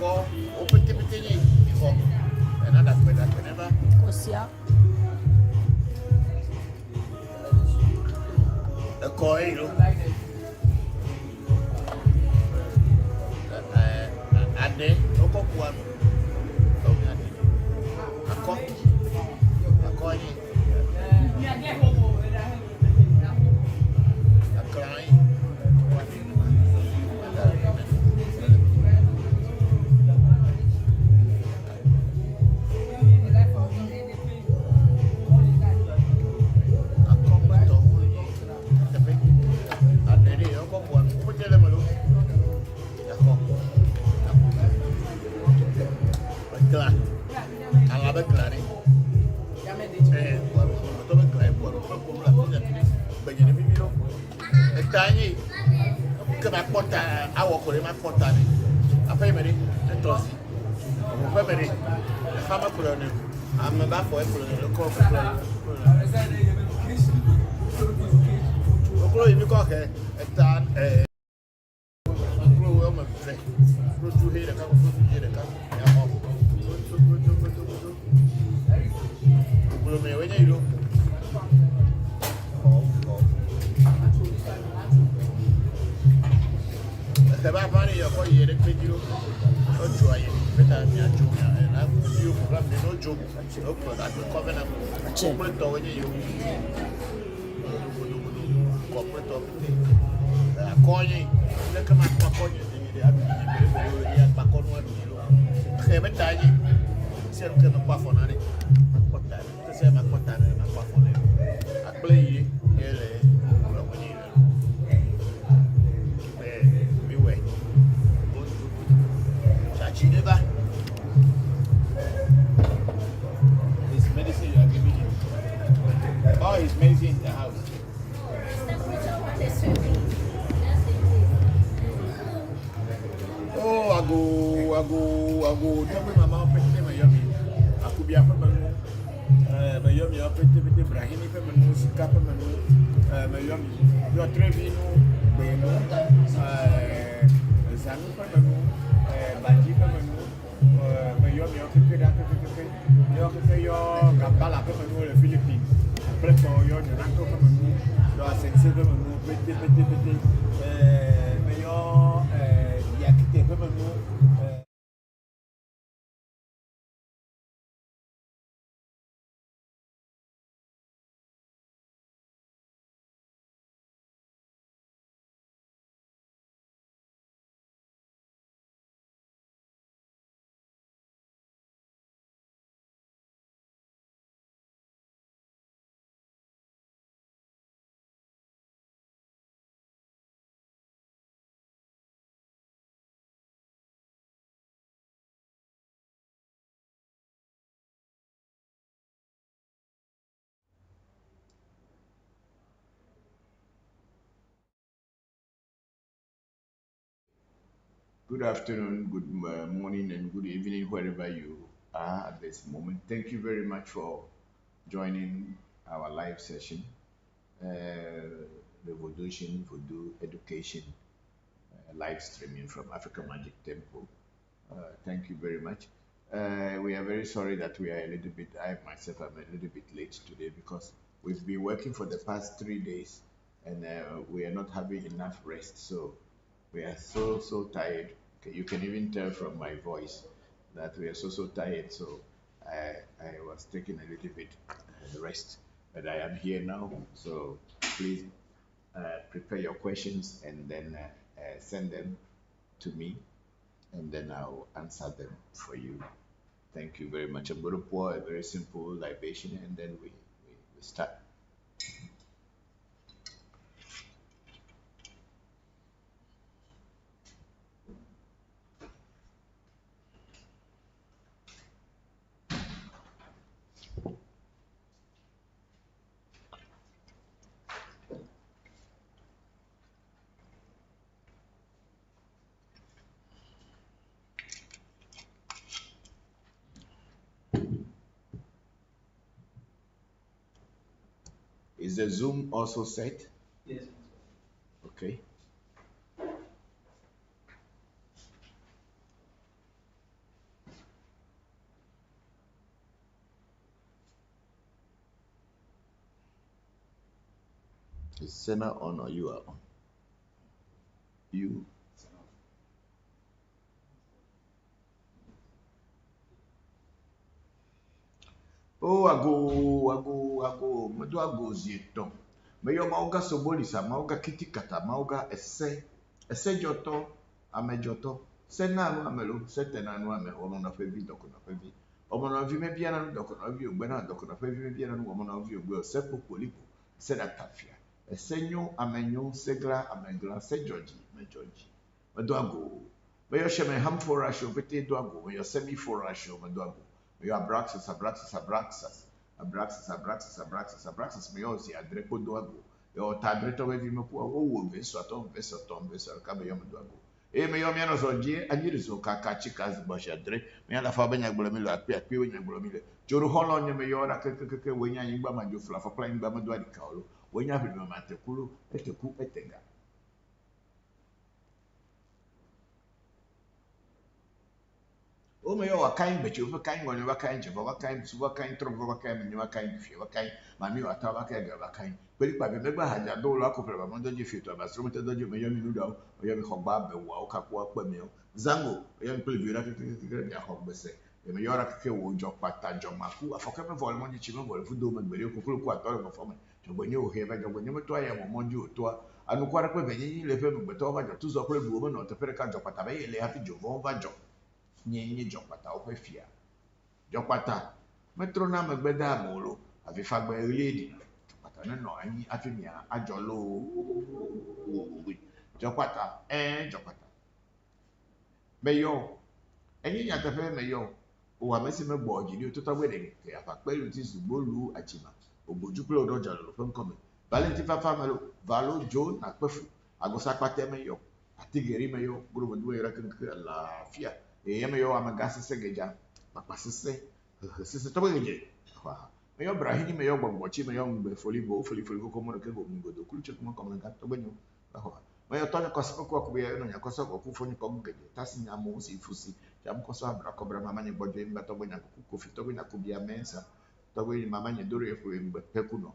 go, open the before. Another whenever. A coin, and then no one. A coin. A coin. A crying. Tiny, come back, what I walk with my portal. A family, a tossy. A family, a hammer colonel. I'm about for a local. You got her a tan, a woman, to hear a couple of years ago. When you look. The Bavani, you're going to get a video. Don't try it. Better than your joke. And I'm with you. No joke. No product. Covenant. Corporate over you. Corporate over you. Coin. Look at my coin. They have back on one. They have tiny. Sell them a puff on it. The same as what I puff on it. I play it. This medicine you are giving him. Oh, it's medicine in the house. Oh, I go. Tell me my mom, my yummy. I could be a woman. My yummy, I'll put the Brahini, my yummy. You are Trevino, Zanu, Banji, my yummy, your Gambala, the Philippines. Preto, your Nanko, your sensible, your Yakite, Good afternoon, good morning, and good evening, wherever you are at this moment. Thank you very much for joining our live session, the Voodoo Education live streaming from Africa Magic Temple. Thank you very much. We are very sorry that we are a little bit, I myself am a little bit late today because we've been working for the past 3 days and we are not having enough rest. So we are so tired. Okay, you can even tell from my voice that we are so tired. So I was taking a little bit rest, but I am here now. So please prepare your questions and then send them to me, and then I'll answer them for you. Thank you very much. I'm going to pour a very simple libation, and then we start. Is the Zoom also set? Yes. Okay. Is Senna on or you are on? You. Oh, ago. Madu ago zieton. Meyo mauga sobolisa, mauga kitikata, mauga esse joto, amejoto. Senna no amelo, setena no ame, omo na fevi doko na fevi. Omo na vi me bia na doko na vi ogbe na doko na fevi me bia na omo na vi ogbe, se popolipo, se da tafia. Esse nyo, amenyo, segra, amegra, se Georgie, me Georgie. Madu ago. Meyo sheme ham for rasho, pete do ago, meyo semi for rasho, madu ago. Meio Abraxas, meio se adrepo do ago. Eu tá adreto vai vir meu pô, vê só, acaba eu do ago. E meio menos hoje, a gente só cacachicas baixa adre, meio da faba nya gbolomilo, aqui o nya gbolomilo. Joro holo nya meio ora que o nya imba ma jo fla, fa plan imba ma do adikaulo. O nya bi ma te kulu, etenga. O meu wakan bechi o wakan ngoni wakan je wakan su wakan tro wakan mi wakan fi wakan ma mi wata wakan ga wakan peli pa be megba haja do lo akofre ba mo doji fi to ba sro mo te doji me yo mi nuda o yo mi khogba be wa o ka ko pa mi o zango o yo mi peli bi ra ke mi a khogbe se e me yo ra ke wo jo pata jo maku afoke me vol mo ji chi me vol fu do me gbere ko ko atore mo fo me jo gbe ni o he ba jo gbe ni mo to aye mo ju to anu kwara pe be ni le fe me gbe to ba jo tu zo pe bu mo no te pere ka jo pata be le ha fi jo vo va jo nye jɔkpata woƒe fia. Jɔkpata metro na megbe de amewo lo avi fagbe ɣlie ɖi. Jɔkpata nenɔ anyi hafi mia adzɔ loo. Jɔkpata jɔkpata. Meyɔ enye nyateƒe meyɔ o ame si megbɔ dzi ɖi o totɔ gbe ɖe ke aƒakpe luti zugbolu adzima ogbodu kple oɖo dzɔlelo ƒe ŋkɔme. Valenti fafa me lo valo dzo nakpefu agosakpate meyɔ atigeri meyɔ goromedu yɛrɛ keŋkeŋ alafia. E me yo amaga sese geja papa sese sese to geje me yo brahini me yo gbogbochi me yo ngbe foli ko mo ke go ngodo kulu che mo ko nga to gbenyo me yo to ko so ko be no nya ko so ko fo ni ko geje tasi nya mo si fusi ja mo ko so abra ko bra mama ni gbojo mba to gbenya ko fi to gbenya ko bia mensa to gbenya mama ni doro e fo mba peku no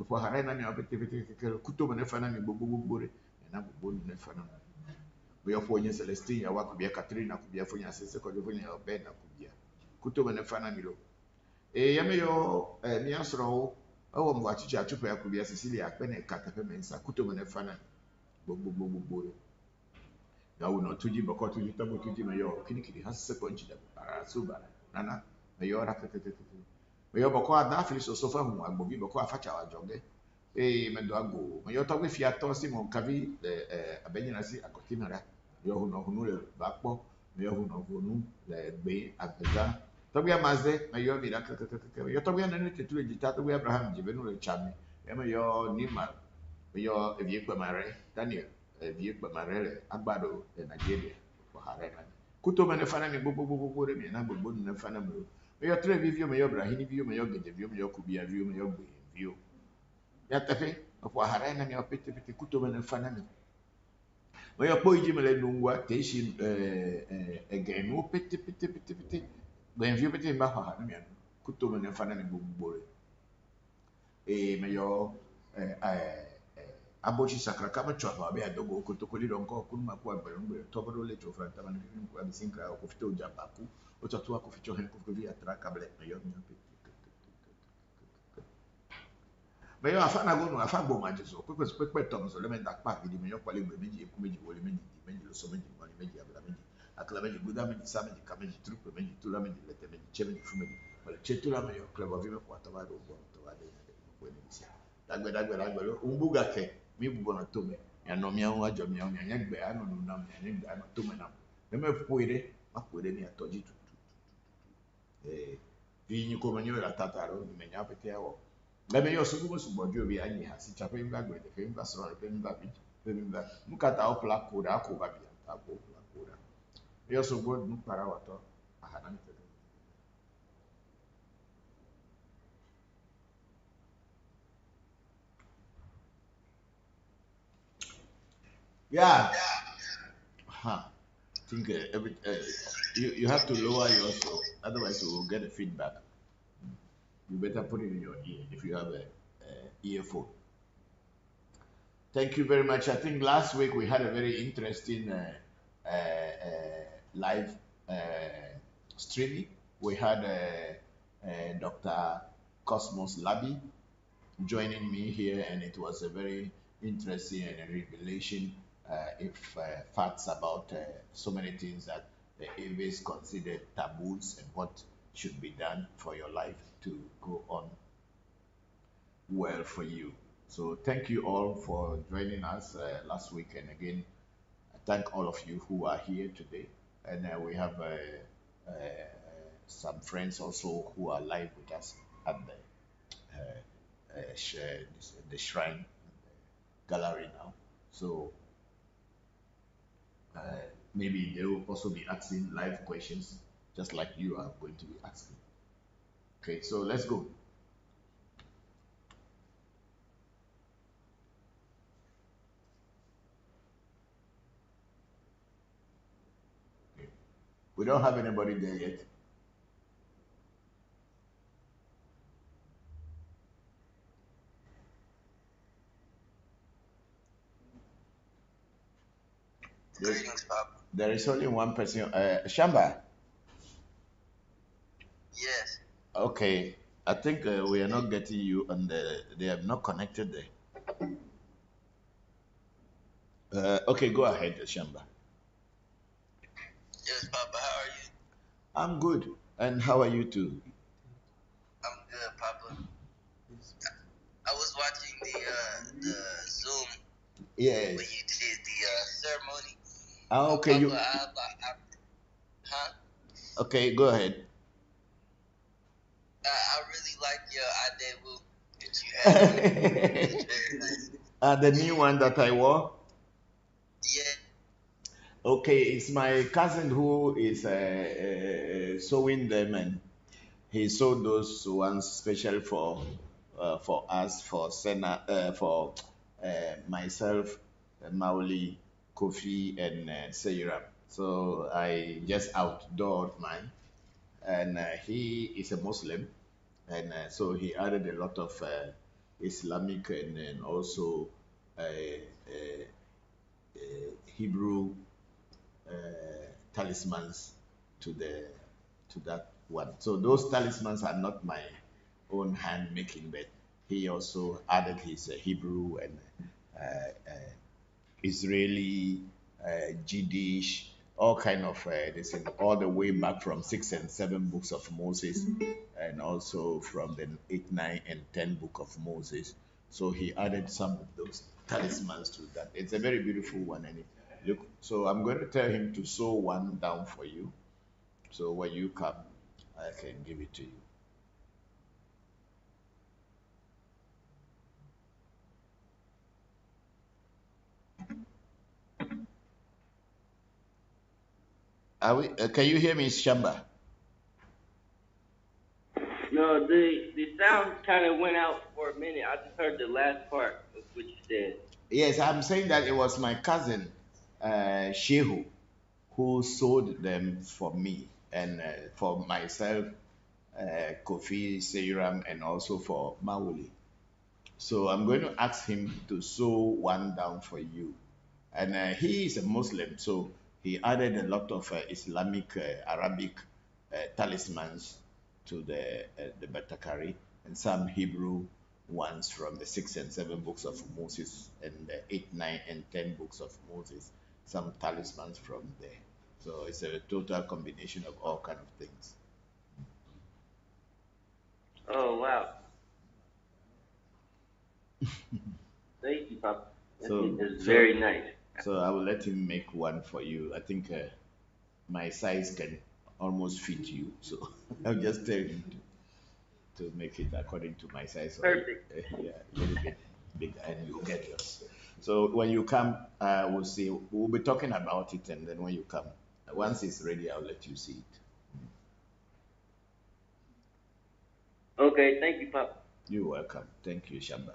fo hare na ni apete ke kuto me ne fa na ni gbogbo re na gbogbo ne fa na meyo fonye Celestine ya wakubia Katrina kubia fonya sese ko fonya obena kubia kuto bene fana milo ya meyo mi asro o mo achichi atupa ya kubia Cecilia akpene katape mensa kuto bene fana gbogbo ya uno tuji boko tuji tabo tuji meyo kinikiri hasese ko njida para subara nana meyo rakete meyo boko adafili so sofa hu agbobi boko afacha wa joge medo ago meyo to gbe fiato si mo kavi abenyina si akotinara yo hunu le bakpo yo hunu le gbe abega tobia maze me yo mira yo tobia nanu tetu ejita tobia Abraham jibe no le chami me yo nima me yo evie kpamare Daniel evie kpamare le agbado le Nigeria ko hare na kuto me ne fana mi gbogbo re mi na gbogbo ne fana me yo tre vivio me yo Abraham vivio me yo geje vivio me yo kubia vivio me yo gbe vivio ya tefe ko hare na mi opete kuto me ne fana mi Oya poi ji mele nungwa teshi egenu pete ben vio pete mba ha na mian kuto me ne fana ni bugbore me yo abochi sakra kama chwa be adogo ko to ko li donko kun ma ko agbe ngbe to bro le to franta man ni ko abi sinkra ko fito jabaku o to ko fito hen ko vi atra kable me yo mi pete me yo afa na go no afa gbo ma jeso pe tom so le me dak pa gidi me yo kwale gbe meji eku meji wole meji lo so meji mani meji abla meji akla meji buda meji sa meji ka meji trupe meji tula meji lete meji che meji fu meji wala che tula me yo club of me kwa to ba do bo to ba de ko ni bisi dagbe lo umbuga ke mi bu bona to me ya no mi an ajo mi an ya gbe anu nu na me ni gbe anu to me na me puire ma puire ni atoji tu vi ni ko me ni la tataro ni me nya pete awo Lebe yo sugu bojo bi anyi ha si chape mba gbe de mba so pe mba bi pe mba mukata o pla koda ko ba bi ta ko pla koda yo sugu nu para wato ahana mi tede yeah think you have to lower yourself otherwise you will get a feedback you better put it in your ear if you have a earphone Thank you very much. I think last week we had a very interesting live uh, streaming. We had Dr. Cosmos Labi joining me here, and it was a very interesting and a revelation if facts about so many things that the Aves considered taboos and what should be done for your life to go on well for you. So thank you all for joining us last week, and again, I thank all of you who are here today. And we have some friends also who are live with us at the shrine gallery now. So uh, maybe they will also be asking live questions, just like you are going to be asking. Okay, so let's go. Okay. We don't have anybody there yet. Greetings, Papa. There is only one person. Shamba. Yes. Okay. I think we are not getting you, and they have not connected there. Okay, go ahead, Shamba. Yes, Papa. How are you? I'm good. And how are you too? I'm good, Papa. I was watching the Zoom when Yes. you did the ceremony. Ah, okay, Papa, huh? Okay, go ahead. I really like your Adewu that you had. It's very nice. The new one that I wore. Yeah. Okay, it's my cousin who is sewing them, and he sewed those ones special for us, for Sena, for myself, Mauli, Kofi, and Seiram. So I just outdoored mine, and he is a Muslim, and so he added a lot of Islamic and also uh, uh, Hebrew uh, talismans to the to that one. So those talismans are not my own hand making, but he also added his Hebrew and uh, uh, Israeli, Jiddish, all kind of this, and all the way back from 6 and 7 books of Moses, and also from the 8, 9, and 10 book of Moses. So he added some of those talismans to that. It's a very beautiful one, and look. So I'm going to tell him to sew one down for you. So when you come, I can give it to you. Can you hear me, Shamba? No, the sound kind of went out for a minute. I just heard the last part of what you said. Yes, I'm saying that it was my cousin, Shehu, who sold them for me and for myself, Kofi, Seiram, and also for Mauli. So I'm going to ask him to sew one down for you. And he is a Muslim, so he added a lot of Islamic, Arabic talismans to the Batakari, and some Hebrew ones from the 6 and 7 books of Moses, and the 8, 9, and 10 books of Moses. Some talismans from there. So it's a total combination of all kind of things. Oh wow! Thank you, Papa. It's So very nice. so I will let him make one for you. I think my size can almost fit you, so I'll just tell him to make it according to my size, or Perfect. yeah, a little bit big, and you get yours. So when you come, we'll see. We'll be talking about it, and then when you come, once it's ready, I'll let you see it. Okay, thank you, Papa. You're welcome. Thank you, Shamba.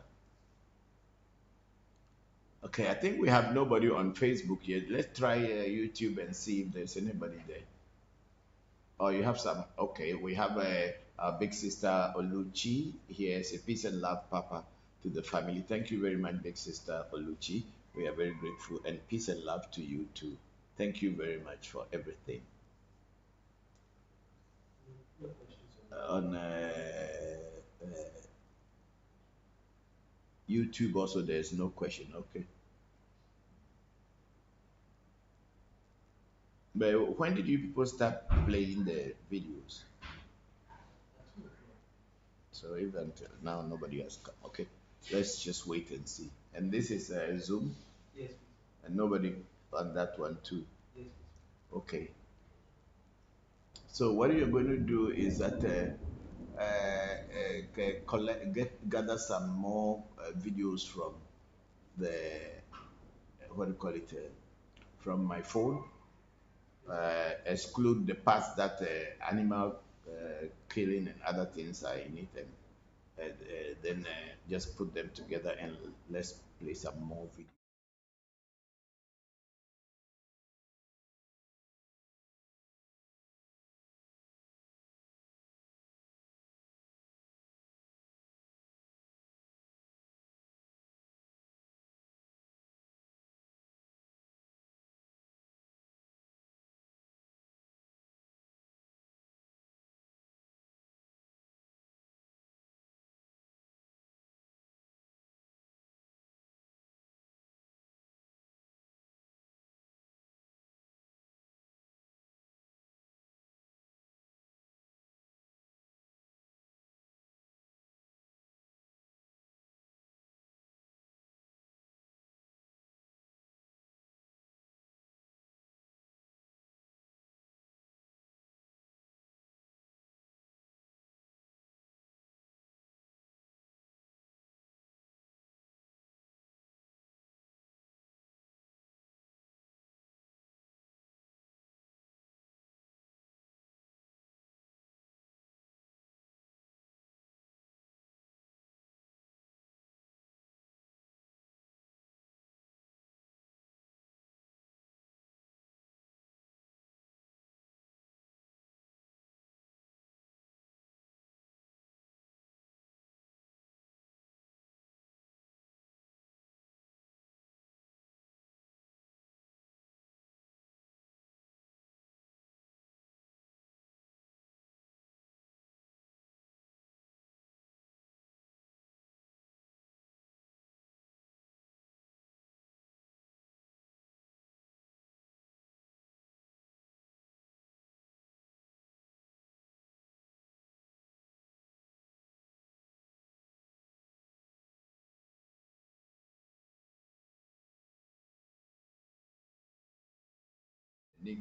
Okay, I think we have nobody on Facebook yet. Let's try YouTube and see if there's anybody there. Oh, you have some. Okay, we have our big sister Oluchi here. Say peace and love, Papa. to the family. Thank you very much, big sister Oluchi. We are very grateful, and peace and love to you too. Thank you very much for everything. On YouTube also, there's no question. Okay. But when did you people start playing the videos? So even until now, nobody has come. Okay, let's just wait and see. And this is Zoom, and nobody on that one too. Okay. So what you're going to do is that gather some more videos from the what do you call it from my phone. Exclude the parts that animal killing and other things are in it, and then just put them together and let's play some more videos.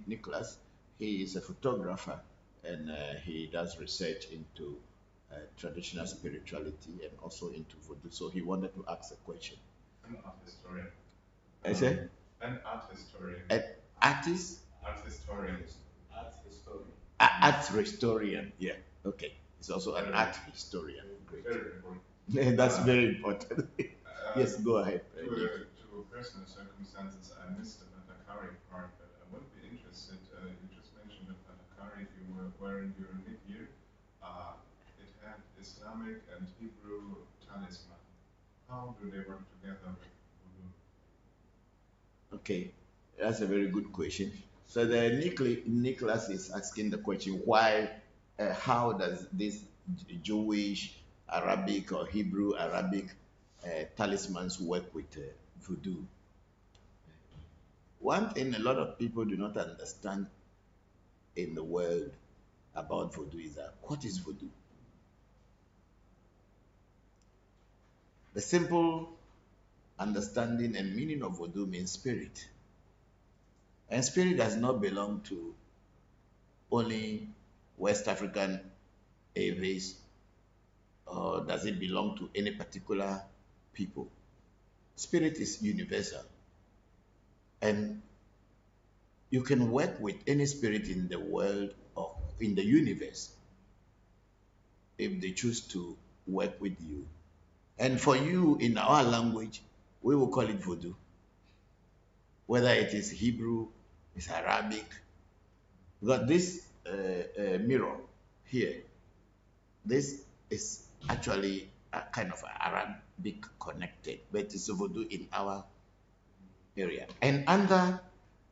Nicholas. He is a photographer, and he does research into traditional spirituality and also into voodoo. So he wanted to ask a question. An art historian. I say? An art historian. An artist? Art historian. Art historian. Art historian, yeah. Okay. He's also an art historian. Great. Very important. That's very important. Yes, go ahead. To personal circumstances, I missed the Patakari part, but I would be interested. You just mentioned the Patakari you were wearing during mid-year. It had Islamic and Hebrew talisman. How do they work together with voodoo? Okay, that's a very good question. So the Nicholas is asking the question why, how does this Jewish, Arabic or Hebrew Arabic talismans work with voodoo? One thing a lot of people do not understand in the world about voodoo is that what is voodoo? The simple understanding and meaning of voodoo means spirit. And spirit does not belong to only West African Aves, or does it belong to any particular people? Spirit is universal. And you can work with any spirit in the world or in the universe if they choose to work with you. And for you, in our language, we will call it voodoo. Whether it is Hebrew, it's Arabic. Because this mirror here, this is actually kind of Arabic connected, but it's voodoo in our area. And under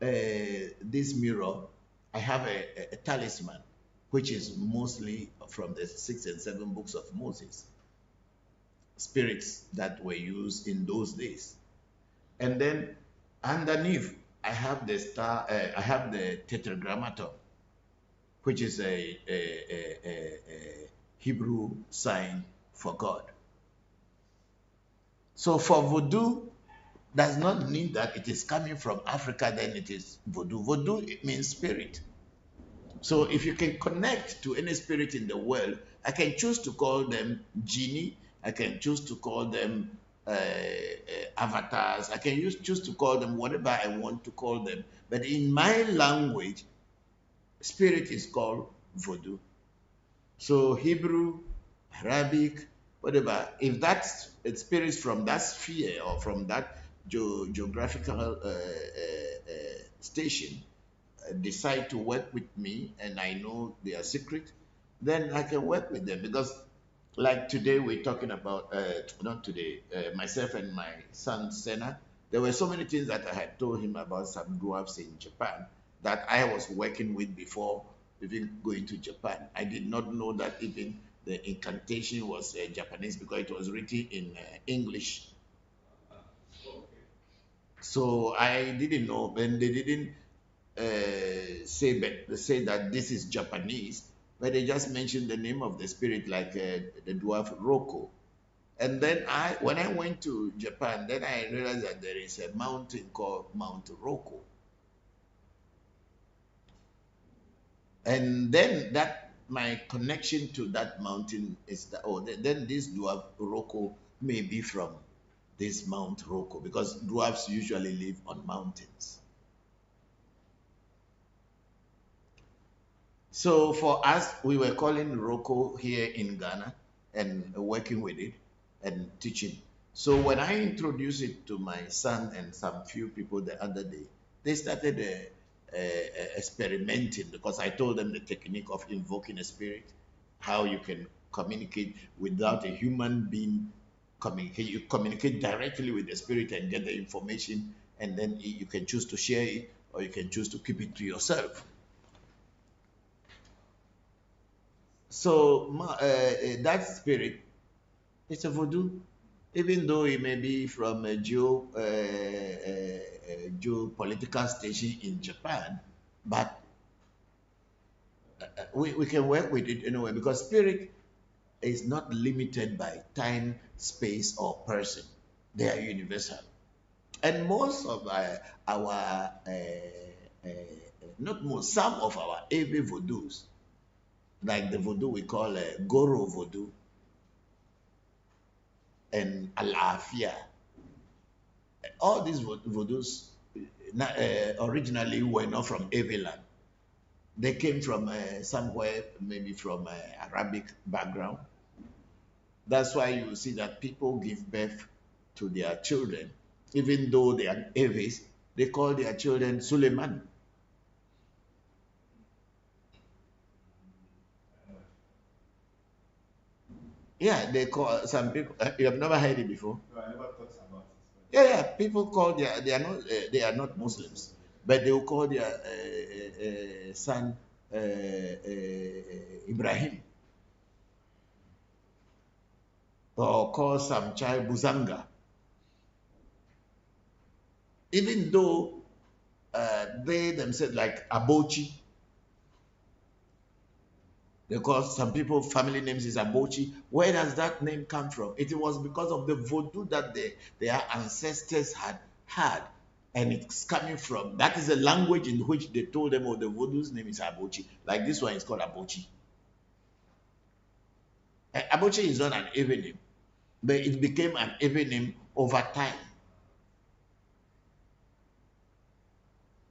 this mirror, I have a talisman, which is mostly from the 6 and 7 books of Moses, spirits that were used in those days. And then underneath, I have the star, I have the tetragrammaton, which is a Hebrew sign for God. So for voodoo, does not mean that it is coming from Africa, then it is voodoo. Voodoo, it means spirit. So if you can connect to any spirit in the world, I can choose to call them genie, I can choose to call them avatars, I can choose to call them whatever I want to call them. But in my language, spirit is called voodoo. So Hebrew, Arabic, whatever, if that spirit from that sphere or from that geographical station decide to work with me and I know their secret, then I can work with them. Because like today we're talking about, not today, myself and my son Senna, there were so many things that I had told him about some dwarfs in Japan that I was working with before even going to Japan. I did not know that even the incantation was Japanese because it was written in English. So I didn't know, and they didn't say that this is Japanese, but they just mentioned the name of the spirit, like the dwarf Roko. And then when I went to Japan, then I realized that there is a mountain called Mount Roko. And then that my connection to that mountain is that, oh, then this dwarf Roko may be from this Mount Roko, because dwarfs usually live on mountains. So for us, we were calling Roko here in Ghana and working with it and teaching. So when I introduced it to my son and some few people the other day, they started experimenting, because I told them the technique of invoking a spirit, how you can communicate without a human being communicate. You communicate directly with the spirit and get the information, and then you can choose to share it or you can choose to keep it to yourself. So that spirit is a voodoo, even though it may be from a geopolitical station in Japan, but we can work with it anyway, because spirit is not limited by time, space, or person. They are universal. And most of our not most, some of our Ewe Vodus, like the voodoo we call Goro Voodoo and Alafia, all these Vodus originally were not from Ewe land. They came from somewhere, maybe from Arabic background. That's why you see that people give birth to their children, even though they are Ewes, they call their children Suleiman. Yeah, they call some people. You have never heard it before. No, I never thought about Yeah, yeah. People call they are not Muslims, but they will call their son Ibrahim, or call some child Buzanga, even though they themselves, like Abochi, because some people family names is Abochi. Where does that name come from? It was because of the voodoo that their ancestors had, and it's coming from. That is a language in which they told them, oh, the voodoo's name is Abochi. Like this one is called Abochi. Abochi is not an even name, but it became an even name over time.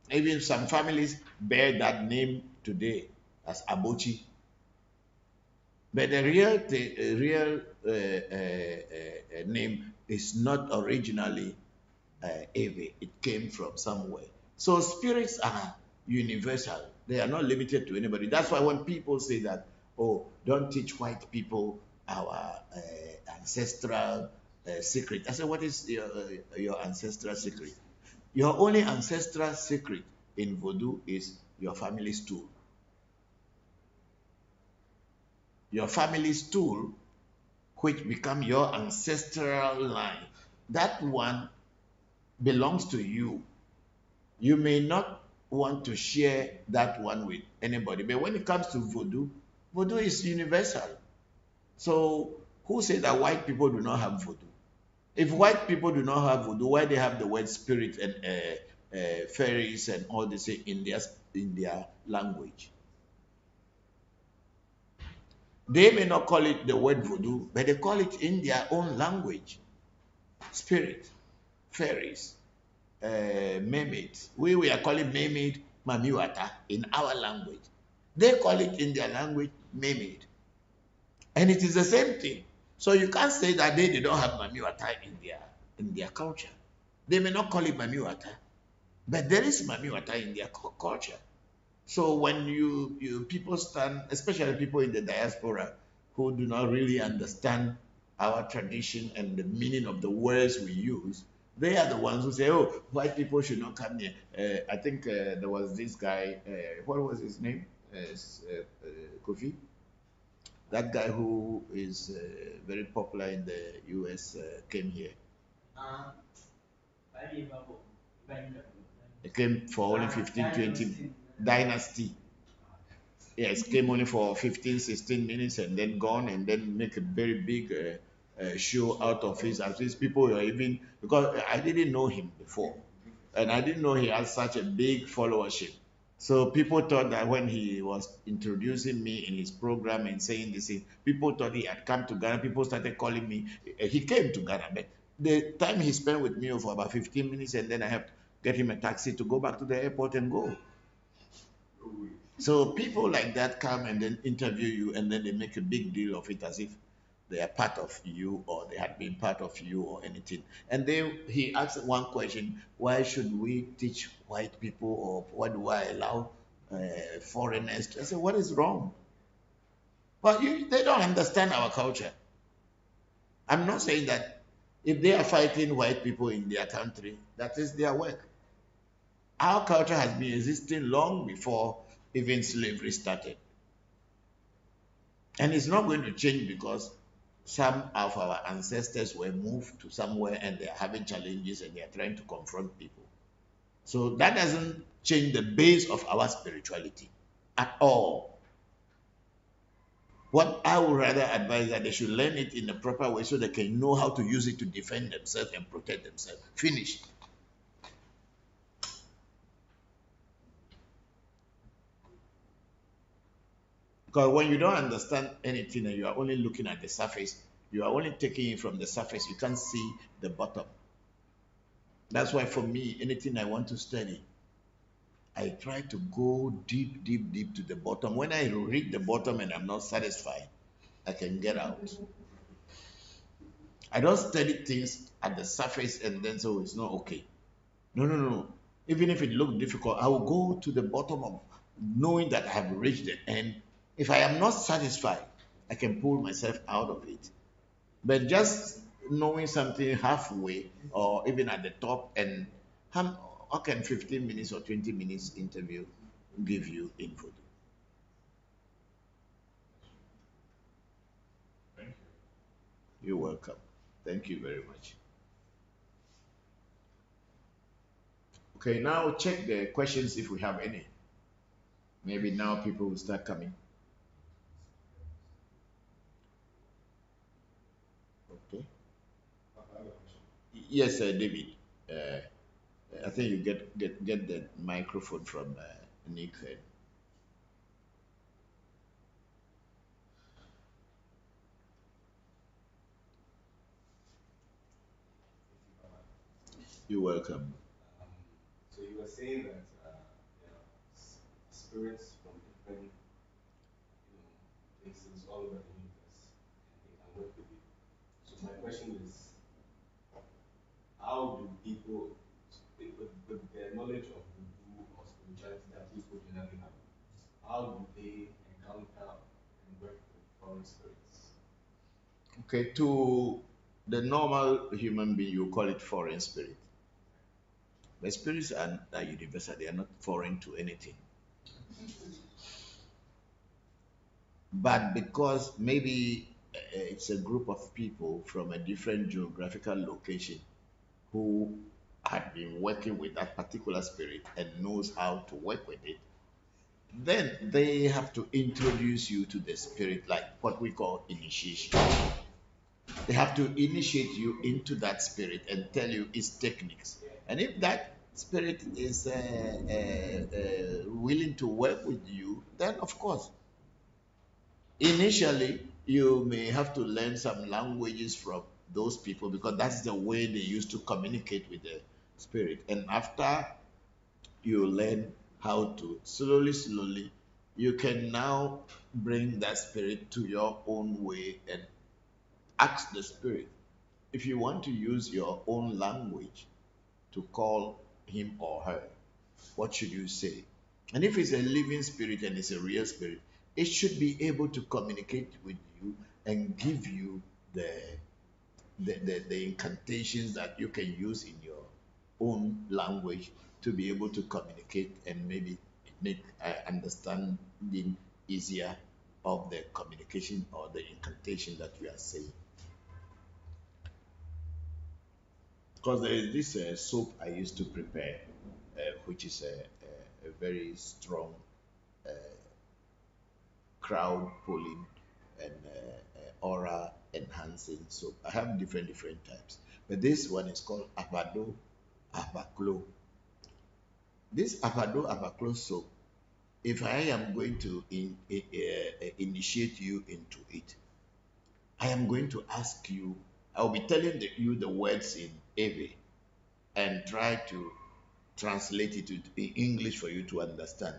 Even some families bear that name today as Abochi. But the real name is not originally Eve. It came from somewhere. So spirits are universal. They are not limited to anybody. That's why when people say that, oh, don't teach white people our ancestral secret. I said, what is your ancestral secret? Your only ancestral secret in Voodoo is your family stool. Your family stool, which become your ancestral line, that one belongs to you. You may not want to share that one with anybody, but when it comes to Voodoo, Voodoo is universal. So who said that white people do not have Voodoo? If white people do not have Voodoo, why they have the word spirit and fairies and all this in their language? They may not call it the word Voodoo, but they call it in their own language. Spirit, fairies, mermaids. We are calling mermaid Mamiwata in our language. They call it in their language mermaid. And it is the same thing. So you can't say that they don't have Mamiwata in their culture. They may not call it Mamiwata, but there is Mamiwata in their culture. So when you people stand, especially people in the diaspora who do not really understand our tradition and the meaning of the words we use, they are the ones who say, "Oh, white people should not come here." I think there was this guy. What was his name? Kofi. That guy who is very popular in the U.S. Came here. He came for only 15, 20 dynasty. Yes, came only for 15, 16 minutes and then gone and then make a very big show out of his. At least people were even, because I didn't know him before and I didn't know he had such a big followership. So people thought that when he was introducing me in his program and saying this thing, people thought he had come to Ghana. People started calling me. He came to Ghana, but the time he spent with me for about 15 minutes and then I have to get him a taxi to go back to the airport and go. So people like that come and then interview you and then they make a big deal of it as if they are part of you or they had been part of you or anything. And then he asked one question: why should we teach white people, or why do I allow foreigners to? I said, what is wrong? Well, they don't understand our culture. I'm not saying that if they are fighting white people in their country, that is their work. Our culture has been existing long before even slavery started. And it's not going to change because some of our ancestors were moved to somewhere and they're having challenges and they're trying to confront people. So that doesn't change the base of our spirituality at all. What I would rather advise that they should learn it in a proper way so they can know how to use it to defend themselves and protect themselves. Finish. Because when you don't understand anything and you are only looking at the surface, you are only taking it from the surface, you can't see the bottom. That's why for me, anything I want to study, I try to go deep, deep, deep to the bottom. When I reach the bottom and I'm not satisfied, I can get out. I don't study things at the surface and then so it's not okay. No, no, no, no. Even if it looks difficult, I will go to the bottom of knowing that I have reached the end. If I am not satisfied, I can pull myself out of it. But just knowing something halfway or even at the top, and how can 15 minutes or 20 minutes interview give you info? You're welcome. Thank you very much. Okay, now check the questions if we have any. Maybe now people will start coming. Okay. Yes, David. Uh, I think you get the microphone from Nick. You're welcome. So you were saying that there are spirits from different places all over the universe, and they can work with you. So my question is, how do people, with the knowledge of voodoo or spirituality that people generally have, how do they encounter and work with foreign spirits? Okay, to the normal human being, you call it foreign spirit. But spirits are universal, they are not foreign to anything. But because maybe it's a group of people from a different geographical location who had been working with that particular spirit and knows how to work with it, then they have to introduce you to the spirit, like what we call initiation. They have to initiate you into that spirit and tell you its techniques. And if that spirit is willing to work with you, then of course, initially you may have to learn some languages from those people because that's the way they used to communicate with the spirit. And after you learn how to slowly, slowly, you can now bring that spirit to your own way and ask the spirit if you want to use your own language to call him or her, what should you say? And if it's a living spirit and it's a real spirit, it should be able to communicate with you and give you the incantations that you can use in your own language to be able to communicate and maybe make understanding easier of the communication or the incantation that you are saying. Because there is this soap I used to prepare, which is a very strong crowd pulling and aura enhancing soap. I have different types, but this one is called Avado Abaclo. This Avado Abaclo soap, if I am going to initiate you into it, I am going to ask you, I'll be telling you the words in Ewe and try to translate it in English for you to understand.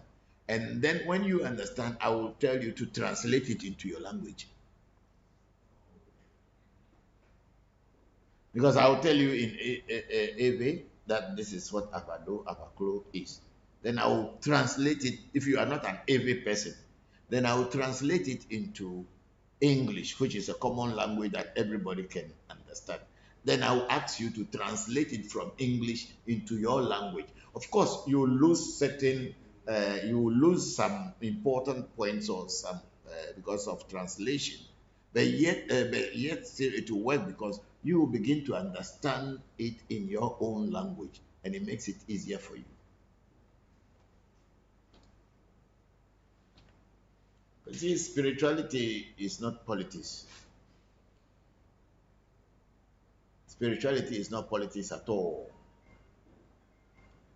And then when you understand, I will tell you to translate it into your language. Because I will tell you in Ewe that this is what Avado Avaklo is. Then I will translate it, if you are not an Ewe person, then I will translate it into English, which is a common language that everybody can understand. Then I will ask you to translate it from English into your language. Of course, you will lose some important points or some because of translation, but yet still it will work because you will begin to understand it in your own language, and it makes it easier for you. But see, spirituality is not politics. Spirituality is not politics at all.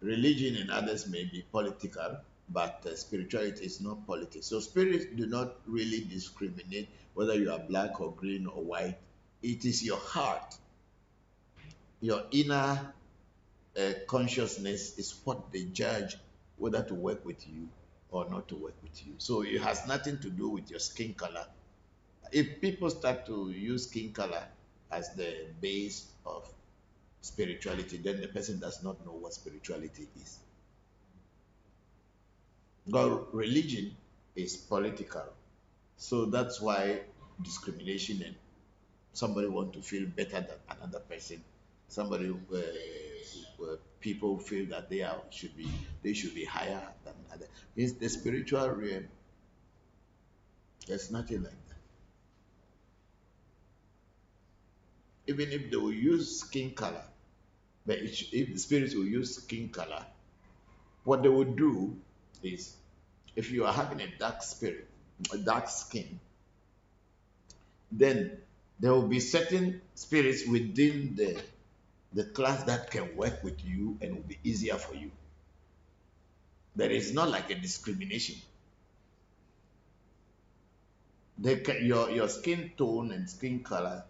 Religion and others may be political, but spirituality is not politics. So spirits do not really discriminate whether you are black or green or white. It is your heart, your inner consciousness is what they judge whether to work with you or not to work with you. So it has nothing to do with your skin color. If people start to use skin color as the base of spirituality, then the person does not know what spirituality is. God, religion is political. So that's why discrimination and somebody want to feel better than another person. Somebody people feel that they should be higher than other. In the spiritual realm, there's nothing like that. Even if they will use skin color, but if the spirits will use skin color, what they will do is, if you are having a dark spirit, a dark skin, then there will be certain spirits within the class that can work with you and will be easier for you. But it's not like a discrimination. Your skin tone and skin color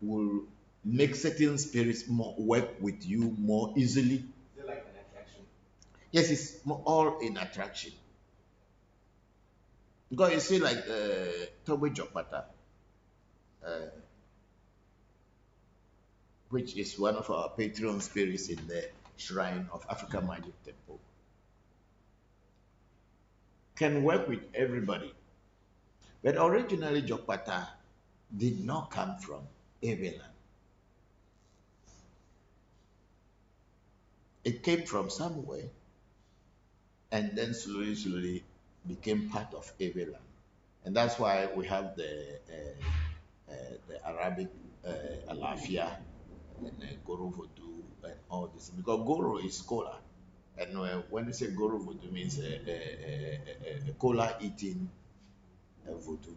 will make certain spirits more work with you more easily. Is it like an attraction? Yes, it's all in attraction. Because you see, like Toby Jopata, uh, which is one of our patron spirits in the shrine of Africa Magic Temple, can work with everybody. But originally, Jopata did not come from Ewe land. It came from somewhere and then slowly, slowly became part of Ewe land. And that's why we have the Arabic Alafia and Goro Vodu and all this. Because Goro is cola. And when you say Goro Vodu means a cola eating voodoo.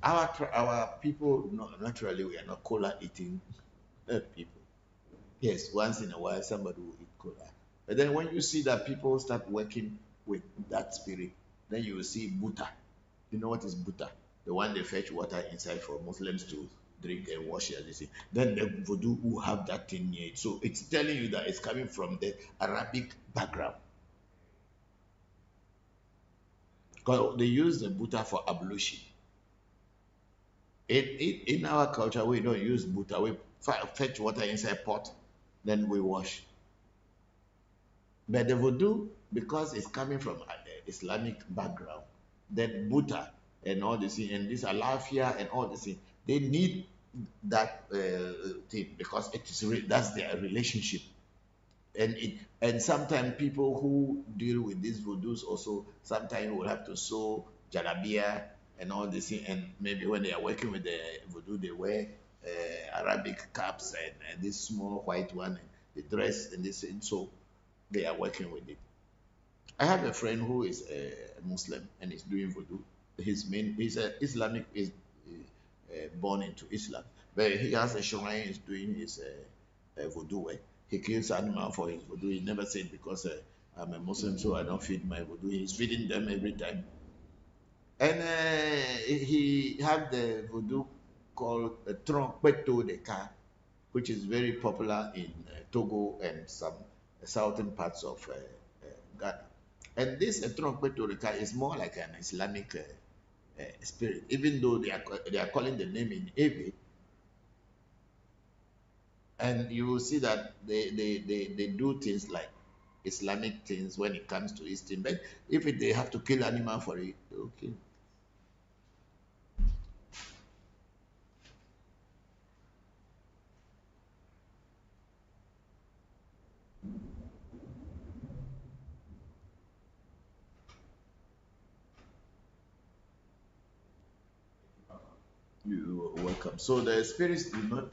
Our people, naturally, we are not cola eating people. Yes, once in a while somebody will eat cola. But then when you see that people start working with that spirit, then you will see buta. You know what is buta? The one they fetch water inside for Muslims to drink and wash and this. Then the voodoo will have that thing near it. So it's telling you that it's coming from the Arabic background. Because they use the buta for ablution. In our culture, we don't use buta. We fetch water inside pot, then we wash. But the voodoo, because it's coming from Islamic background, then buta and all this thing, and this alafia and all this thing, they need that thing because that's their relationship. And sometimes people who deal with these voodoos also sometimes will have to sew jalabia and all this thing, and maybe when they are working with the voodoo they wear Arabic caps and this small white one and the dress and this thing, so they are working with it. I have a friend who is a Muslim and is doing voodoo. He's a Islamic, is born into Islam, but he has a shrine. He's doing his voodoo work. He kills animal for his voodoo. He never said because I'm a Muslim, so I don't feed my voodoo. He's feeding them every time. And he had the voodoo called Trompeto de Ka, which is very popular in Togo and some southern parts of Ghana. And this Trompeto de Ka is more like an Islamic spirit, even though they are calling the name in Ewe. And you will see that they do things like Islamic things when it comes to Eastern. But they have to kill animal for it, they'll kill. You are welcome. So the spirits do not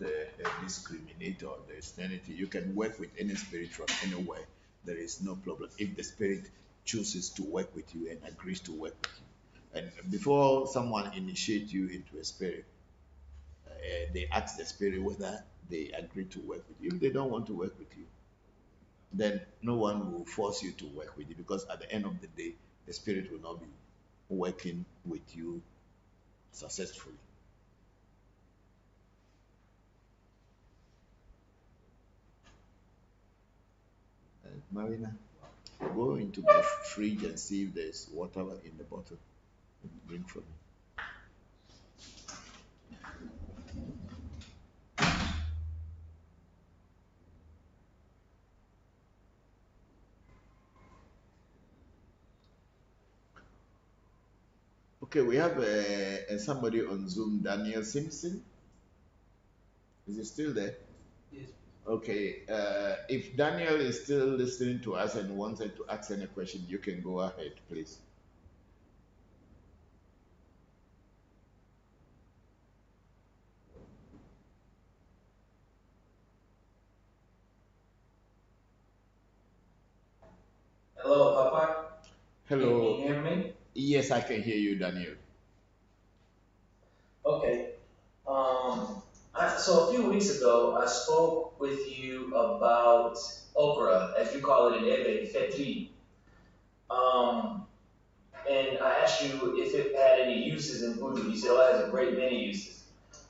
discriminate or there's anything. You can work with any spirit from anywhere. There is no problem if the spirit chooses to work with you and agrees to work with you. And before someone initiates you into a spirit, they ask the spirit whether they agree to work with you. If they don't want to work with you, then no one will force you to work with you because at the end of the day, the spirit will not be working with you successfully. Marina, go into my fridge and see if there's water in the bottle. Drink for me. Okay, we have somebody on Zoom, Daniel Simpson. Is he still there? Yes. Okay, if Daniel is still listening to us and wanted to ask any question, you can go ahead, please. Hello, Papa. Can you Hello. hear me? Yes, I can hear you, Daniel. Okay. So a few weeks ago, I spoke with you about okra, as you call it in Ebe, fetri. Um, and I asked you if it had any uses in voodoo. You said, oh, it has a great many uses.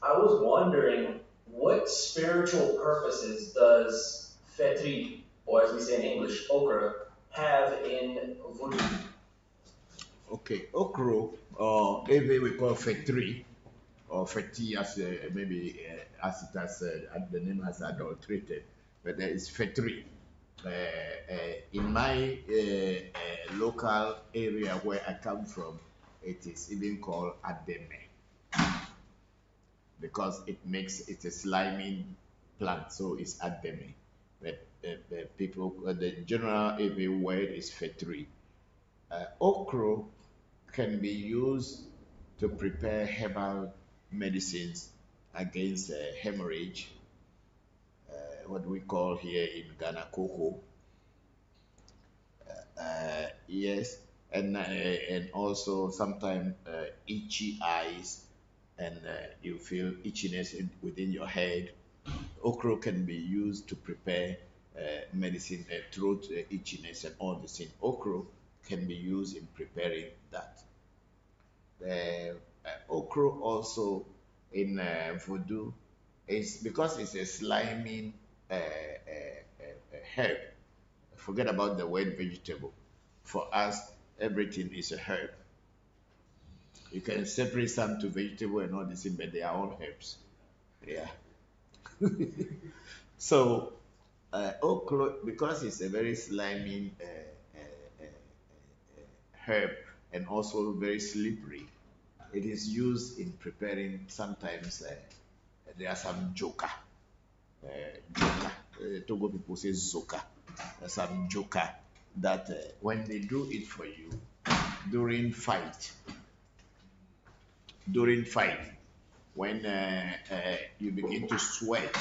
I was wondering, what spiritual purposes does fetri, or as we say in English, okra, have in voodoo? Okay, okro, or maybe we call factory, or feti as maybe as it has the name has adulterated, but there is factory. In my local area where I come from, it is even called Ademe. because it's a slimy plant, so it's ademi. But the general Ewe word is fetri. Okra can be used to prepare herbal medicines against hemorrhage, what we call here in Ghana cocoa. Yes, and also sometimes itchy eyes, and you feel itchiness within your head. Okra can be used to prepare medicine, throat itchiness, and all the things. Okra can be used in preparing that. Okra also in voodoo is because it's a slimy herb. Forget about the word vegetable. For us, everything is a herb. You can separate some to vegetable and all this, but they are all herbs. Yeah. So, okra, because it's a very slimy herb and also very slippery, it is used in preparing sometimes. There are some joka. Joka. Togo people say zoka. There's some joka that when they do it for you during fight, during fight, when you begin to sweat,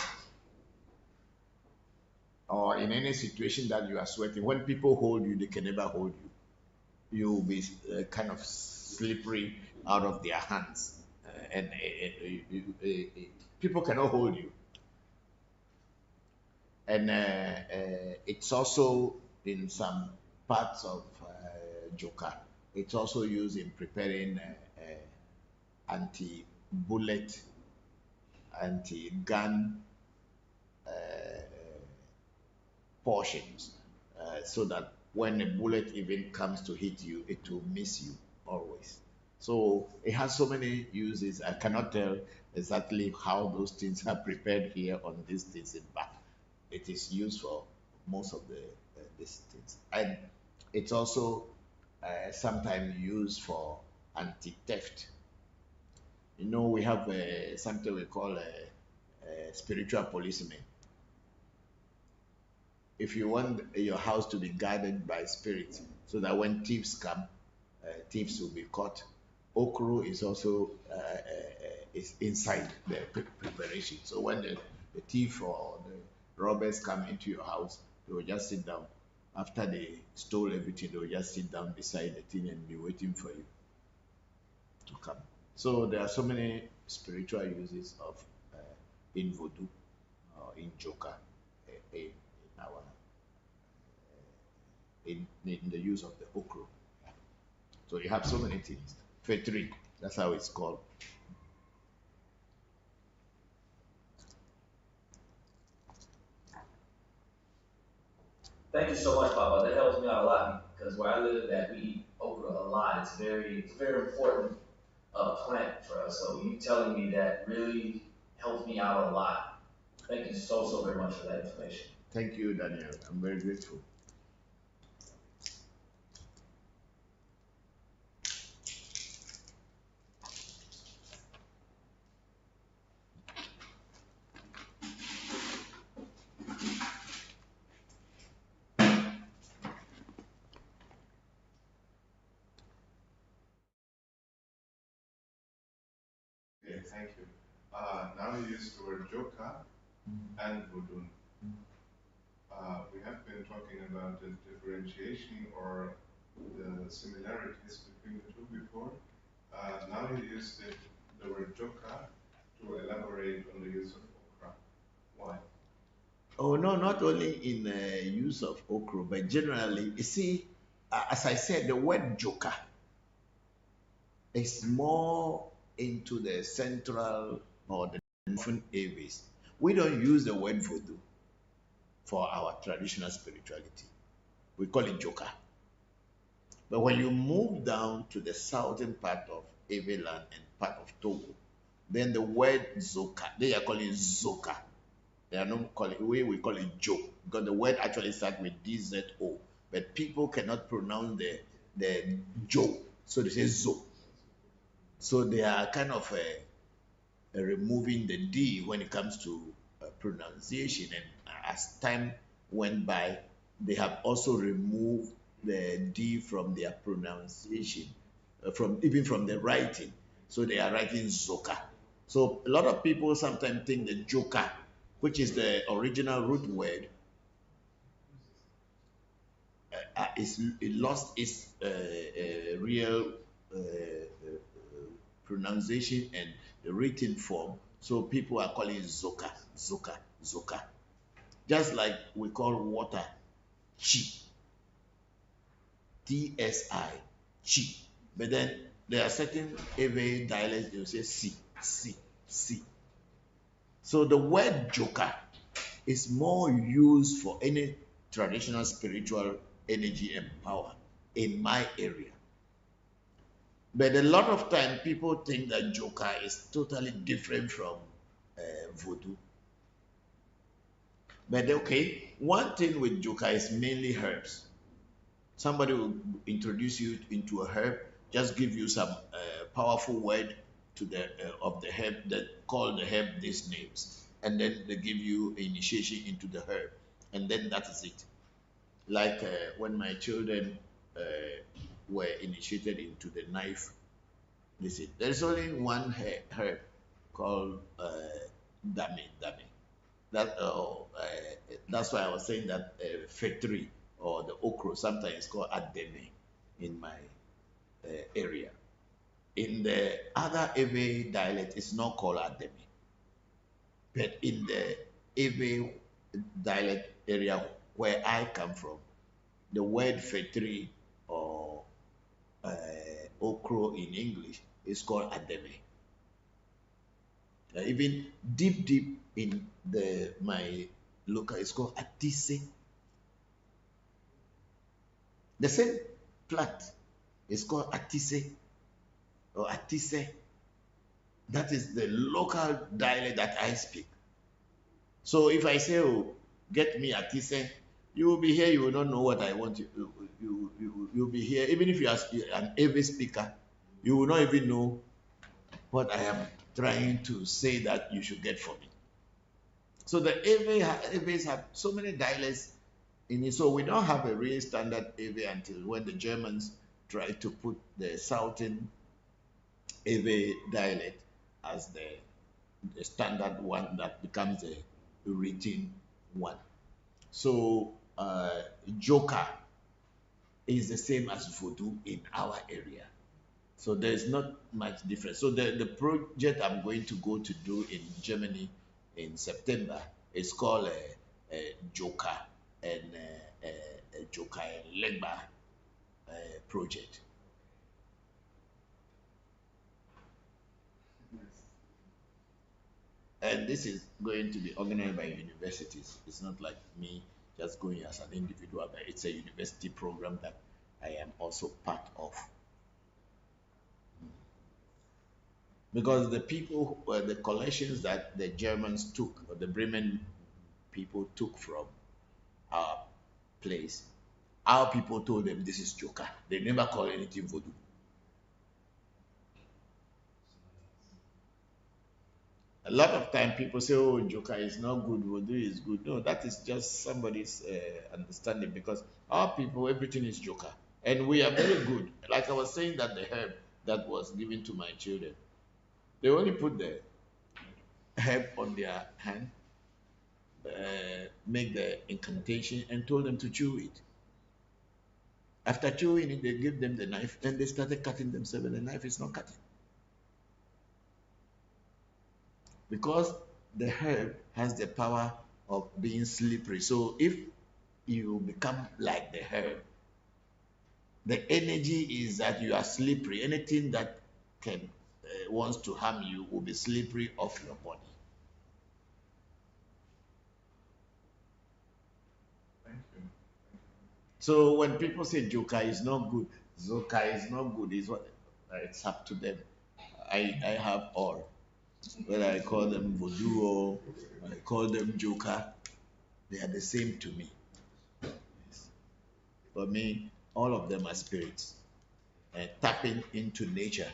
or in any situation that you are sweating, when people hold you, they can never hold you. You will be kind of slippery out of their hands, and people cannot hold you. And it's also in some parts of Joka. It's also used in preparing anti-bullet, anti-gun portions, so that when a bullet even comes to hit you, it will miss you always. So it has so many uses. I cannot tell exactly how those things are prepared here on these things, but it is used for most of the these things, and it's also sometimes used for anti-theft. You know, we have something we call a spiritual policeman. If you want your house to be guarded by spirits, so that when thieves come, thieves will be caught. Okru is also is inside the preparation. So when the thief or the robbers come into your house, they will just sit down. After they stole everything, they will just sit down beside the thing and be waiting for you to come. So there are so many spiritual uses of in voodoo or in joka, in our in the use of the okra. Yeah. So you have so many things. Fetri, that's how it's called. Thank you so much, Papa. That helps me out a lot because where I live at, we eat okra a lot. It's a very important plant for us. So you telling me that really helps me out a lot. Thank you so very much for that information. Thank you, Daniel. I'm very grateful. Okay, thank you. Now you use the word joka and voodoo. We have been talking about the differentiation or the similarities between the two before. Now you use the word joka to elaborate on the use of okra. Why? Oh no, not only in use of okra, but generally, you see, as I said, the word joker is more into the central or the different areas. We don't use the word voodoo for our traditional spirituality. We call it joker. But when you move down to the southern part of Eveland and part of Togo, then the word zoka, they are calling zoka. They are not calling we call it Jo, because the word actually starts with DZO, but people cannot pronounce the Jo, so they say Zo. So they are kind of removing the D when it comes to pronunciation. And as time went by, they have also removed the D from their pronunciation, from even from the writing. So they are writing Zoka. So a lot of people sometimes think the Joka, which is the original root word, it lost its real pronunciation and the written form. So people are calling it Zoka, Zoka, Zoka. Just like we call water Chi, TSI, Chi. But then there are certain Ewe dialects, they will say Si, Si, Si. So the word Joka is more used for any traditional spiritual energy and power in my area. But a lot of time people think that Joka is totally different from Voodoo. But okay, one thing with Joka is mainly herbs. Somebody will introduce you into a herb, just give you some powerful word to the of the herb that call the herb these names, and then they give you initiation into the herb, and then that is it. Like when my children uh, were initiated into the knife, listen, there's only one herb called dame dame. That's why I was saying that fetri or the okra sometimes called adene in my area. In the other Ewe dialect, it's not called adene, but in the Ewe dialect area where I come from, the word fetri or okra in English is called adene. Even deep in the my local, it's called atise. The same plant is called atise or atise. That is the local dialect that I speak. So if I say, "Oh, get me atise," you will be here. You will not know what I want. You'll be here. Even if you are an Ewe speaker, you will not even know what I am trying to say that you should get for me. So the Ewes have so many dialects in it. So we don't have a real standard Ewe until when the Germans tried to put the Southern Ewe dialect as the standard one that becomes the written one. So Joka is the same as Voodoo in our area. So there's not much difference. So the project I'm going to go to do in Germany in September is called Joka and Joka and Legba project. And this is going to be organized by universities. It's not like me just going as an individual, but it's a university program that I am also part of. Because the people, the collections that the Germans took, or the Bremen people took from our place, our people told them this is Joka. They never call anything Voodoo. A lot of time people say, "Oh, Joka is not good, Voodoo is good." No, that is just somebody's understanding because our people, everything is Joka, and we are very good. Like I was saying, that the herb that was given to my children, they only put the herb on their hand, make the incantation, and told them to chew it. After chewing it, they gave them the knife, and they started cutting themselves, and the knife is not cutting because the herb has the power of being slippery. So if you become like the herb, the energy is that you are slippery. Anything that can wants to harm you will be slippery off your body. Thank you. So when people say Joka is not good, Zoka is not good, is what it's up to them. I have all. Whether I call them Voodoo or I call them Joka, they are the same to me. Yes. For me, all of them are spirits. Tapping into nature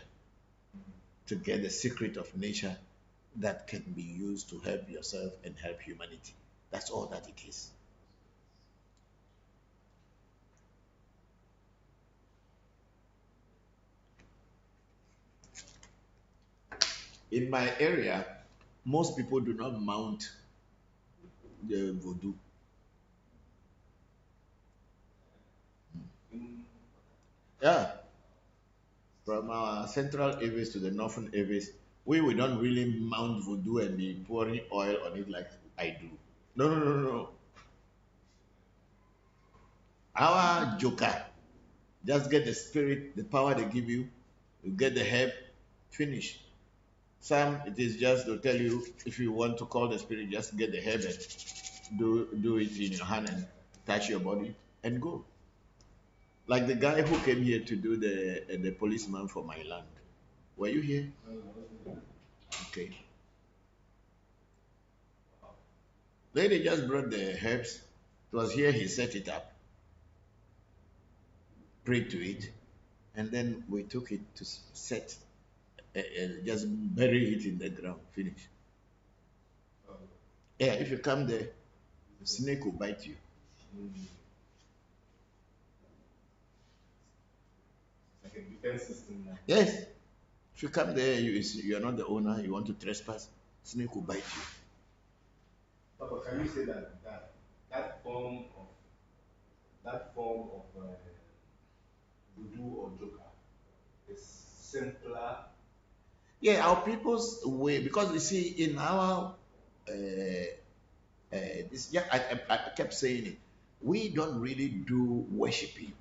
to get the secret of nature that can be used to help yourself and help humanity. That's all that it is. In my area, most people do not mount the voodoo. Yeah, from our central areas to the northern areas, we don't really mount voodoo and be pouring oil on it like I do. No, no, no, no, no. Our joker, just get the spirit, the power they give you, you get the help, finish. Some, it is just to tell you if you want to call the spirit, just get the herb and do it in your hand and touch your body and go. Like the guy who came here to do the policeman for my land. Were you here? Okay. Lady just brought the herbs. It was here he set it up, prayed to it, and then we took it to set, just bury it in the ground, finish. Yeah, if you come there, snake will bite you. Like a defense system now. Yes, if you come there, you are not the owner, you want to trespass, snake will bite you. Papa, can you say that form of voodoo or joker is simpler? Yeah, our people's way, because you see, in our this, yeah, I kept saying it. We don't really do worshiping.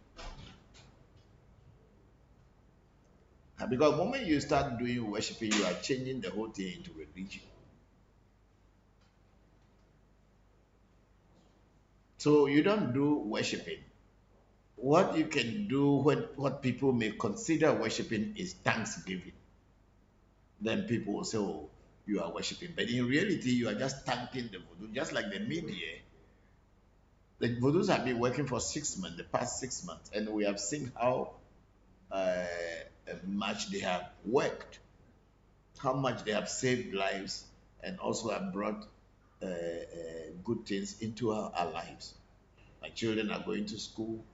Because the moment you start doing worshiping, you are changing the whole thing into religion. So you don't do worshiping. What you can do, what people may consider worshiping, is thanksgiving. Then people will say, oh, you are worshiping. But in reality, you are just thanking the voodoo, just like the media. The voodoos have been working for 6 months, the past 6 months, and we have seen how much they have worked, how much they have saved lives, and also have brought good things into our lives. My children are going to school,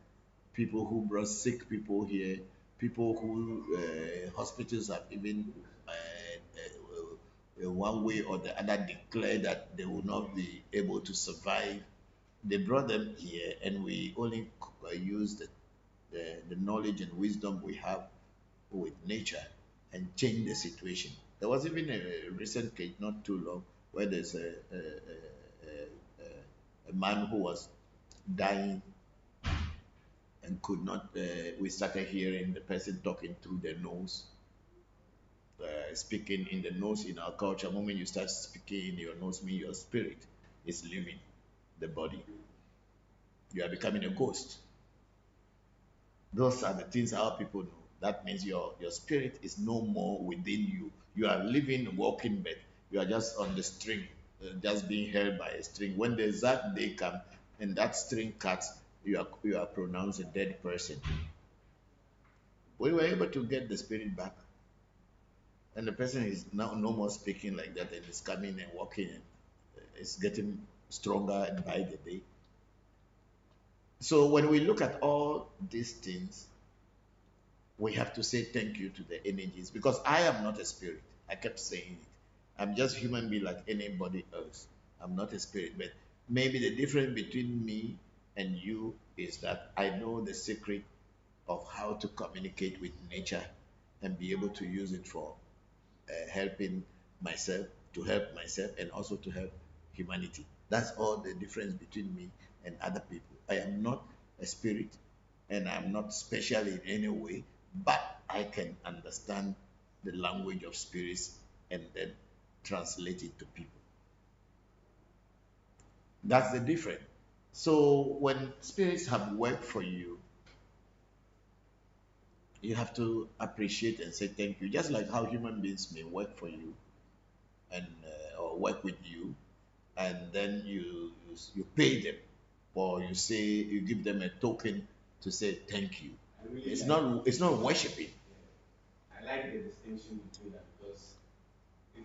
people who brought sick people here, people who hospitals have even one way or the other declared that they will not be able to survive. They brought them here, and we only use the knowledge and wisdom we have with nature and change the situation. There was even a recent case not too long where there's a man who was dying and could not. We started hearing the person talking through the nose, speaking in the nose in our culture. The moment you start speaking in your nose, means your spirit is leaving the body. You are becoming a ghost. Those are the things our people know. That means your spirit is no more within you. You are living, walking, but you are just on the string, just being held by a string. When the exact day comes and that string cuts, you are pronounced a dead person. We were able to get the spirit back, and the person is now no more speaking like that, and is coming and walking, and it's getting stronger by the day. So when we look at all these things, we have to say thank you to the energies, because I am not a spirit. I kept saying it. I'm just human being like anybody else. I'm not a spirit, but maybe the difference between me and you is that I know the secret of how to communicate with nature and be able to use it for helping myself, to help myself, and also to help humanity. That's all the difference between me and other people. I am not a spirit, and I'm not special in any way, but I can understand the language of spirits and then translate it to people. That's the difference. So when spirits have worked for you, you have to appreciate and say thank you, just like how human beings may work for you and or work with you, and then you pay them, or you say you give them a token to say thank you. It's not worshiping. I like the distinction between that, because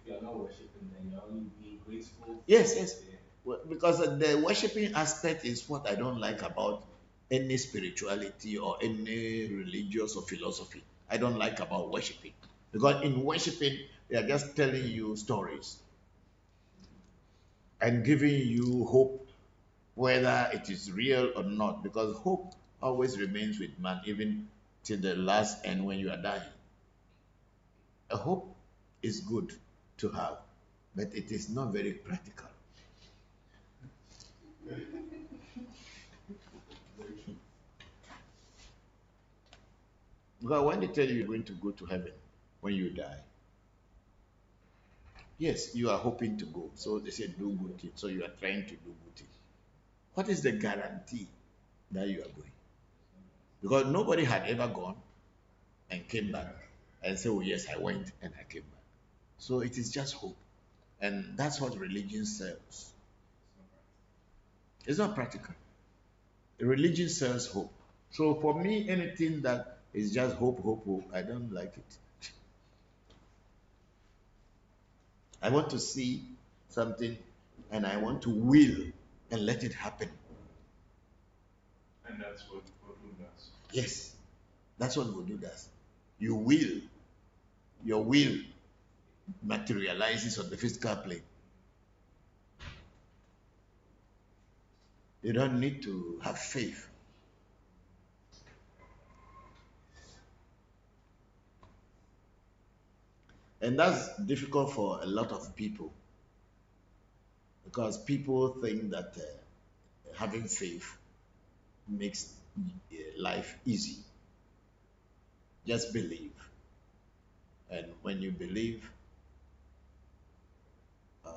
if you are not worshiping, then you're only being grateful Yes, for yes. the. Well, because the worshiping aspect is what I don't like about any spirituality or any religious or philosophy. I don't like about worshiping. Because in worshiping, they are just telling you stories and giving you hope, whether it is real or not. Because hope always remains with man, even till the last end when you are dying. A hope is good to have, but it is not very practical. Because when they tell you you're going to go to heaven when you die, yes, you are hoping to go. So they say do good things. So you are trying to do good things. What is the guarantee that you are going? Because nobody had ever gone and came back and say, oh yes, I went and I came back. So it is just hope. And that's what religion sells. It's not practical. Religion sells hope. So for me, anything that is just hope, hope, hope, I don't like it. I want to see something and I want to will and let it happen. And that's what Vodu does. Yes, that's what Voodoo does. You will, your will materializes on the physical plane. You don't need to have faith. And that's difficult for a lot of people because people think that having faith makes life easy. Just believe. And when you believe, uh,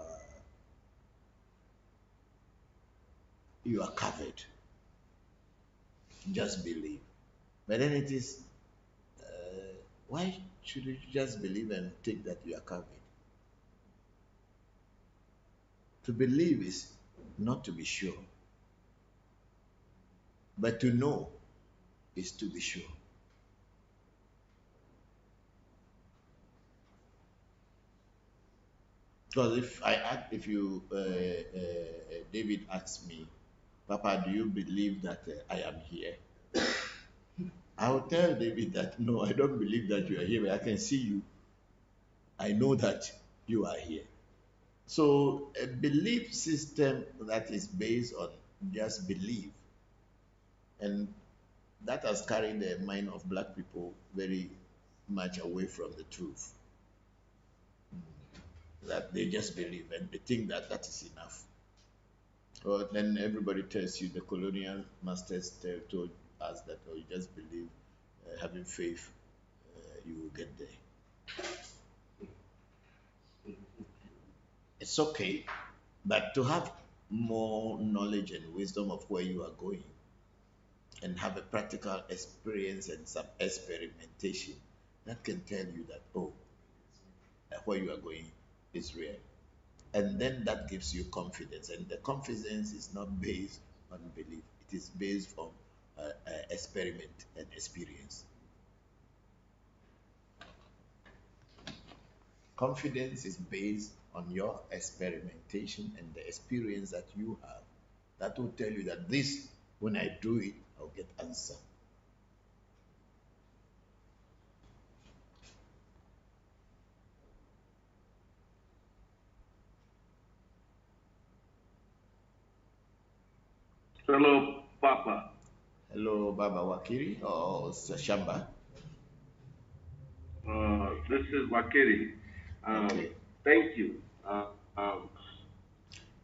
you are covered. Just believe. But then it is, why should you just believe and think that you are covered? To believe is not to be sure, but to know is to be sure. Because if you, David asks me, Papa, do you believe that I am here? I will tell David that no, I don't believe that you are here, but I can see you. I know that you are here. So a belief system that is based on just belief, and that has carried the mind of black people very much away from the truth. That they just believe and they think that that is enough. Or then everybody tells you, the colonial masters told us that, oh, you just believe, having faith, you will get there. It's okay, but to have more knowledge and wisdom of where you are going and have a practical experience and some experimentation that can tell you that, oh, where you are going is real. And then that gives you confidence. And the confidence is not based on belief, it is based on experiment and experience. Confidence is based on your experimentation and the experience that you have. That will tell you that this, when I do it, I'll get answer. Hello, Papa. Hello, Baba Wakiri or Shamba. This is Wakiri. Okay, Thank you. Um,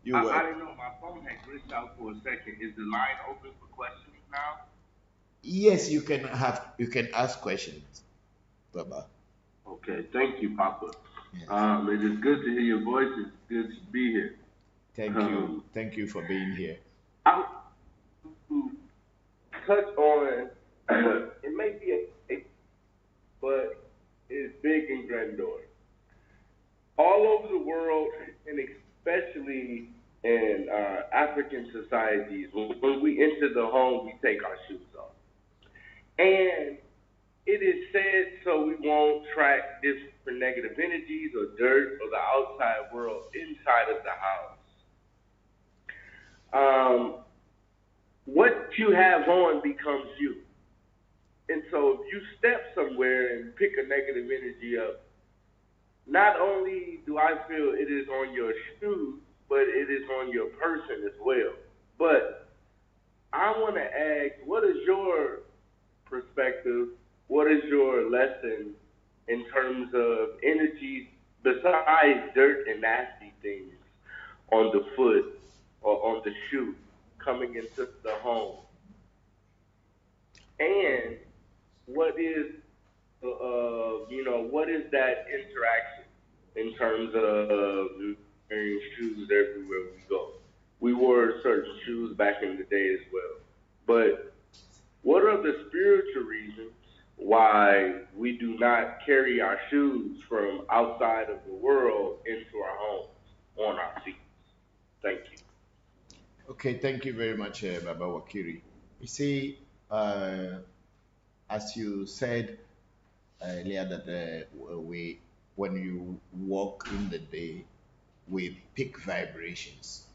you I were. don't know. My phone had glitched out for a second. Is the line open for questions now? Yes, you can ask questions, Baba. Okay. Thank you, Papa. Yes. It is good to hear your voice. It's good to be here. Thank you. Um, Thank you for being here. I want to touch on. It may be but it's big and grandiose. All over the world, and especially in African societies, when we enter the home, we take our shoes off. And it is said so we won't track different negative energies or dirt or the outside world inside of the house. Um, what you have on becomes you. And so if you step somewhere and pick a negative energy up, not only do I feel it is on your shoes, but it is on your person as well. But I want to ask, what is your perspective? What is your lesson in terms of energy besides dirt and nasty things on the foot or on the shoe coming into the home? And what is what is that interaction in terms of wearing shoes everywhere we go? We wore certain shoes back in the day as well. But what are the spiritual reasons why we do not carry our shoes from outside of the world into our homes on our feet? Thank you. Okay, thank you very much, Baba Wakiri. You see, as you said earlier, that we, when you walk in the day, we pick vibrations,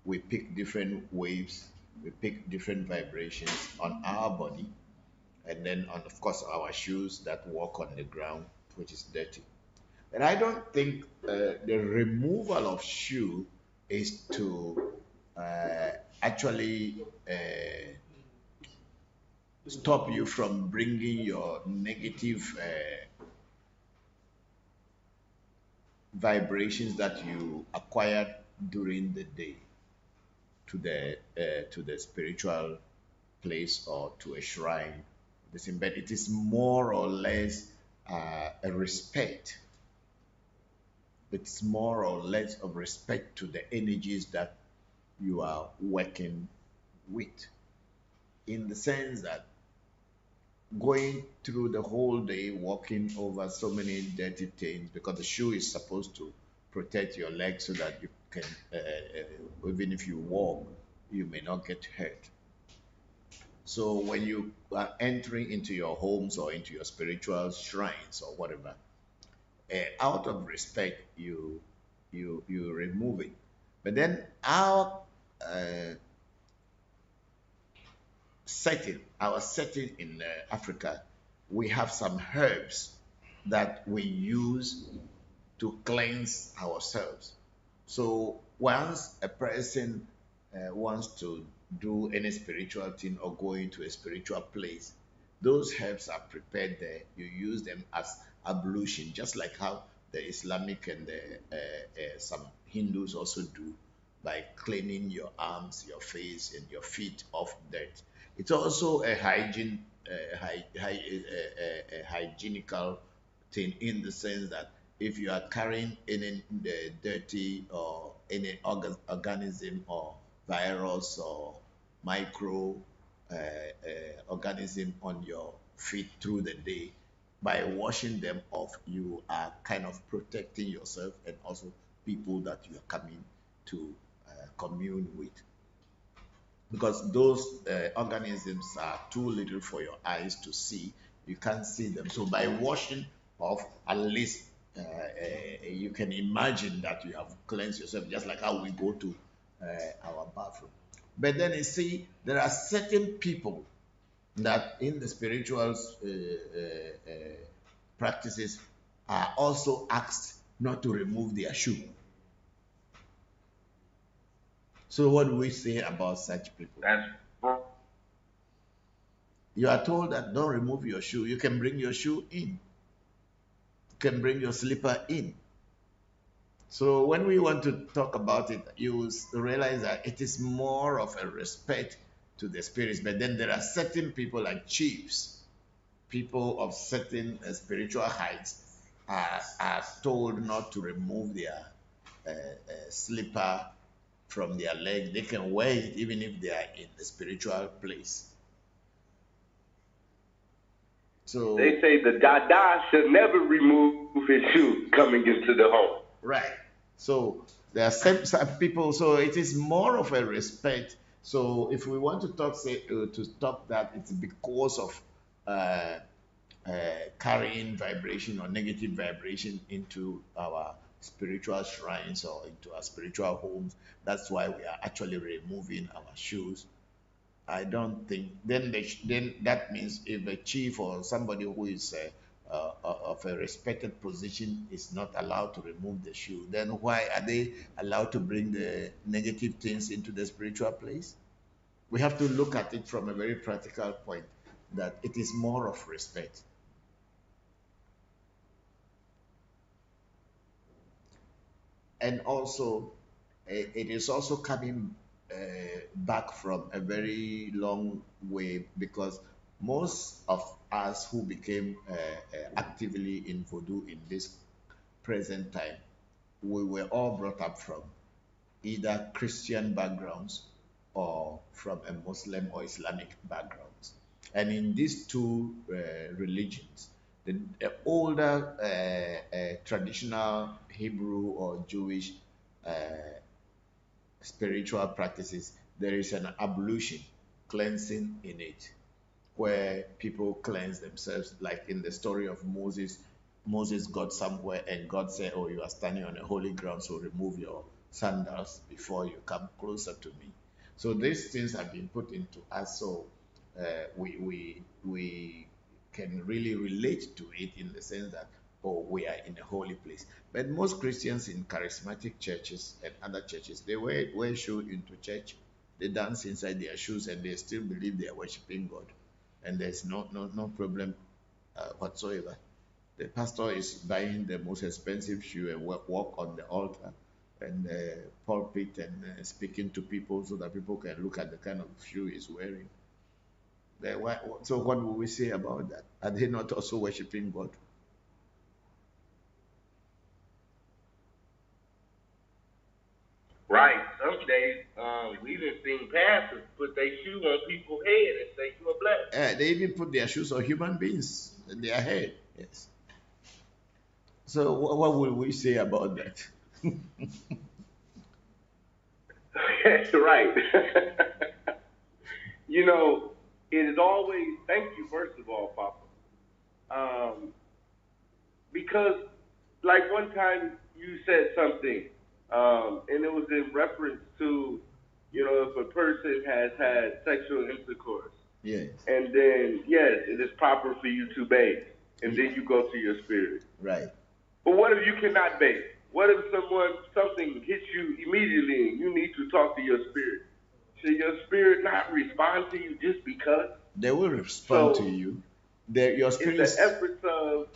we pick different waves, we pick different vibrations on our body, and then on, of course, our shoes that walk on the ground, which is dirty. And I don't think the removal of shoe is to uh, actually stop you from bringing your negative vibrations that you acquired during the day to the spiritual place or to a shrine. But it is more or less a respect. It's more or less of respect to the energies that you are working with, in the sense that going through the whole day walking over so many dirty things, because the shoe is supposed to protect your legs so that you can even if you walk you may not get hurt. So when you are entering into your homes or into your spiritual shrines or whatever, out of respect you remove it. But then uh, our setting in Africa, we have some herbs that we use to cleanse ourselves. So once a person wants to do any spiritual thing or go into a spiritual place, those herbs are prepared there. You use them as ablution, just like how the Islamic and some Hindus also do, by cleaning your arms, your face, and your feet of dirt. It's also a a hygienical thing, in the sense that if you are carrying any dirty or any organism or virus or micro organism on your feet through the day, by washing them off, you are kind of protecting yourself and also people that you are coming to commune with, because those organisms are too little for your eyes to see. You can't see them. So by washing off, at least you can imagine that you have cleansed yourself, just like how we go to our bathroom. But then you see, there are certain people that in the spiritual practices are also asked not to remove their shoe. So what do we say about such people? That's You are told that don't remove your shoe. You can bring your shoe in. You can bring your slipper in. So when we want to talk about it, you realize that it is more of a respect to the spirits. But then there are certain people like chiefs, people of certain spiritual heights, are told not to remove their slipper from their leg. They can wear it even if they are in the spiritual place. So they say the Dada should never remove his shoe coming into the home. right. So there are some people. So it is more of a respect. So if we want to talk, say to stop that, it's because of carrying vibration or negative vibration into our spiritual shrines or into our spiritual homes. That's why we are actually removing our shoes. I don't think then that means if a chief or somebody who is of a respected position is not allowed to remove the shoe, then why are they allowed to bring the negative things into the spiritual place? We have to look at it from a very practical point that it is more of respect. And also, it is also coming back from a very long way because most of us who became actively in Voodoo in this present time, we were all brought up from either Christian backgrounds or from a Muslim or Islamic backgrounds. And in these two religions, the older traditional Hebrew or Jewish uh, spiritual practices, there is an ablution, cleansing in it, where people cleanse themselves, like in the story of Moses. Moses got somewhere and God said, "Oh, you are standing on a holy ground, so remove your sandals before you come closer to me." So these things have been put into us, so we can really relate to it in the sense that, oh, we are in a holy place. But most Christians in charismatic churches and other churches, they wear shoes into church, they dance inside their shoes, and they still believe they are worshiping God, and there's no problem whatsoever. The pastor is buying the most expensive shoe and walk on the altar and pulpit and speaking to people so that people can look at the kind of shoe he's wearing. So what will we say about that? Are they not also worshiping God? Right. Some days, we done seen pastors put their shoe on people's head and say you a blessing. They even put their shoes on human beings in their head. Yes. So what will we say about that? Right. You know, it is always, thank you, first of all, Papa. Because, like one time you said something, and it was in reference to, if a person has had sexual intercourse, Yes. and then, yes, it is proper for you to bathe, and then you go to your spirit. Right. But what if you cannot bathe? What if something hits you immediately and you need to talk to your spirit? Should your spirit not respond to you just because? They will respond to So, you. Your in the spirits, efforts of,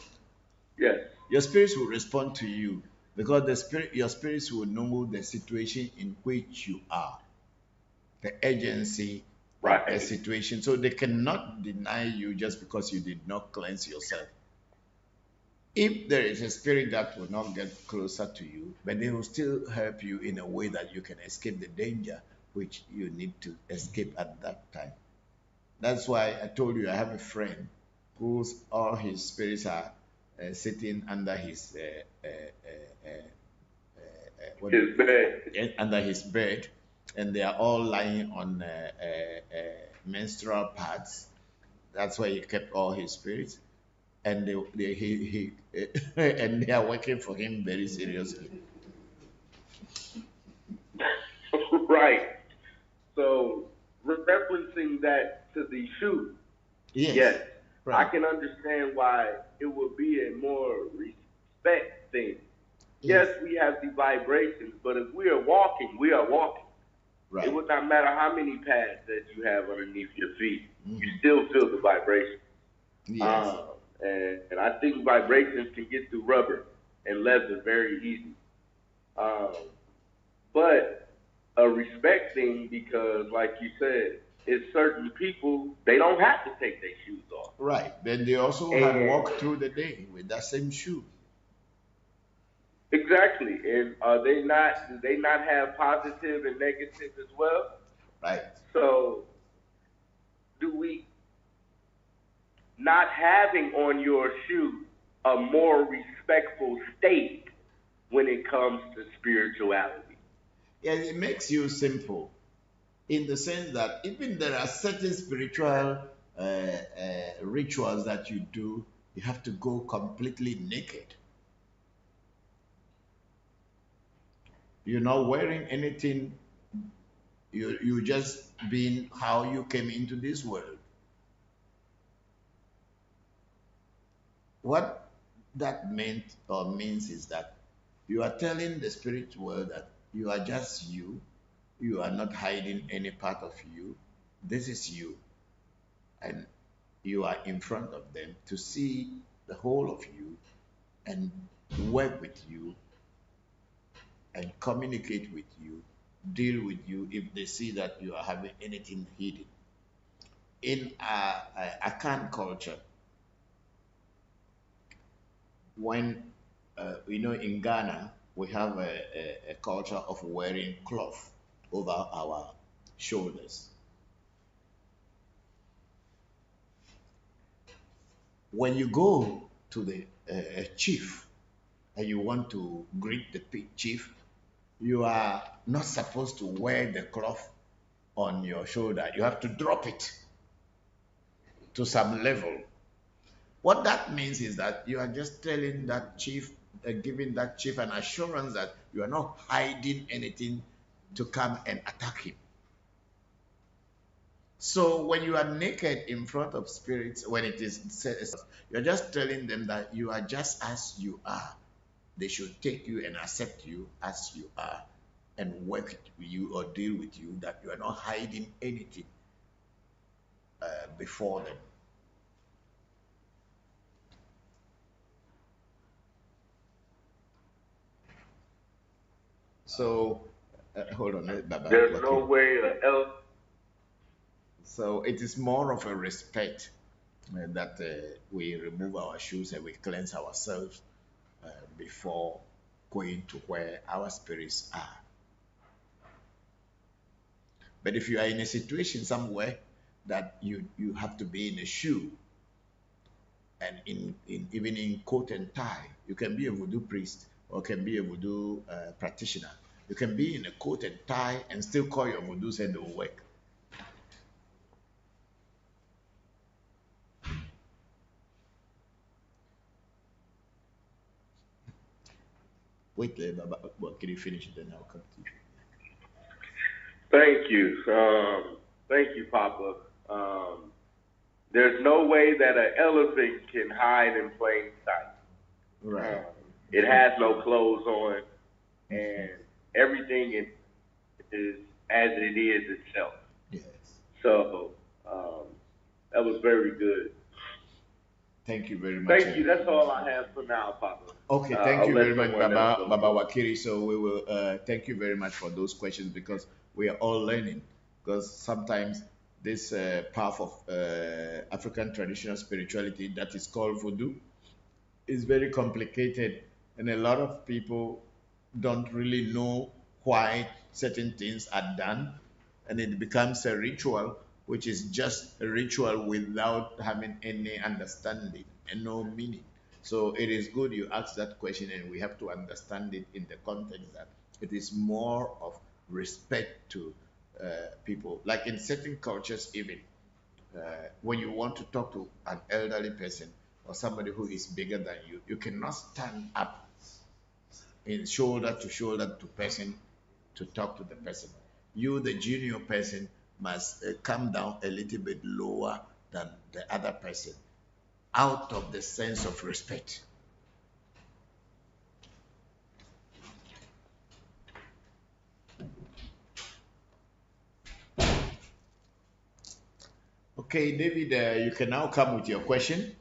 yes, your spirits will respond to you because your spirits will know the situation in which you are, the urgency of the right, situation. So they cannot deny you just because you did not cleanse yourself. If there is a spirit that will not get closer to you, but they will still help you in a way that you can escape the danger which you need to escape at that time. That's why I told you I have a friend whose all his spirits are sitting under his what do his bed. under his bed, and they are all lying on menstrual pads. That's where he kept all his spirits, and he and they are working for him very seriously. Right. So, referencing that to the shoe, Yes, yes, I right. can understand why it would be a more respect thing. Yes, Yes, we have the vibrations, but if we are walking, we are walking. It right. would not matter how many pads that you have underneath your feet. You Hmm. still feel the vibration. Yes, Um, and I think vibrations can get through rubber and leather very easy. Um, but a respect thing because, like you said, it's certain people, they don't have to take their shoes off. right. Then they also had And walked through the day with that same shoe. exactly. And are they not, do they not have positive and negative as well? Right. So do we not having on your shoe a more respectful state when it comes to spirituality? Yeah, it makes you simple in the sense that even there are certain spiritual rituals that you do You have to go completely naked. You're not wearing anything. You just being how you came into this world. What that meant or means is that you are telling the spirit world that you are just you. You are not hiding any part of you. This is you. And you are in front of them to see the whole of you and work with you and communicate with you, deal with you if they see that you are having anything hidden. In Akan culture, when in Ghana, we have a culture of wearing cloth over our shoulders. When you go to the chief and you want to greet the chief, you are not supposed to wear the cloth on your shoulder. You have to drop it to some level. What that means is that you are just telling that chief, giving that chief an assurance that you are not hiding anything to come and attack him. So when you are naked in front of spirits, when it is said, you're just telling them that you are just as you are. They should take you and accept you as you are and work with you or deal with you, that you are not hiding anything before them. So, hold on, Baba. There's no way else. So it is more of a respect that we remove our shoes and we cleanse ourselves before going to where our spirits are. But if you are in a situation somewhere that you have to be in a shoe and even in coat and tie, you can be a voodoo priest or can be a voodoo practitioner. You can be in a coat and tie and still call your voodoos and it will work. Wait, can you finish? Then I'll come to you. Thank you. Thank you, Papa. There's no way that an elephant can hide in plain sight. Right. It has no clothes on, and everything is as it is itself. Yes. So that was very good. Thank you very much. Thank you. That's all I have for now, Papa. Okay, thank you I'll let very much, someone else go. Baba Wakiri. So we will thank you very much for those questions because we are all learning. Because sometimes this path of African traditional spirituality that is called voodoo is very complicated, and a lot of people don't really know why certain things are done, and it becomes a ritual, which is just a ritual without having any understanding and no meaning. So it is good you ask that question, and we have to understand it in the context that it is more of respect to people. Like in certain cultures, even when you want to talk to an elderly person or somebody who is bigger than you, you cannot stand up in shoulder to person to talk to the person. You, the junior person, must come down a little bit lower than the other person out of the sense of respect. Okay, David, you can now come with your question.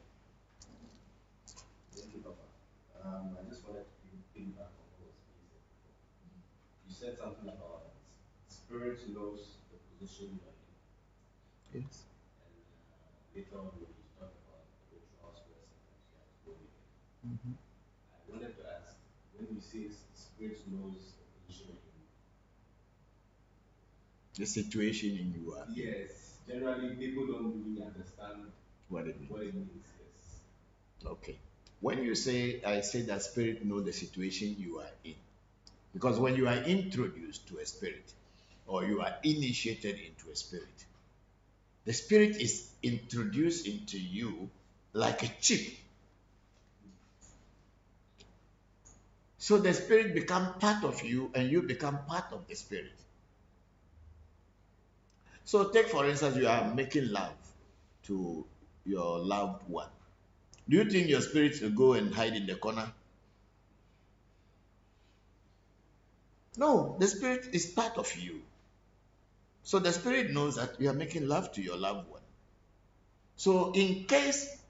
Thank you, Papa. I just wanted to piggyback on what was being said before. You said something about spirit knows the position you are in. Yes. And later on, when you talk about rituals where sometimes you have to go naked. Mm-hmm. I wanted to ask, when you say spirit knows the position you're in, The situation in you are. yes, generally people don't really understand What it means. what it means. Yes. Okay. When you say, I say that spirit know the situation you are in. Because when you are introduced to a spirit or you are initiated into a spirit, the spirit is introduced into you like a chip So the spirit becomes part of you and you become part of the spirit. So take for instance, you are making love to your loved one. Do you think your spirit will go and hide in the corner? No, the spirit is part of you. So the spirit knows that you are making love to your loved one. So in case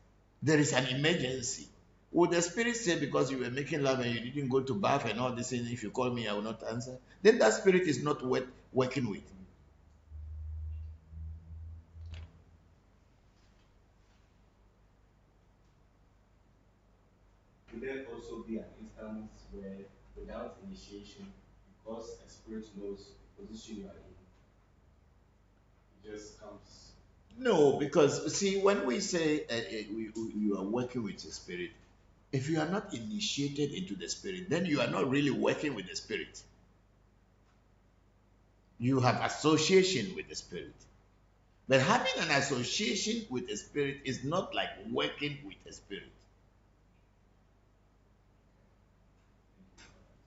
there is an emergency, would the spirit say because you were making love and you didn't go to bath and all this, and if you call me, I will not answer? Then that spirit is not worth working with. Could there also be an instance where, without initiation, because a spirit knows the position you are in, it just comes? No, because see, when we say you are working with the spirit, if you are not initiated into the spirit, then you are not really working with the spirit. You have association with the spirit. But having an association with the spirit is not like working with the spirit.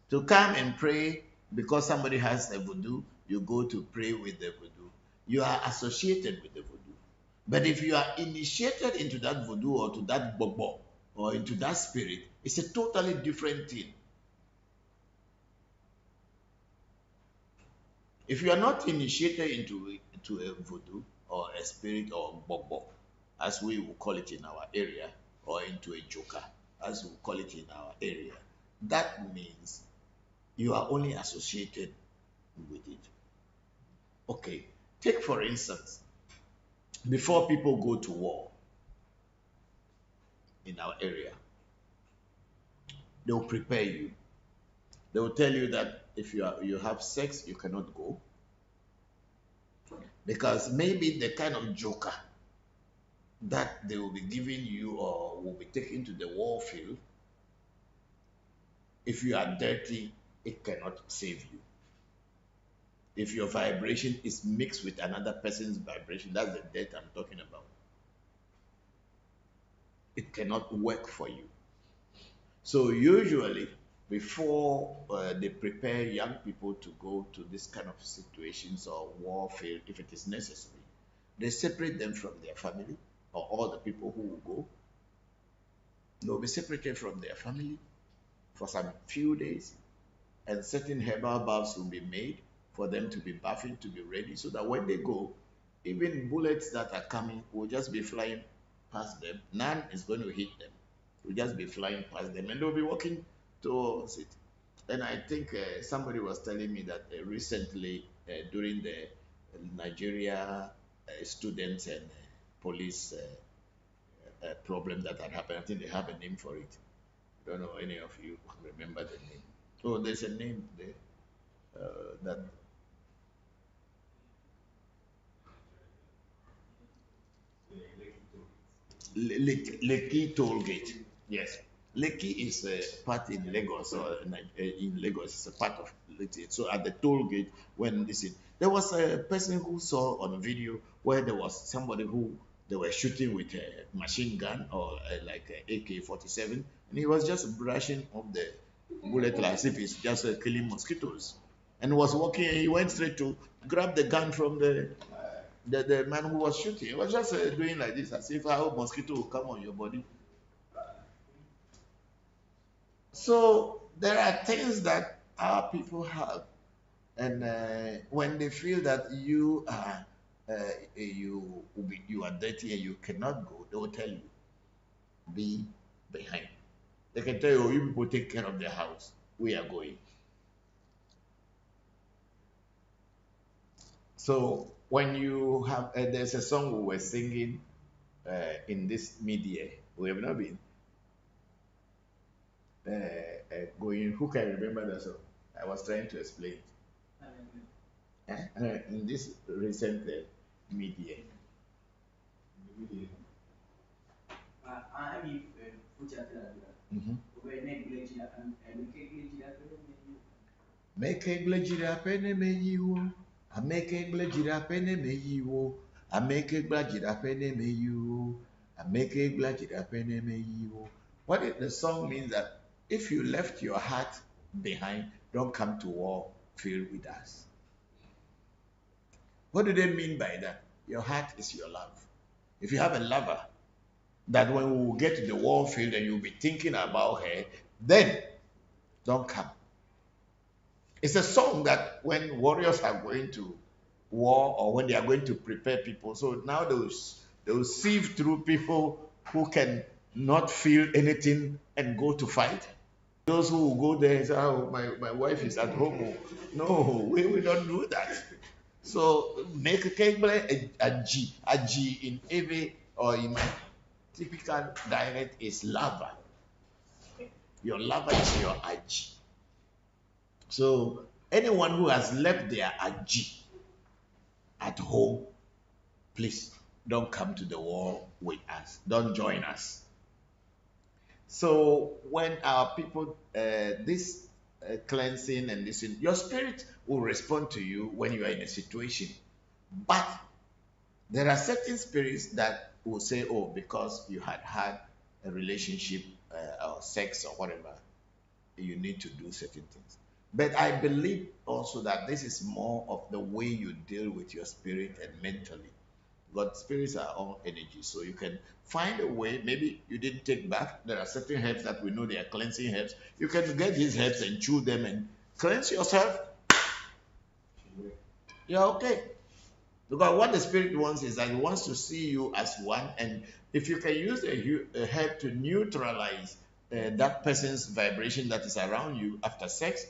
To come and pray because somebody has a voodoo, you go to pray with the voodoo. You are associated with the voodoo. But if you are initiated into that voodoo or to that bobo or into that spirit, it's a totally different thing. If you are not initiated into a voodoo or a spirit or bobo, as we will call it in our area, or into a joker, as we will call it in our area, that means you are only associated with it. Okay, take for instance, before people go to war in our area, they will prepare you. They will tell you that if you have sex, you cannot go because maybe the kind of joker that they will be giving you or will be taken to the war field, if you are dirty, it cannot save you. If your vibration is mixed with another person's vibration, that's the death I'm talking about. It cannot work for you. So usually, before they prepare young people to go to this kind of situations or warfare, if it is necessary, they separate them from their family or all the people who will go. They'll be separated from their family for some few days, and certain herbal baths will be made for them to be bathing, to be ready, so that when they go, even bullets that are coming will just be flying past them. None is going to hit them. Will just be flying past them, and they'll be walking towards it. And I think somebody was telling me that recently during the Nigeria students and police problem that had happened, I think they have a name for it. I don't know any of you remember the name. Oh, there's a name there that Lekki toll gate. Yes. Lekki is a part in Lagos, or in Lagos, it's a part of Lekki. So at the toll gate, when this is, there was a person who saw on a video where there was somebody who they were shooting with a machine gun or like a AK-47, and he was just brushing off the bullet as if it's just killing mosquitoes, and was walking. And he went straight to grab the gun from the man who was shooting. He was just doing like this, as if how mosquito will come on your body. So there are things that our people have, and when they feel that you are you are dirty and you cannot go, they will tell you, be behind. They can tell you, oh, you people take care of the house. We are going. So when you have, there's a song we were singing in this media. We have not been going. Who can remember that song? I was trying to explain. In this recent media. Mhm. Make a glajira pene me you. I make a glajira pene me you. I make a glajira pene me you. I make a glajira pene me you. What if the song means that if you left your heart behind. Don't come to war field with us. What do they mean by that? Your heart is your love. If you have a lover, that when we will get to the war field and you'll be thinking about her, then don't come. It's a song that when warriors are going to war or when they are going to prepare people, so now they'll sieve through people who can not feel anything and go to fight. Those who will go there and say, oh, my wife is at home. No, we don't do that. So make a cake a G in every or in my typical dialect is lover. Your lover is your Aji. So anyone who has left their Aji at home, please don't come to the war with us. Don't join us. So when our people, this cleansing and this, your spirit will respond to you when you are in a situation. But there are certain spirits that will say, oh, because you had a relationship or sex or whatever, you need to do certain things. But I believe also that this is more of the way you deal with your spirit and mentally. God spirits are all energy, so you can find a way. Maybe you didn't take bath. There are certain herbs that we know they are cleansing herbs. You can get these herbs and chew them and cleanse yourself. You're okay. Because what the spirit wants is that he wants to see you as one, and if you can use a herb to neutralize that person's vibration that is around you after sex,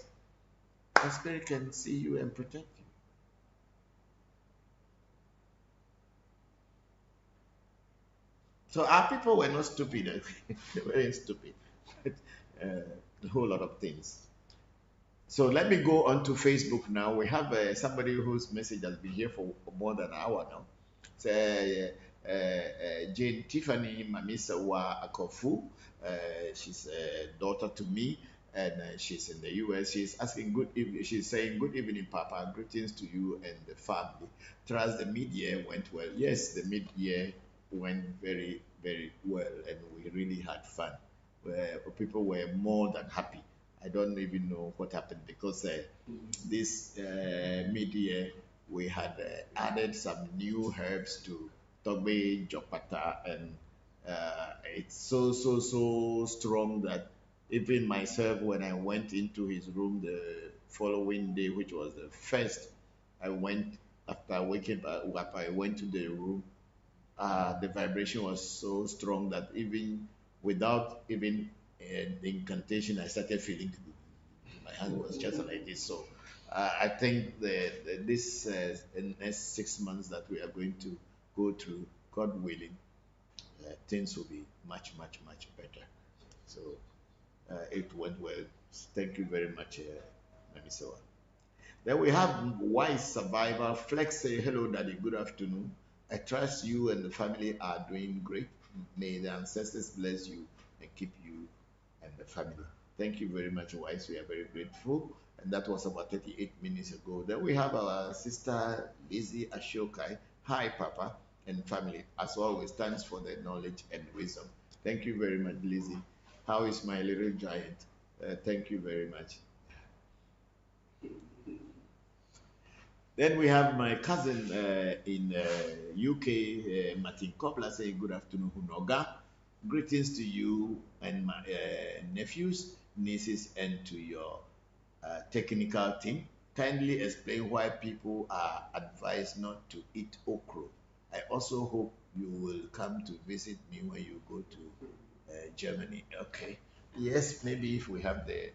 the spirit can see you and protect you. So our people were not stupid. They were very stupid. A whole lot of things. So let me go on to Facebook now. We have somebody whose message has been here for more than an hour now. It's, Jane Tiffany Mamisawa Akofu. She's a daughter to me, and she's in the US. She's asking good evening. She's saying good evening, Papa. Greetings to you and the family. Trust the mid-year went well. Yes, the mid-year went very, very well, and we really had fun. People were more than happy. I don't even know what happened because this mid-year we had added some new herbs to Togbe Jopata, and it's so strong that even myself, when I went into his room the following day, which was the first, I went after waking up, I went to the room. The vibration was so strong that even without even the incantation, I started feeling my hand was just like this. So I think this in the next 6 months that we are going to go through, God willing, things will be much better. So it went well. Thank you very much, Mamisawa. Then we have Wise Survivor. Flex say, hello, Daddy. Good afternoon. I trust you and the family are doing great. May the ancestors bless you and keep you and the family. Thank you very much, Wise. We are very grateful. And that was about 38 minutes ago. Then we have our sister Lizzie Ashokai. Hi, Papa and family. As always, thanks for the knowledge and wisdom. Thank you very much, Lizzie. How is my little giant? Thank you very much. Then we have my cousin in UK, Martin Kobler, saying good afternoon, Hunoga. Greetings to you and my nephews, nieces, and to your technical team. Kindly explain why people are advised not to eat okra. I also hope you will come to visit me when you go to Germany. Okay. Yes, maybe if we have the.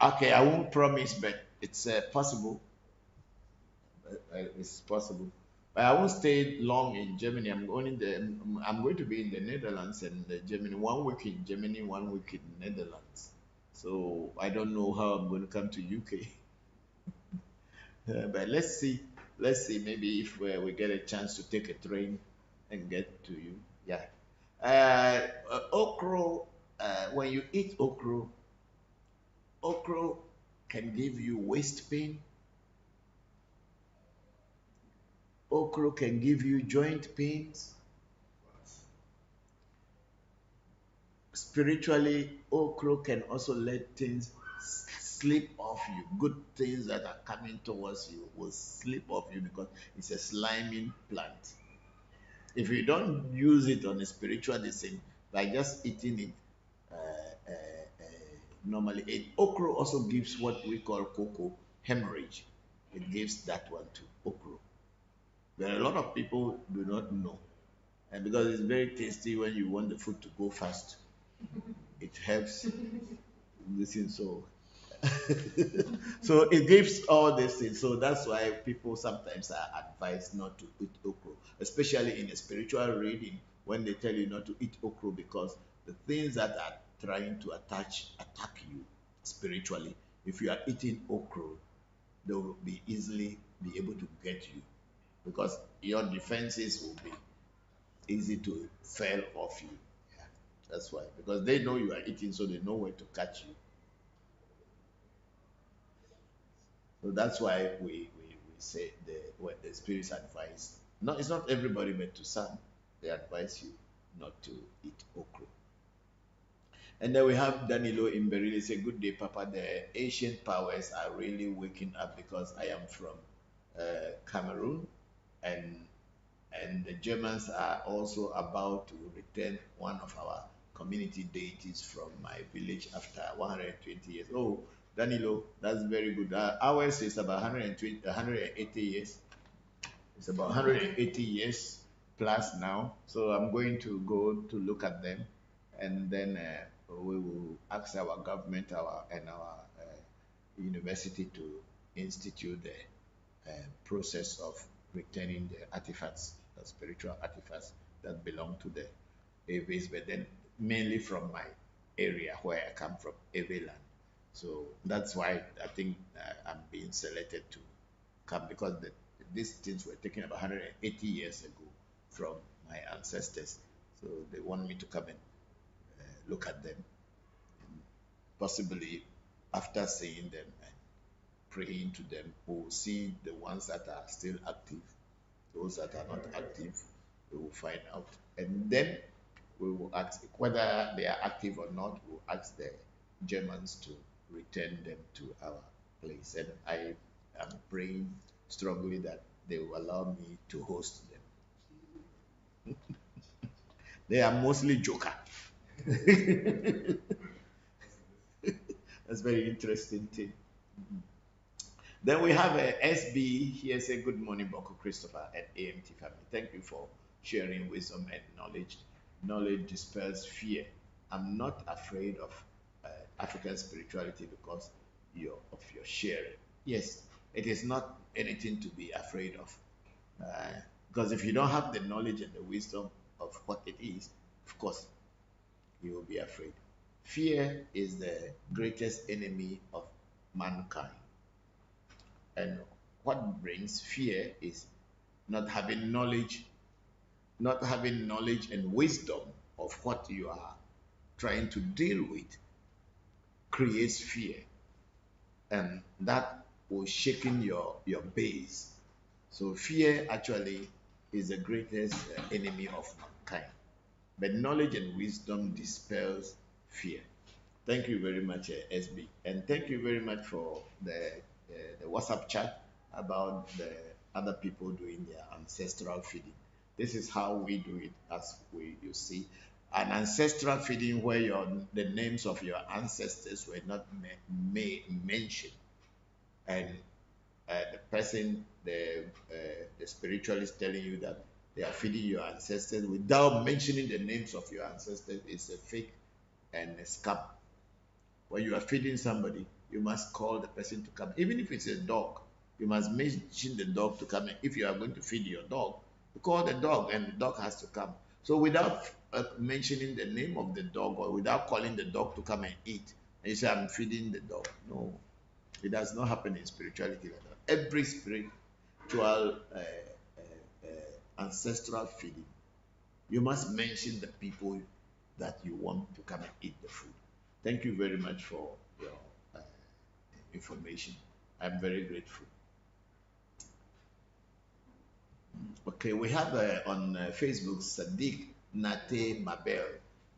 Okay, I won't promise, but it's possible. It's possible. But I won't stay long in Germany. I'm going to be in the Netherlands and Germany. 1 week in Germany, 1 week in Netherlands. So I don't know how I'm going to come to UK. But let's see. Let's see. Maybe if we get a chance to take a train and get to you. Yeah. Okra. When you eat okra can give you waist pain. Okra can give you joint pains. Spiritually, okra can also let things slip off you. Good things that are coming towards you will slip off you because it's a sliming plant. If you don't use it on a spiritual thing, by just eating it, uh, uh, uh, normally, okra also gives what we call cocoa hemorrhage. It gives that one to okra. There are a lot of people do not know, and because it's very tasty when you want the food to go fast, it helps. Listen, so so it gives all these things. So that's why people sometimes are advised not to eat okra, especially in a spiritual reading when they tell you not to eat okra because the things that are trying to attack you spiritually, if you are eating okra, they will be easily be able to get you because your defenses will be easy to fail off you. Yeah, that's why because they know you are eating, so they know where to catch you. So that's why we say the what the spirits advise. No, it's not everybody, but to some, they advise you not to eat okra. And then we have Danilo Imberili say, "Good day, Papa. The ancient powers are really waking up because I am from Cameroon, and the Germans are also about to return one of our community deities from my village after 120 years." Oh, Danilo, that's very good. Ours is about 120, 180 years. It's about 180 years plus now. So I'm going to go to look at them, and then we will ask our government, our university to institute the process of returning the artifacts, the spiritual artifacts that belong to the Eves, but then mainly from my area where I come from, Ewe land. So that's why I think I'm being selected to come because these things were taken about 180 years ago from my ancestors. So they want me to come and look at them, and possibly after seeing them and praying to them, we'll see the ones that are still active. Those that are not active, we will find out. And then we will ask whether they are active or not, we'll ask the Germans to return them to our place. And I am praying strongly that they will allow me to host them. They are mostly joker. That's very interesting thing. Then we have a SB here say, "Good morning, Bokor Christopher at AMT family. Thank you for sharing wisdom and knowledge. Knowledge dispels fear. I'm not afraid of African spirituality because of your sharing." Yes, it is not anything to be afraid of. Because if you don't have the knowledge and the wisdom of what it is, of course, you will be afraid. Fear is the greatest enemy of mankind. And what brings fear is not having knowledge, and wisdom of what you are trying to deal with creates fear. And that will shaking your base. So fear actually is the greatest enemy of mankind. But knowledge and wisdom dispels fear. Thank you very much, SB. And thank you very much for the WhatsApp chat about the other people doing their ancestral feeding. This is how we do it, as you see. An ancestral feeding where the names of your ancestors were not mentioned. And the person, the spiritualist telling you that they are feeding your ancestors without mentioning the names of your ancestors is a fake and a scam. When you are feeding somebody, you must call the person to come. Even if it's a dog, you must mention the dog to come. And if you are going to feed your dog, you call the dog and the dog has to come. So without mentioning the name of the dog or without calling the dog to come and eat, and you say, "I'm feeding the dog." No, it does not happen in spirituality like that. Every spiritual ancestral feeding, you must mention the people that you want to come and eat the food. Thank you very much for your information. I'm very grateful. Okay, we have on Facebook Sadiq Nate Mabel.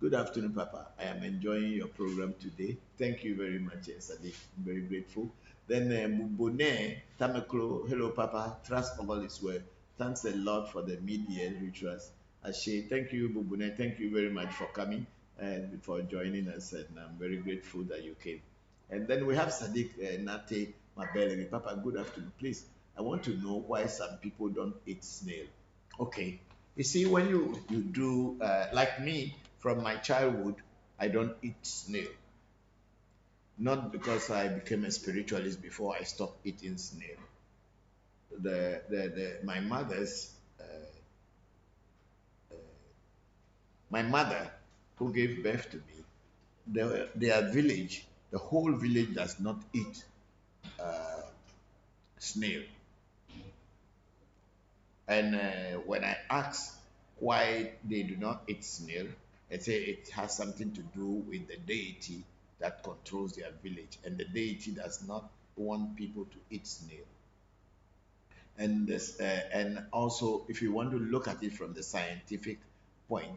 Good afternoon, Papa. I am enjoying your program today. Thank you very much, Sadiq. I'm very grateful. Then Mubone Tameklo, hello, Papa. Trust all is well. Thanks a lot for the media rituals. Ashe, thank you, Mubone. Thank you very much for coming and for joining us. And I'm very grateful that you came. And then we have Sadiq Nate Mabele. Papa, good afternoon. Please, I want to know why some people don't eat snail. Okay. You see, when you do like me from my childhood, I don't eat snail. Not because I became a spiritualist before I stopped eating snail. My my mother who gave birth to me, their village, the whole village does not eat uh, snail. And when I ask why they do not eat snail, they say it has something to do with the deity that controls their village, and the deity does not want people to eat snail. And also, if you want to look at it from the scientific point,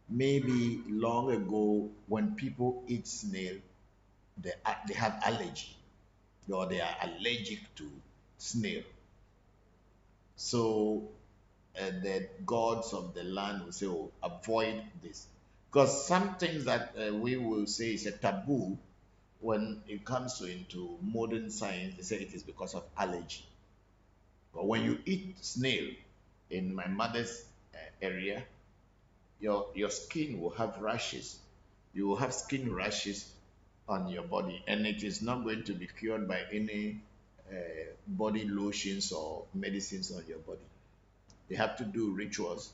maybe long ago when people eat snail, they have allergy or they are allergic to snail. So the gods of the land will say, oh, avoid this. Because some things that we will say is a taboo, when it comes to into modern science, they say it is because of allergy. But when you eat snail in my mother's area, your skin will have rashes. You will have skin rashes on your body, and it is not going to be cured by any body lotions or medicines on your body. They have to do rituals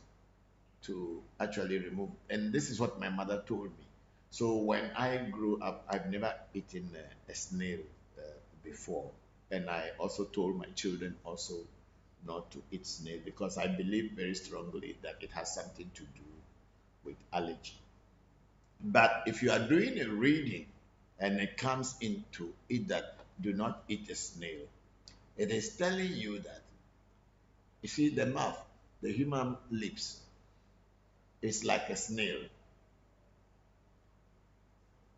to actually remove. And this is what my mother told me. So when I grew up, I've never eaten a snail uh, before, and I also told my children also not to eat snail because I believe very strongly that it has something to do with allergy. But if you are doing a reading and it comes into it that do not eat a snail, it is telling you that you see the mouth, the human lips is like a snail.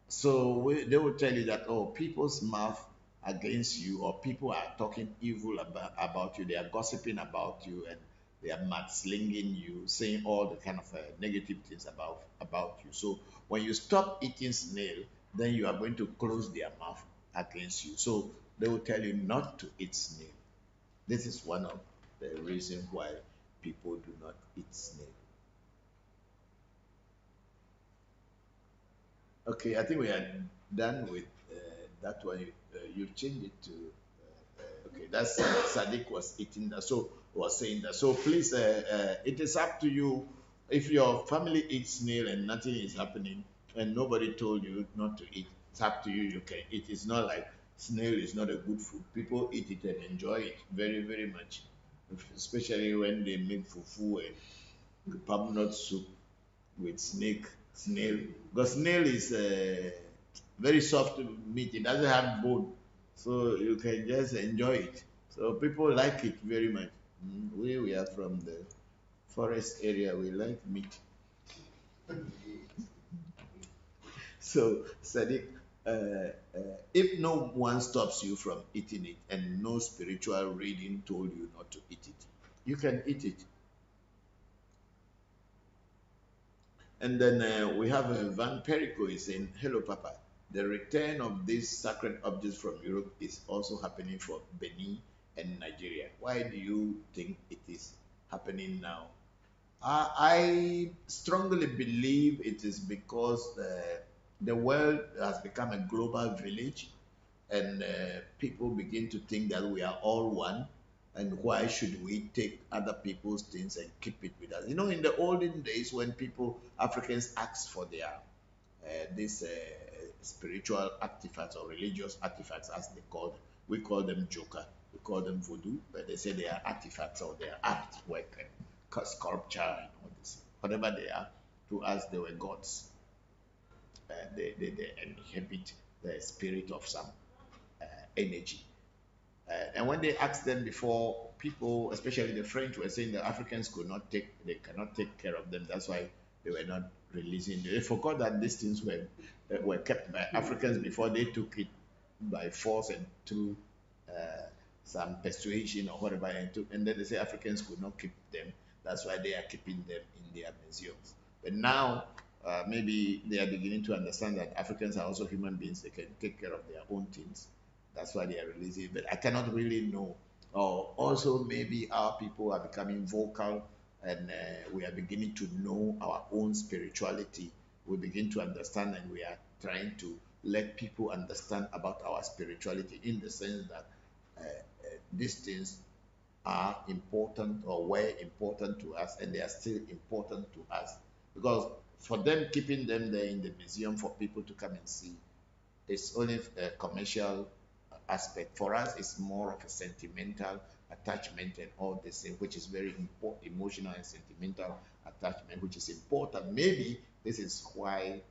So they will tell you that, oh, people's mouth against you, or people are talking evil about you, they are gossiping about you, and they are mudslinging you, saying all the kind of negative things about you. So when you stop eating snail, then you are going to close their mouth against you. So they will tell you not to eat snail. This is one of the reasons why people do not eat snail. Okay, I think we are done with that one. You've changed it to okay. That's Sadiq was eating that, so was saying that. So please, it is up to you. If your family eats snail and nothing is happening, and nobody told you not to eat, it's up to you. You can eat. It's not like snail is not a good food. People eat it and enjoy it very, very much, especially when they make fufu and palm nut soup with snail, because snail is very soft meat. It doesn't have bone, so you can just enjoy it. So people like it very much. We are from the forest area. We like meat. So Sadiq, if no one stops you from eating it and no spiritual reading told you not to eat it, you can eat it. And then we have Van Perico is saying, hello, Papa. The return of these sacred objects from Europe is also happening for Benin and Nigeria. Why do you think it is happening now? I strongly believe it is because the world has become a global village, and people begin to think that we are all one, and why should we take other people's things and keep it with us? You know, in the olden days when people Africans asked for their these spiritual artifacts or religious artifacts, as they call them, we call them joker, we call them voodoo, but they say they are artifacts or they are artwork and sculpture and all this, whatever they are. To us they were gods. They inhabit the spirit of some energy. And when they asked them before, people, especially the French, were saying the Africans could not take, they cannot take care of them. That's why They were not releasing. They forgot that these things were kept by Africans before they took it by force and through uh, some persuasion or whatever, and then they say Africans could not keep them. That's why they are keeping them in their museums. But now, maybe they are beginning to understand that Africans are also human beings. They can take care of their own things. That's why they are releasing. But I cannot really know. Or also, maybe our people are becoming vocal, and we are beginning to know our own spirituality. We begin to understand, and we are trying to let people understand about our spirituality, in the sense that these things are important or were important to us, and they are still important to us, because for them, keeping them there in the museum for people to come and see, it's only a commercial aspect. For us, it's more of a sentimental attachment and all this thing, which is very important, emotional and sentimental attachment, which is important. Maybe this is why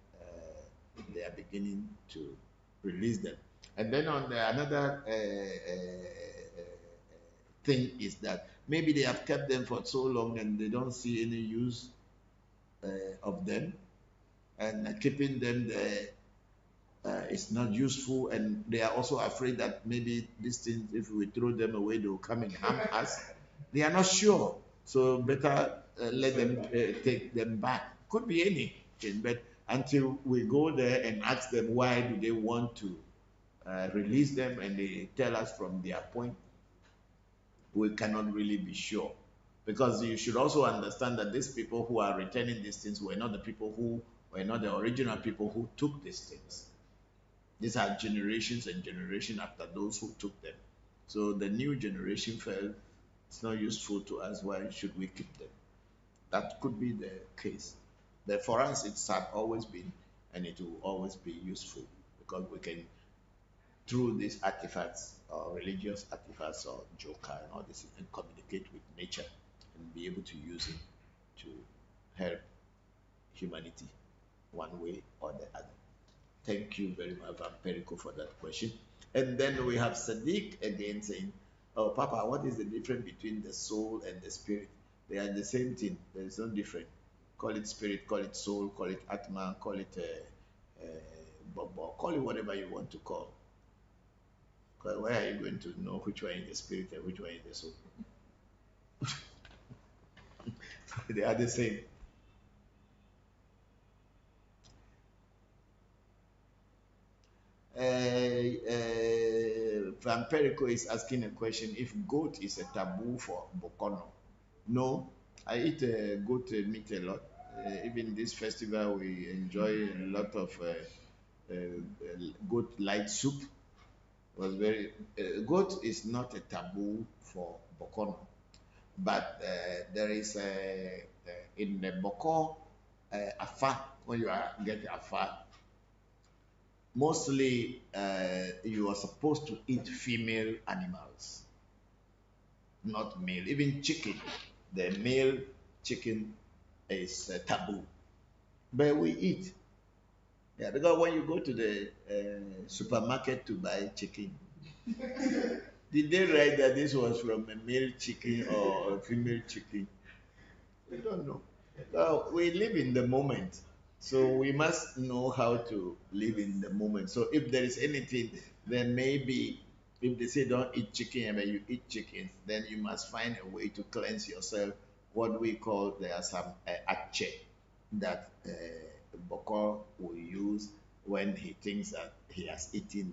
they are beginning to release them. And then on another thing is that maybe they have kept them for so long and they don't see any use of them, and keeping them there is not useful, and they are also afraid that maybe these things, if we throw them away, they will come and harm us. They are not sure, so better let them take them back. Could be anything, but until we go there and ask them why do they want to release them, and they tell us from their point, we cannot really be sure. Because you should also understand that these people who are returning these things were not the people who were not the original people who took these things. These are generations and generations after those who took them. So the new generation felt it's not useful to us. Why should we keep them? That could be the case. But for us, it's had always been, and it will always be useful, because we can, through these artifacts or religious artifacts or joker and all this, and communicate with nature and be able to use it to help humanity one way or the other. Thank you very much, Vampirico, for that question. And then we have Sadiq again saying, "Oh, Papa, what is the difference between the soul and the spirit? They are the same thing. There is no difference. Call it spirit, call it soul, call it Atman, call it Bobo, call it whatever you want to call. Because where are you going to know which one is the spirit and which one is the soul? They are the same." Vampirico is asking a question: if goat is a taboo for Bokono? No, I eat goat meat a lot. Even this festival, we enjoy a lot of goat light soup. Was very Goat is not a taboo for Bokono, but there is in the Bokor Afa, when you are get Afa, mostly you are supposed to eat female animals, not male. Even chicken, the male chicken is taboo, but we eat. Yeah, because when you go to the supermarket to buy chicken, did they write that this was from a male chicken or a female chicken? We don't know. We live in the moment, so we must know how to live in the moment. So if there is anything, then maybe if they say don't eat chicken, but you eat chickens, then you must find a way to cleanse yourself. What we call, there are some ache that Bokor will use when he thinks that he has eaten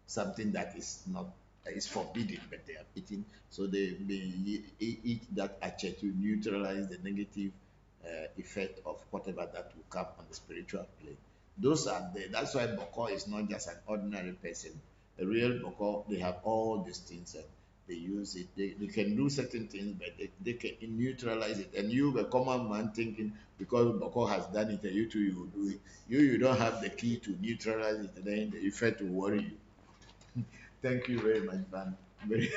something that is not is forbidden, but they have eaten. So they may eat that ache to neutralize the negative effect of whatever that will come on the spiritual plane. Those are there. That's why Bokor is not just an ordinary person. A real Bokor, they have all these things, and they use it. They can do certain things, but they can neutralize it. And you, the common man, thinking because Bokor has done it, and you too, you will do it. You don't have the key to neutralize it, and then the effect will worry you. Thank you very much, Van. Very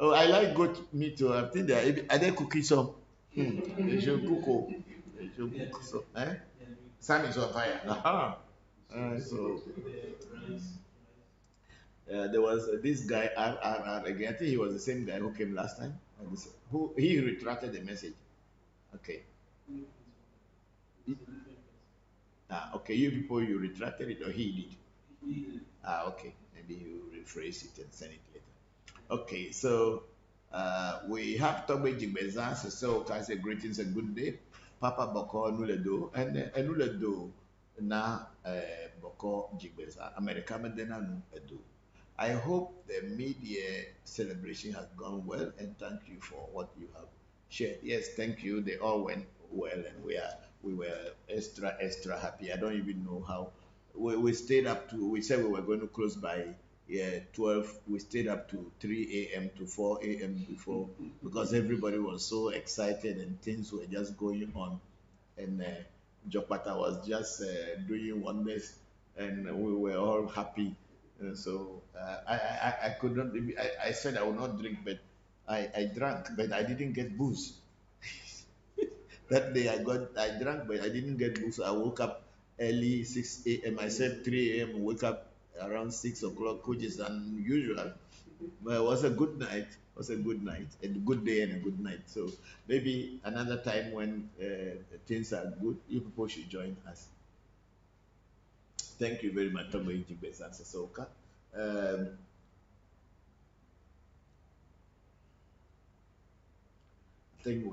oh, I like goat meat too. I think are they cooking some? They should cook. Oh. They should cook some. Eh? Sun is on fire. Aha. So there was this guy RRR again. I think he was the same guy who came last time. Who he retracted the message. Okay. Okay, you people, you retracted it or he did? Okay. Maybe you rephrase it and send it later. Okay, so we have Tobe Jigbeza, so can say greetings and good day. Papa Bokor Nuledo, and Nuledo na Bokor Jigbeza, America Medena no Edo. I hope the media celebration has gone well and thank you for what you have shared. Yes, thank you. They all went well and we were extra happy. I don't even know how we stayed up to we said we were going to close by 12. We stayed up to 3 a.m. to 4 a.m. before because everybody was so excited and things were just going on and Jopata was just doing wonders and we were all happy. So I could not. I said I would not drink, but I drank, but I didn't get booze. That day I drank, but I didn't get booze. I woke up early 6 a.m. I said 3 a.m. Wake up around 6 o'clock, which is unusual. But it was a good night. It was a good night, a good day and a good night. So maybe another time when things are good, you people should join us. Thank you very much, Tomo Ijibes and Sesoka. I think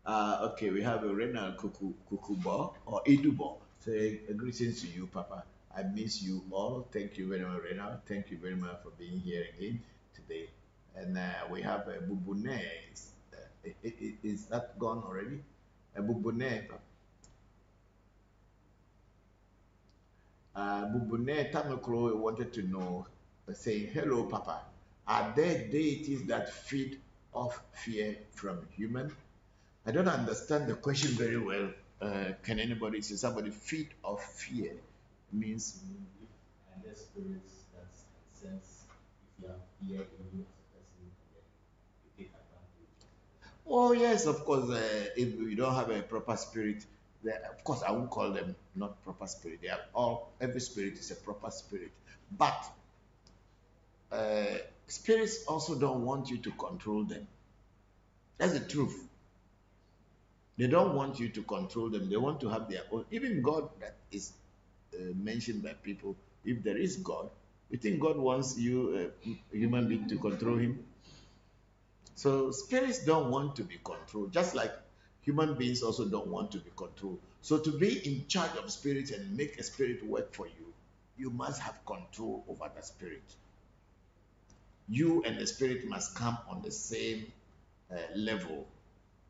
okay, we have a Renal Kukubo or Idubo. Say greetings to you, Papa. I miss you all. Thank you very much, Renal. Thank you very much for being here again today. And we have a Bubune. Is that gone already? A Bubune. Bubune Tameklo wanted to know, saying, hello, Papa. Are there deities that feed off fear from human? I don't understand the question very well. Can anybody say somebody feed off fear? Means And the spirits that sense if you have fear in you as a person, and then you take advantage. oh yes, of course. If you don't have a proper spirit, of course I won't call them not proper spirit. They are all every spirit is a proper spirit, but spirits also don't want you to control them. That's the truth. They don't want you to control them. They want to have their own. Even God that is mentioned by people, if there is God, you think God wants you, a human being, to control him? So spirits don't want to be controlled, just like human beings also don't want to be controlled. So to be in charge of spirits and make a spirit work for you, you must have control over the spirit. You and the spirit must come on the same level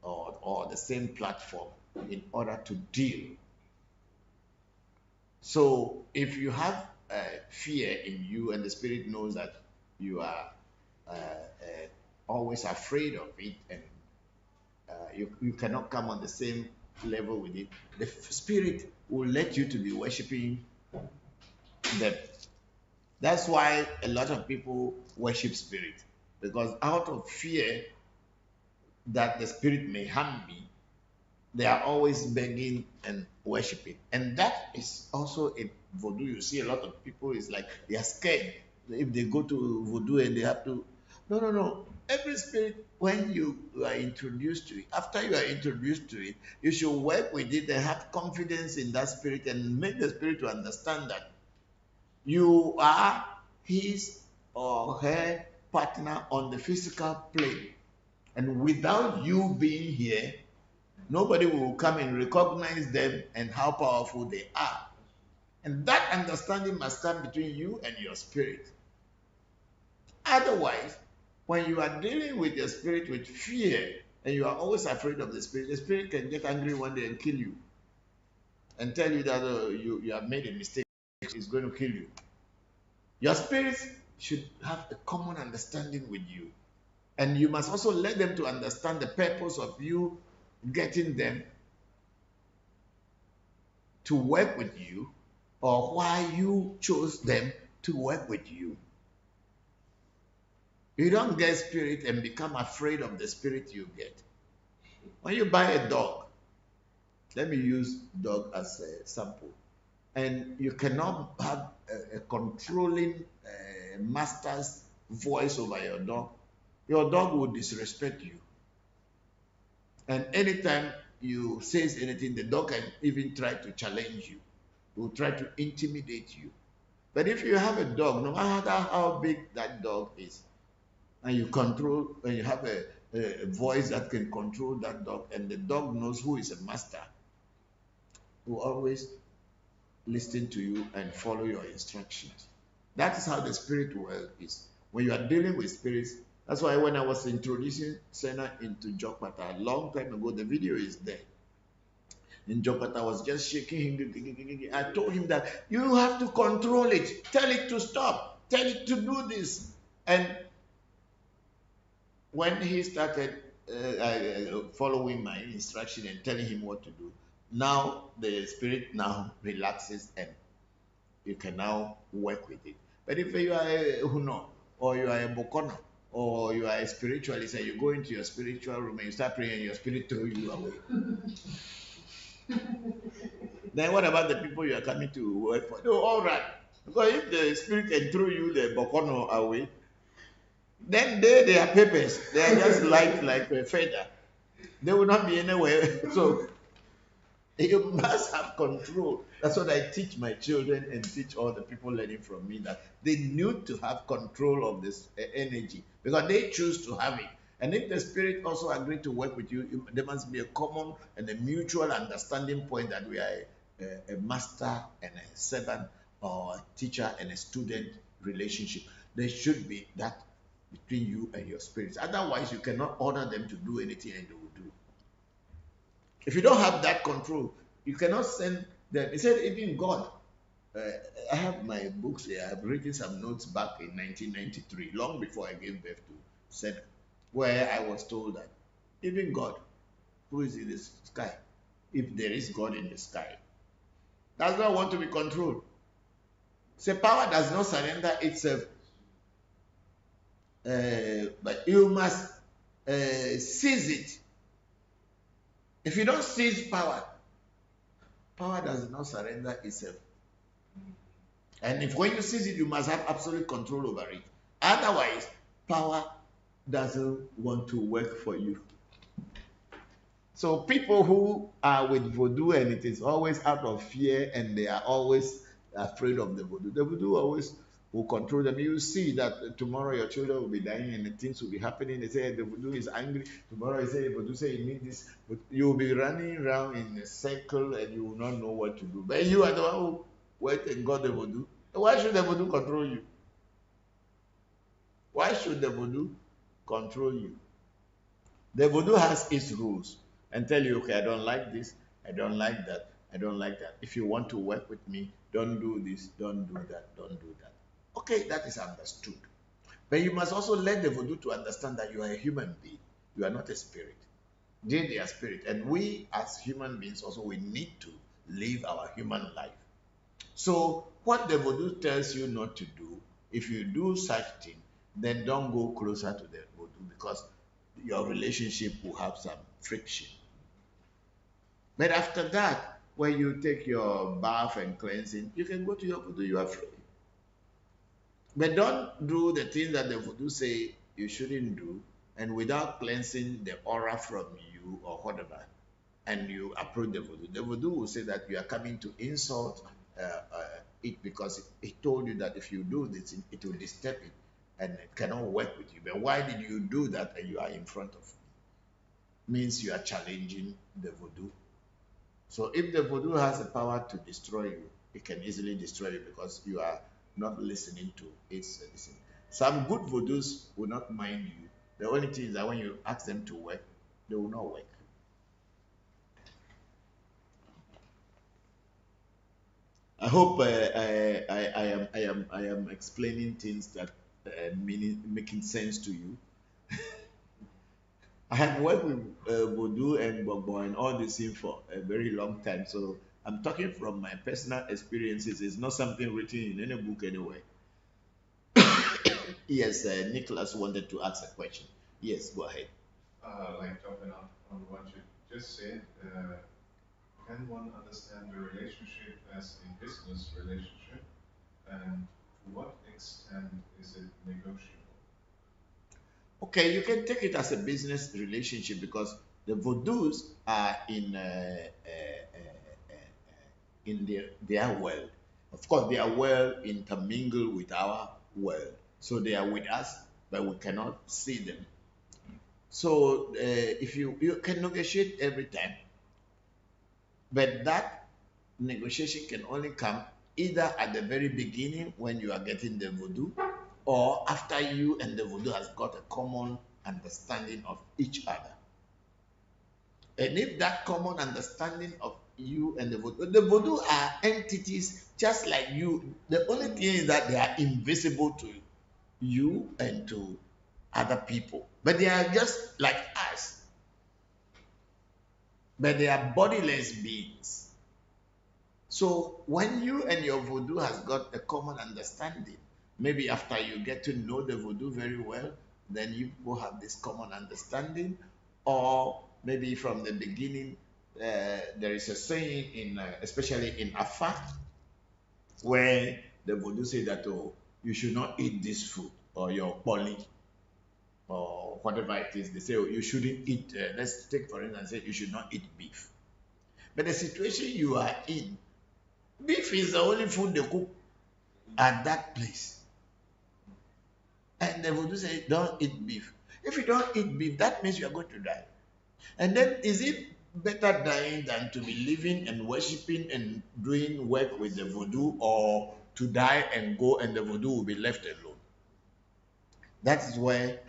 or the same platform in order to deal. So if you have fear in you and the spirit knows that you are always afraid of it and you cannot come on the same level with it, the spirit will let you to be worshiping them. That's why a lot of people worship spirit, because out of fear that the spirit may harm me, they are always begging and worshiping. And that is also in voodoo. You see a lot of people is like they are scared if they go to voodoo and they have to. No, no, no. Every spirit, when you are introduced to it, after you are introduced to it, you should work with it and have confidence in that spirit and make the spirit to understand that you are his or her partner on the physical plane. And without you being here, nobody will come and recognize them and how powerful they are. And that understanding must come between you and your spirit. Otherwise, when you are dealing with your spirit with fear and you are always afraid of the spirit can get angry one day and kill you and tell you that you have made a mistake, it's going to kill you. Your spirit should have a common understanding with you. And you must also let them to understand the purpose of you getting them to work with you or why you chose them to work with you. You don't get spirit and become afraid of the spirit you get. When you buy a dog, let me use dog as a sample, and you cannot have a controlling master's voice over your dog will disrespect you. And anytime you says anything, the dog can even try to challenge you, will try to intimidate you. But if you have a dog, no matter how big that dog is, and you control, and you have a voice that can control that dog, and the dog knows who is a master, will always listen to you and follow your instructions. That is how the spirit world is. When you are dealing with spirits, that's why when I was introducing Senna into Jokpata a long time ago, the video is there. And Jokpata was just shaking him. I told him that you have to control it. Tell it to stop. Tell it to do this. And when he started following my instruction and telling him what to do, now the spirit now relaxes and you can now work with it. But if you are a Huno or you are a Bokono or you are a spiritualist and you go into your spiritual room and you start praying and your spirit throw you away, then what about the people you are coming to work for? No, all right. Because if the spirit can throw you the Bokono away, then they are papers. They are just like a feather. They will not be anywhere. So you must have control. That's what I teach my children and teach all the people learning from me, that they need to have control of this energy because they choose to have it. And if the spirit also agree to work with you, there must be a common and a mutual understanding point that we are a master and a servant, or a teacher and a student relationship. There should be that between you and your spirits. Otherwise, you cannot order them to do anything and they will do. If you don't have that control, you cannot send them. He said, even God. Uh, I have my books here. I've written some notes back in 1993, long before I gave birth to said, where I was told that even God, who is in the sky, if there is God in the sky, does not want to be controlled. So power does not surrender itself, but you must seize it. If you don't seize power, power does not surrender itself. And if when you seize it, you must have absolute control over it. Otherwise, power doesn't want to work for you. So people who are with voodoo and it is always out of fear and they are always afraid of the voodoo always will control them. You see that tomorrow your children will be dying and things will be happening. They say the voodoo is angry. Tomorrow they say the voodoo say you need this. But you will be running around in a circle and you will not know what to do. But you are the one who went and got the voodoo. Why should the voodoo control you? Why should the voodoo control you? The voodoo has its rules and tell you, okay, I don't like this, I don't like that, I don't like that. If you want to work with me, don't do this, don't do that, don't do that. Okay, that is understood. But you must also let the voodoo to understand that you are a human being. You are not a spirit. They are spirit. And we as human beings also, we need to live our human life. So what the voodoo tells you not to do, if you do such thing, then don't go closer to the voodoo because your relationship will have some friction. But after that, when you take your bath and cleansing, you can go to your voodoo, you are free. But don't do the things that the voodoo say you shouldn't do, and without cleansing the aura from you or whatever, and you approach the voodoo. The voodoo will say that you are coming to insult it because it told you that if you do this, it will disturb it and it cannot work with you. But why did you do that and you are in front of me? Means you are challenging the voodoo. So if the voodoo has the power to destroy you, it can easily destroy you because you are not listening to its listen. Some good voodoos will not mind you. The only thing is that when you ask them to work, they will not work. I hope I am explaining things that making sense to you. I have worked with Voodoo and Bokor and all this thing for a very long time, so I'm talking from my personal experiences. It's not something written in any book anywhere. Yes, Nicholas wanted to ask a question. Yes, go ahead. Like jumping on what you just said, can one understand the relationship as a business relationship? And to what extent is it negotiable? Okay, you can take it as a business relationship because The Vodus are in their world. Of course, they are well intermingled with our world. So they are with us, but we cannot see them. So if you can negotiate every time, but that negotiation can only come either at the very beginning when you are getting the voodoo, or after you and the voodoo has got a common understanding of each other. And if that common understanding of you and the voodoo are entities just like you. The only thing is that they are invisible to you and to other people, but they are just like us, but they are bodiless beings. So when you and your voodoo has got a common understanding, maybe after you get to know the voodoo very well, then you will have this common understanding, or maybe from the beginning, there is a saying in, especially in Afa, where the voodoo say that, oh, you should not eat this food, or your poli, or whatever it is. They say, oh, you shouldn't eat. Let's take for instance, say you should not eat beef. But the situation you are in, beef is the only food they cook at that place. And the voodoo say, don't eat beef. If you don't eat beef, that means you are going to die. And then is it better dying than to be living and worshiping and doing work with the voodoo, or to die and go and the voodoo will be left alone? That is where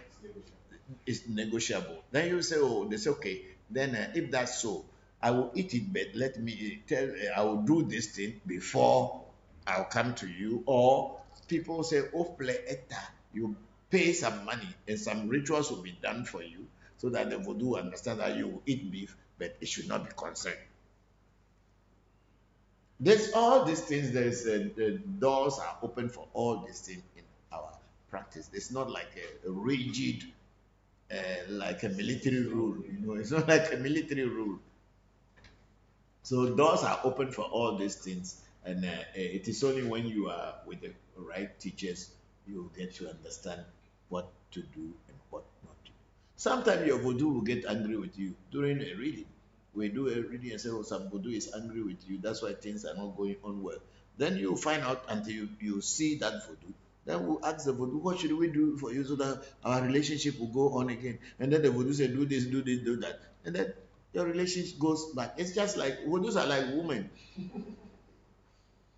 it's negotiable. Then you say, oh, they say, okay, then if that's so, I will eat it, but let me tell, I will do this thing before I'll come to you. Or people say, oh, play eta, you pay some money and some rituals will be done for you so that the voodoo understand that you will eat beef, but it should not be concerned. There's all these things, the doors are open for all these things in our practice. It's not like a rigid, like a military rule, it's not like a military rule. So doors are open for all these things, and it is only when you are with the right teachers you get to understand what to do and what not to do. Sometimes your voodoo will get angry with you during a reading. We do a reading and say, oh, some voodoo is angry with you, that's why things are not going on well. Then you find out until you see that voodoo. Then we'll ask the voodoo, what should we do for you so that our relationship will go on again? And then the voodoo say, do this, do that. And then your relationship goes back. It's just like voodoos are like women,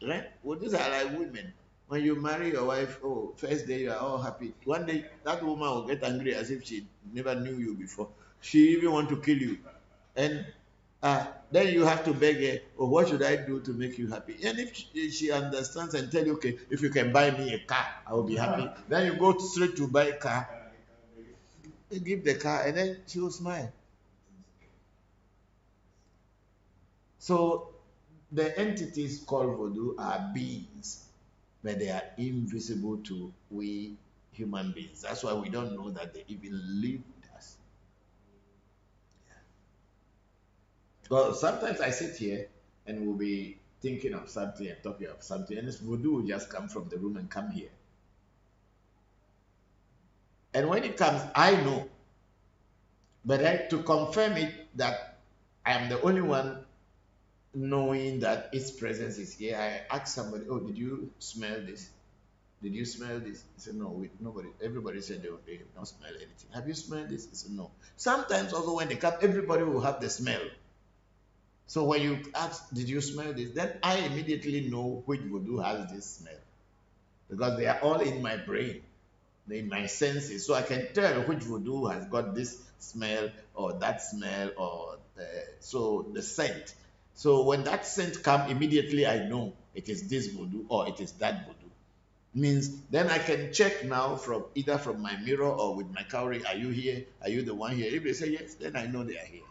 right? Voodoos are like women. When you marry your wife, oh, first day you are all happy. One day that woman will get angry as if she never knew you before. She even want to kill you, and then you have to beg her, oh, what should I do to make you happy? And if she understands and tell you, okay, if you can buy me a car, I will be happy. Then you go straight to buy a car, you give the car, and then she will smile. So the entities called voodoo are beings, but they are invisible to we human beings. That's why we don't know that they even live with us. Well, sometimes I sit here and we'll be thinking of something and talking of something, and this voodoo will just come from the room and come here. And when it comes, I know. But to confirm it that I am the only one knowing that its presence is here, I ask somebody, oh, did you smell this? Did you smell this? I said, no, nobody. Everybody said they have not smelled anything. Have you smelled this? I said, no. Sometimes also when they come, everybody will have the smell. So when you ask, did you smell this? Then I immediately know which voodoo has this smell. Because they are all in my brain, in my senses. So I can tell which voodoo has got this smell or that smell, or so the scent. So when that scent comes, immediately I know it is this voodoo or it is that voodoo. Means then I can check now from either from my mirror or with my cowrie, are you here? Are you the one here? If they say yes, then I know they are here.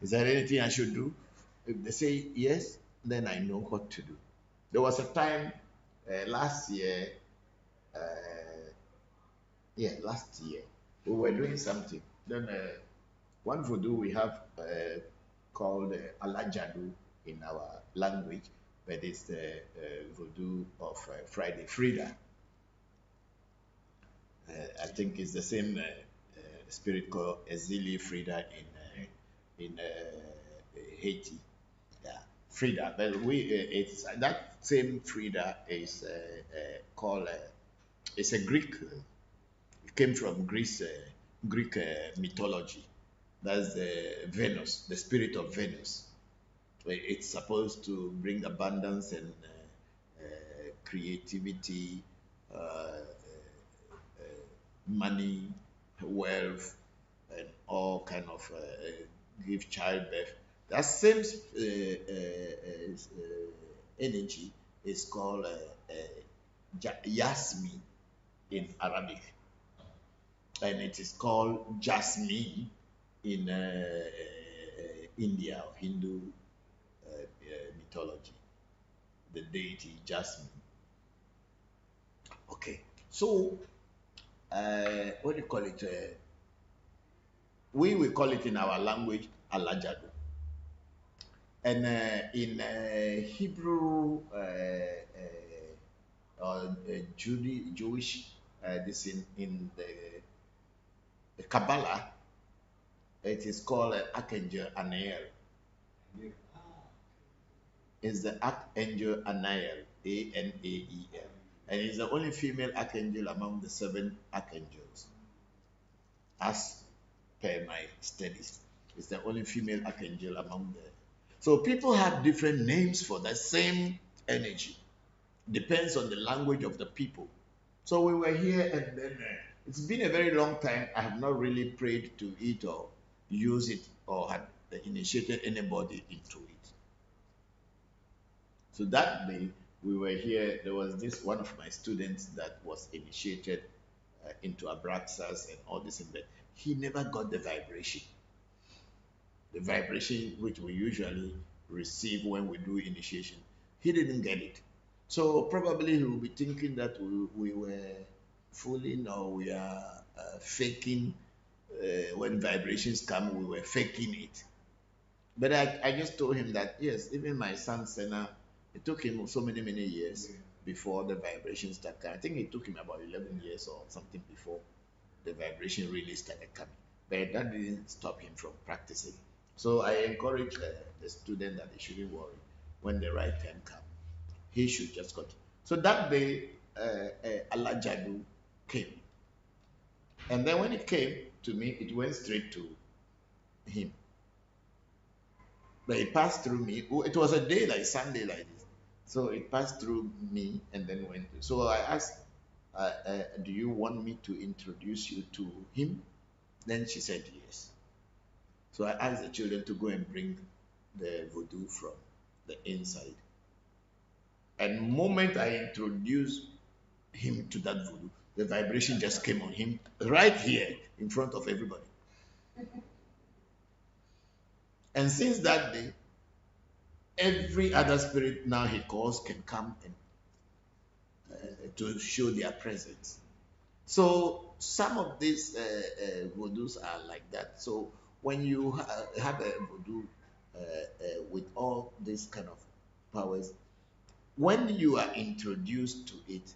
Is there anything I should do? If they say yes, then I know what to do. There was a time last year, uh, last year, we were doing something. Then one voodoo we have called Alajadu in our language, but it's the voodoo of Friday Frida. I think it's the same spirit called Ezili Frida in Haiti. Yeah, Frida. But it's that same Frida is called. It's a Greek. It came from Greek mythology. That's the Venus, the spirit of Venus. It's supposed to bring abundance and creativity, money, wealth, and all kind of give childbirth. That same energy is called yasmin in Arabic, and it is called jasmine in India or Hindu mythology, the deity Jasmine. Okay, so what do you call it? We will call it in our language alajadu, and in Hebrew or Jewish, this in the Kabbalah, it is called Archangel Anael. Is the Archangel Anael, Anael, and he's the only female archangel among the 7 archangels. As per my studies, it's the only female archangel among the. So people have different names for the same energy. Depends on the language of the people. So we were here, and then it's been a very long time. I have not really prayed to it or use it or had initiated anybody into it. So that day we were here, there was this one of my students that was initiated into Abraxas and all this, but he never got the vibration. The vibration which we usually receive when we do initiation. He didn't get it. So probably he will be thinking that we were fooling or we are faking. When vibrations come, we were faking it. But I just told him that, yes, even my son Senna, it took him so many years before the vibration started coming. I think it took him about 11 years or something before the vibration really started coming. But that didn't stop him from practicing. So I encourage the student that they shouldn't worry. When the right time comes, he should just continue. So that day, Allah Jadu came. And then when it came to me, it went straight to him. But it passed through me. It was a day like Sunday like this. So it passed through me and then went. So I asked, do you want me to introduce you to him? Then she said yes. So I asked the children to go and bring the voodoo from the inside. And the moment I introduced him to that voodoo, the vibration just came on him right here in front of everybody. And since that day, every other spirit now he calls can come and to show their presence. So some of these voodoos are like that. So when you have a voodoo with all these kind of powers, when you are introduced to it,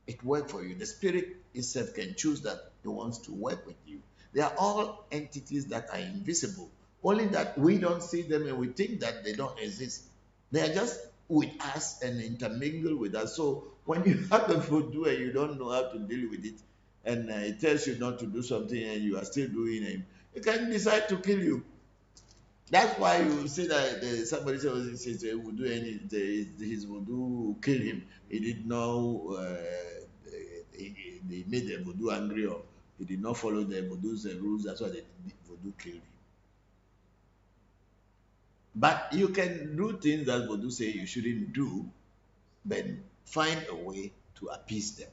it works for you. The spirit itself can choose that it wants to work with you. They are all entities that are invisible. Only that we don't see them and we think that they don't exist. They are just with us and intermingle with us. So when you have a voodoo and you don't know how to deal with it, and it tells you not to do something and you are still doing it, it can decide to kill you. That's why you see that somebody says voodoo and his voodoo will kill him. He did not. They made the voodoo angry, or he did not follow the voodoo's rules. That's why the voodoo killed him. But you can do things that voodoo say you shouldn't do, but find a way to appease them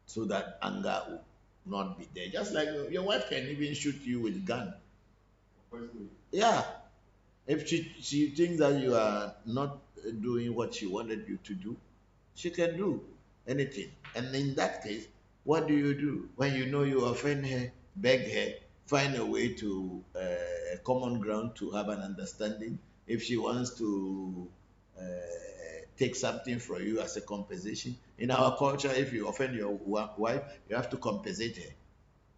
so that anger will not be there. Just like your wife can even shoot you with a gun. Yeah. If she thinks that you are not doing what she wanted you to do, she can do anything. And in that case, what do? When you know you offend her, beg her, find a way to a common ground to have an understanding. If she wants to take something from you as a compensation, in our culture, if you offend your wife, you have to compensate her.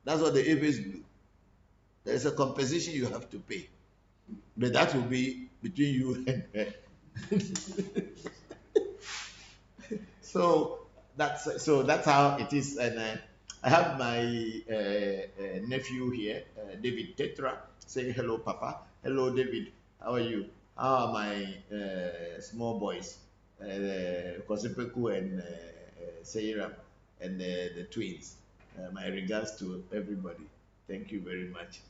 That's what the Eves do. There's a compensation you have to pay, but that will be between you and her. So that's how it is. And I have my nephew here, David Tetra, saying hello, Papa. Hello, David. How are you? How are my small boys, Kosipeku and Seiram, and the twins? My regards to everybody. Thank you very much.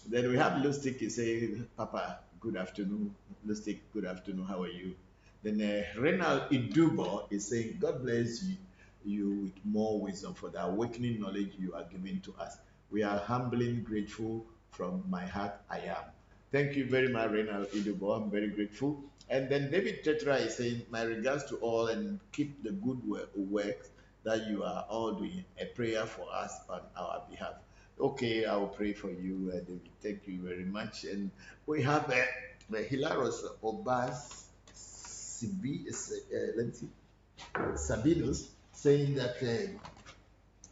Then we have Lustig is saying, Papa, good afternoon. Lustig, good afternoon. How are you? Then Renal Idubo is saying, God bless you with more wisdom for the awakening knowledge you are giving to us. We are humbly grateful from my heart. I am. Thank you very much, Renal Idubo. I'm very grateful. And then David Tetra is saying, my regards to all and keep the good work that you are all doing. A prayer for us on our behalf. Okay, I'll pray for you, David. Thank you very much. And we have Hilarious Obas let's see, Sabinus saying that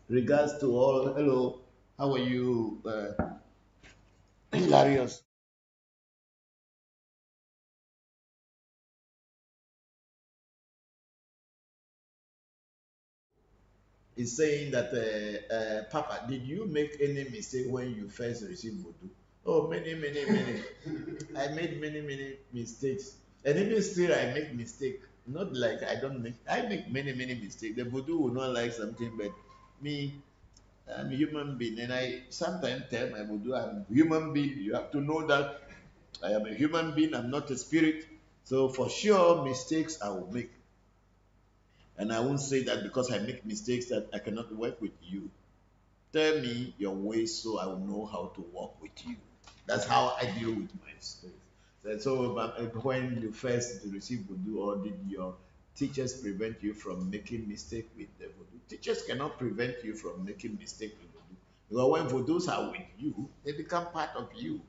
regards to all. Hello, how are you, Hilarious? Is saying that, Papa, did you make any mistake when you first received Voodoo? Oh, many, many, many. I made many, many mistakes. And even still, I make mistake. Not like I don't make, I make many, many mistakes. The Voodoo will not like something, but me, I'm a human being. And I sometimes tell my Voodoo, I'm a human being. You have to know that I am a human being. I'm not a spirit. So for sure, mistakes I will make. And I won't say that because I make mistakes that I cannot work with you. Tell me your ways so I will know how to walk with you. That's how I deal with my mistakes. So when you first receive Voodoo, or did your teachers prevent you from making mistake with the Voodoo? Teachers cannot prevent you from making mistake with Voodoo. Because when Voodoos are with you, they become part of you.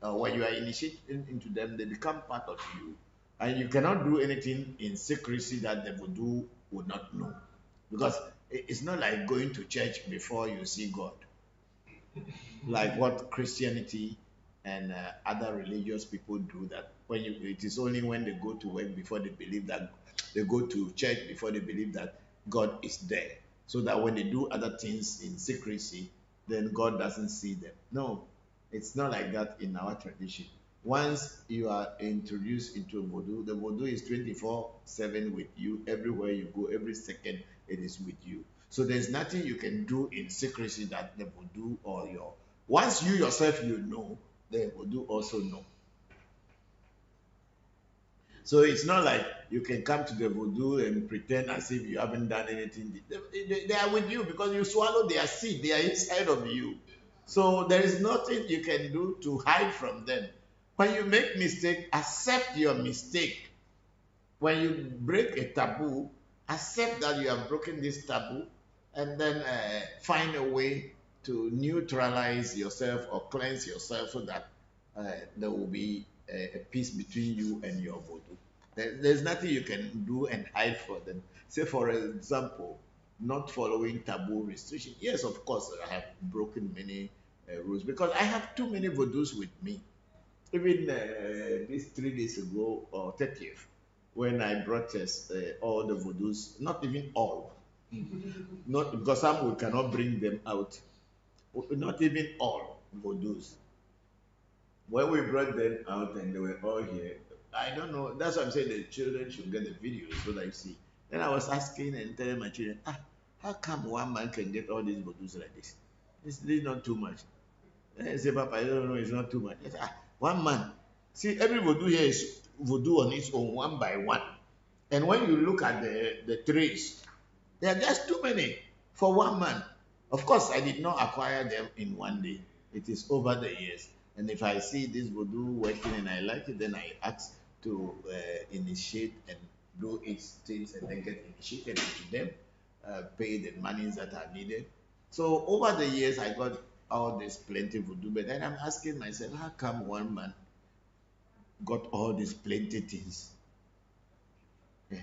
When you are initiated into them, they become part of you. And you cannot do anything in secrecy that the Voodoo would not know. Because it's not like going to church before you see God, like what Christianity and other religious people do. That when you, it is only when they go to work before they believe that, they go to church before they believe that God is there. So that when they do other things in secrecy, then God doesn't see them. No, it's not like that in our tradition. Once you are introduced into Voodoo, the Voodoo is 24/7 with you. Everywhere you go, every second it is with you. So there's nothing you can do in secrecy that the Voodoo or your, once you yourself you know, the Voodoo also know. So it's not like you can come to the Voodoo and pretend as if you haven't done anything. They are with you because you swallow their seed. They are inside of you. So there is nothing you can do to hide from them. When you make mistake, accept your mistake. When you break a taboo, accept that you have broken this taboo, and then find a way to neutralize yourself or cleanse yourself so that there will be a peace between you and your Voodoo. There's nothing you can do and hide for them. Say, for example, not following taboo restriction. Yes, of course, I have broken many rules because I have too many Voodoos with me. Even this 3 days ago or 30th, when I brought all the Voodoos, not even all, not because some we cannot bring them out, not even all Voodoos. When we brought them out and they were all here, I don't know. That's why I'm saying the children should get the videos so that you see. Then I was asking and telling my children, how come one man can get all these Voodoos like this? This is not too much. And I say, Papa, I don't know, it's not too much. I say, one man. See, every Voodoo here is Voodoo on its own, one by one. And when you look at the trees, there are just too many for one man. Of course, I did not acquire them in one day. It is over the years. And if I see this Voodoo working and I like it, then I ask to initiate and do its things and then get initiated into them, pay the monies that are needed. So over the years, I got all this plenty Voodoo, but then I'm asking myself, how come one man got all these plenty things? Eh,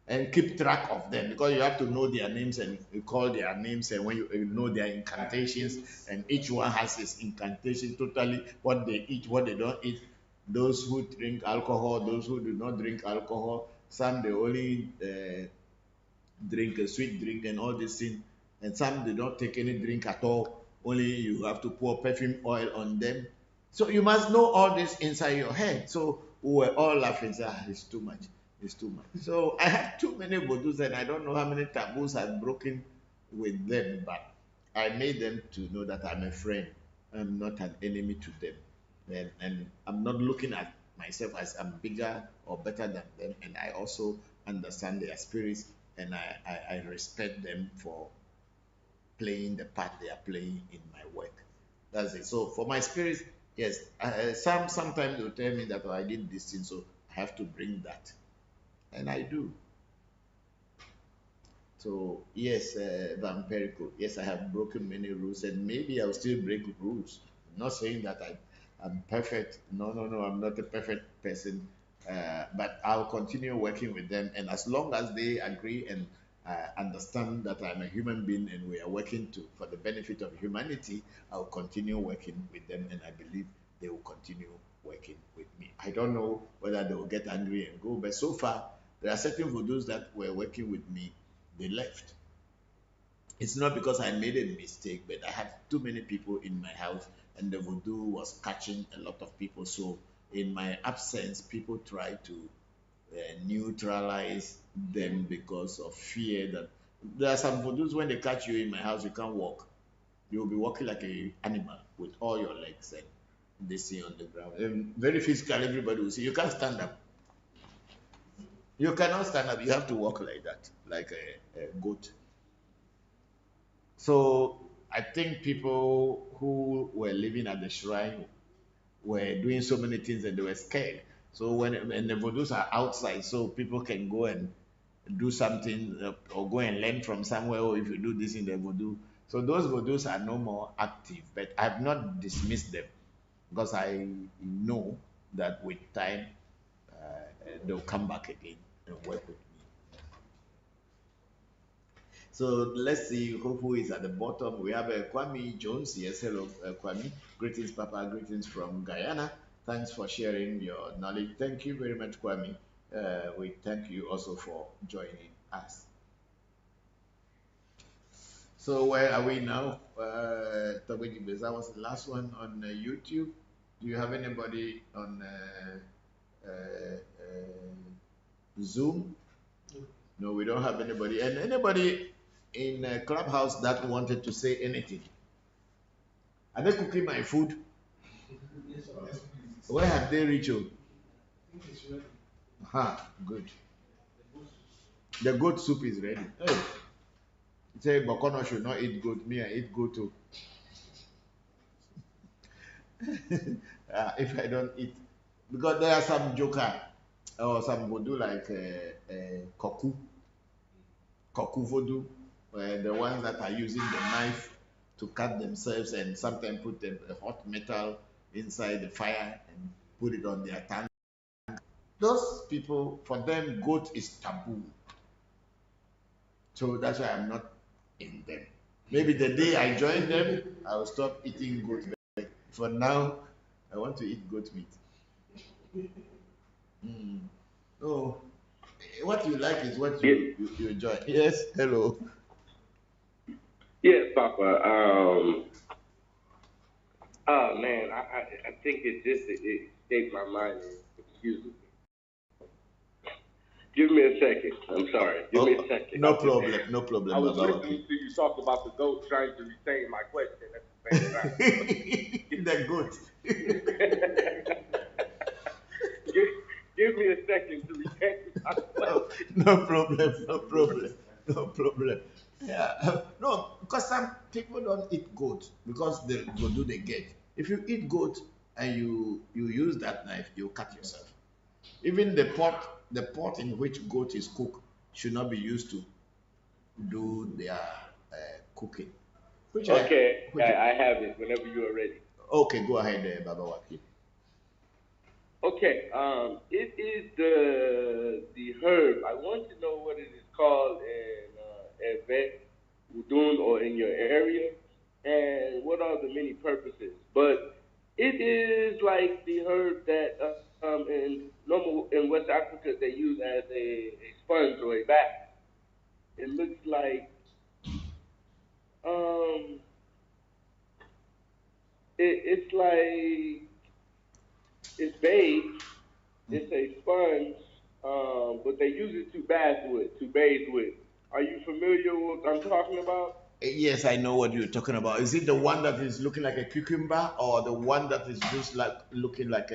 and keep track of them, because you have to know their names and you call their names, and when you know their incantations, and each one has his incantation totally, what they eat, what they don't eat, those who drink alcohol, those who do not drink alcohol, some they only drink a sweet drink and all this thing, and some they don't take any drink at all, only you have to pour perfume oil on them. So you must know all this inside your head. So we were all laughing, say, ah, it's too much, it's too much. So I have too many vodus, and I don't know how many taboos I've broken with them, but I made them to know that I'm a friend, I'm not an enemy to them, and I'm not looking at myself as I'm bigger or better than them, and I also understand their spirits, and I respect them for playing the part they are playing in my work. That's it. So for my spirits, yes, sometimes they'll tell me that, oh, I did this thing, so I have to bring that, and I do. So yes, vampirical. Yes, I have broken many rules, and maybe I'll still break rules. I'm not saying that I'm perfect. No, no, no. I'm not a perfect person. But I'll continue working with them, and as long as they agree and understand that I'm a human being and we are working for the benefit of humanity, I'll continue working with them, and I believe they will continue working with me. I don't know whether they will get angry and go, but so far there are certain voodoos that were working with me, they left. It's not because I made a mistake, but I had too many people in my house, and the voodoo was catching a lot of people. So in my absence, people try to neutralize them because of fear that there are some voodoos, when they catch you in my house, you can't walk. You'll be walking like a animal with all your legs, and they see on the ground. And very physical, everybody will see. You can't stand up. You cannot stand up. You have to walk like that, like a goat. So I think people who were living at the shrine were doing so many things and they were scared. So and the voodoos are outside, so people can go and do something, or go and learn from somewhere. Or if you do this in the voodoo, so those voodoos are no more active. But I have not dismissed them, because I know that with time they'll come back again and work with me. So let's see who is at the bottom. We have Kwame Jones. Yes, hello, Kwame. Greetings, Papa. Greetings from Guyana. Thanks for sharing your knowledge. Thank you very much, Kwame. We thank you also for joining us. So where are we now? Togoji Beza was the last one on YouTube. Do you have anybody on Zoom? No, we don't have anybody. And anybody in Clubhouse that wanted to say anything? Are they cooking my food? Where have they reached? Good. The goat soup is ready. Hey, say Bokono should not eat goat. Me, I eat goat too. If I don't eat, because there are some joker or some voodoo like koku, koku voodoo, the ones that are using the knife to cut themselves and sometimes put a hot metal inside the fire and put it on their tongue. Those people, for them, goat is taboo. So that's why I'm not in them. Maybe the day I join them, I will stop eating goat. For now, I want to eat goat meat. Mm. Oh, what you like is what you enjoy. Yes, hello. Yes, Papa. Oh man, I think it escaped my mind. Excuse me. Give me a second. I'm sorry. Give me a second. No problem. No problem. I was Baba. listening to you talk about the goat, trying to retain my question at the same time. The goat. Give me a second to retain my question. No problem. No problem. No problem. Yeah. No, because some people don't eat goat because they go do the get. If you eat goat and you use that knife, you cut yourself. Even the pot in which goat is cooked should not be used to do their cooking. Okay, I have it whenever you are ready. Okay, go ahead, Baba Waki. Okay, it is the herb. I want to know what it is called in Vet Udun or in your area, and what are the many purposes. But it is like the herb that in normal in West Africa they use as a sponge or a bath. It looks like um, it's like it's beige. It's a sponge, but they use it to bath with, to bathe with. Are you familiar with what I'm talking about? Yes, I know what you're talking about. Is it the one that is looking like a cucumber, or the one that is just like looking like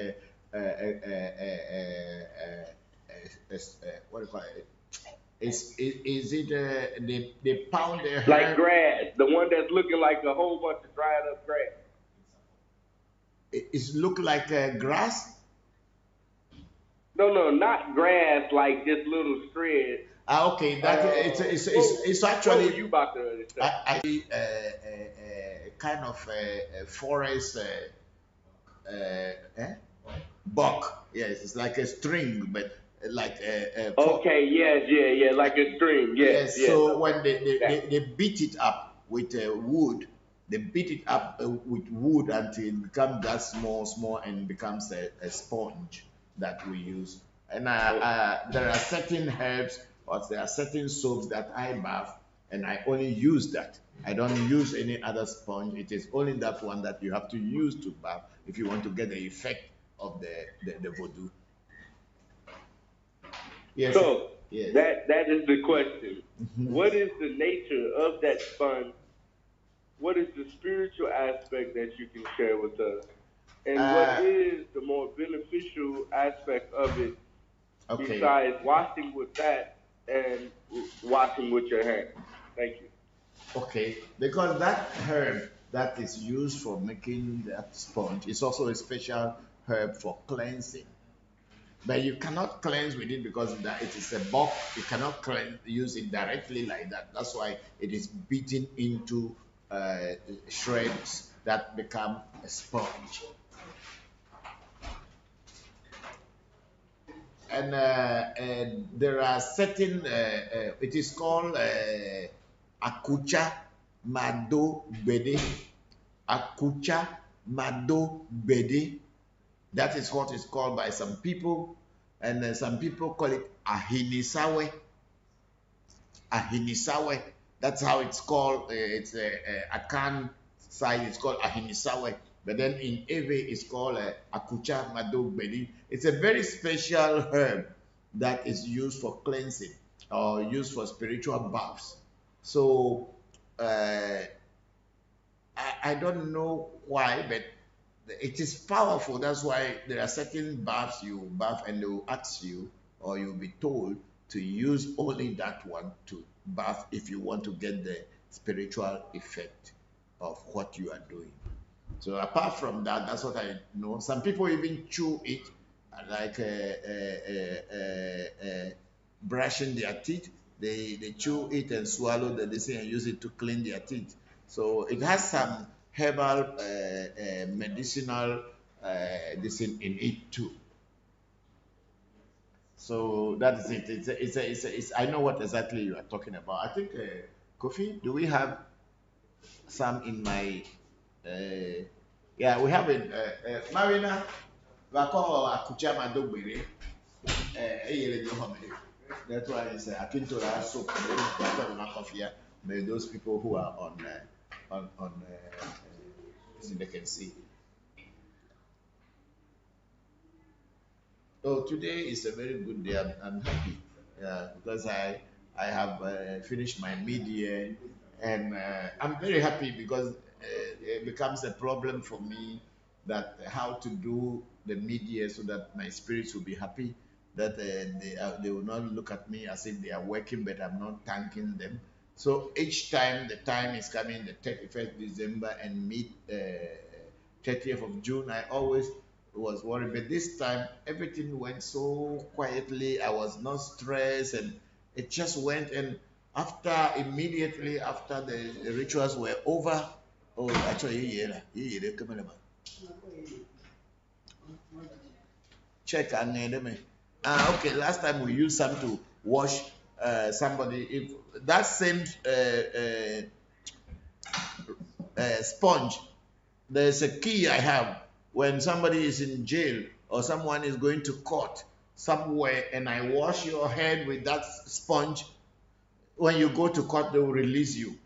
what do you call it? Is it they pound the Like herb? grass, the one that's looking like a whole bunch of dried up grass. It's look like grass. No, no, not grass like just little shreds. Ah, okay, that it's What were actually you about to say? a kind of a forest buck. Yes, it's like a string, but like Okay, yes, yeah, yeah, like a stream. Yes, yes. yes, So okay. when they, That. they, they beat it up with wood, they beat it up with wood until it becomes that small, and becomes a sponge that we use. And Oh, there are certain herbs or there are certain soaps that I bath, and I only use that. I don't use any other sponge. It is only that one that you have to use to bath if you want to get the effect of the voodoo. Yes, so yes. that is the question. Mhm. What is the nature of that sponge? What is the spiritual aspect that you can share with us? And what Uh, is the more beneficial aspect of it okay, besides washing with that and washing with your hands? Thank you. okay. Because that herb that is used for making that sponge is also a special herb for cleansing. But you cannot cleanse with it because that it is a bulk. You cannot use it directly like that. That's why it is beaten into shreds that become a sponge. And there are certain, it is called akucha mado bede. Akucha mado bede. That is what is called by some people, and some people call it ahinisawe. Ahinisawe. That's how it's called. It's a Akan side. It's called ahinisawe. But then in Ewe, it's called akucha madogbedi. It's a very special herb that is used for cleansing or used for spiritual baths. So uh, I don't know why, but it is powerful. That's why there are certain baths you bath and they will ask you or you'll be told to use only that one to bath if you want to get the spiritual effect of what you are doing. So apart from that, that's what I know. Some people even chew it like brushing their teeth. They chew it and swallow the this and use it to clean their teeth. So it has some herbal medicinal this in it too. So that is it. I know what exactly you are talking about. I think Kofi, do we have some in my yeah, we have it. Marina, Wako Akucha Madogbere, Eyele Johome. That's why it's Akintola soap. May those people who are see they can see. Oh, today is a very good day. I'm happy because I have finished my mid-year, and I'm very happy because it becomes a problem for me that how to do the mid-year so that my spirits will be happy, that they will not look at me as if they are working, but I'm not thanking them. So each time the time is coming, the 31st December and mid 30th of June, I always was worried. But this time, everything went so quietly. I was not stressed, and it just went. And immediately after the rituals were over, oh, actually, yeah, yeah, come on, check and okay, last time we used some to wash somebody. If that same sponge, there's a key I have when somebody is in jail or someone is going to court somewhere, and I wash your head with that sponge. When you go to court, they will release you.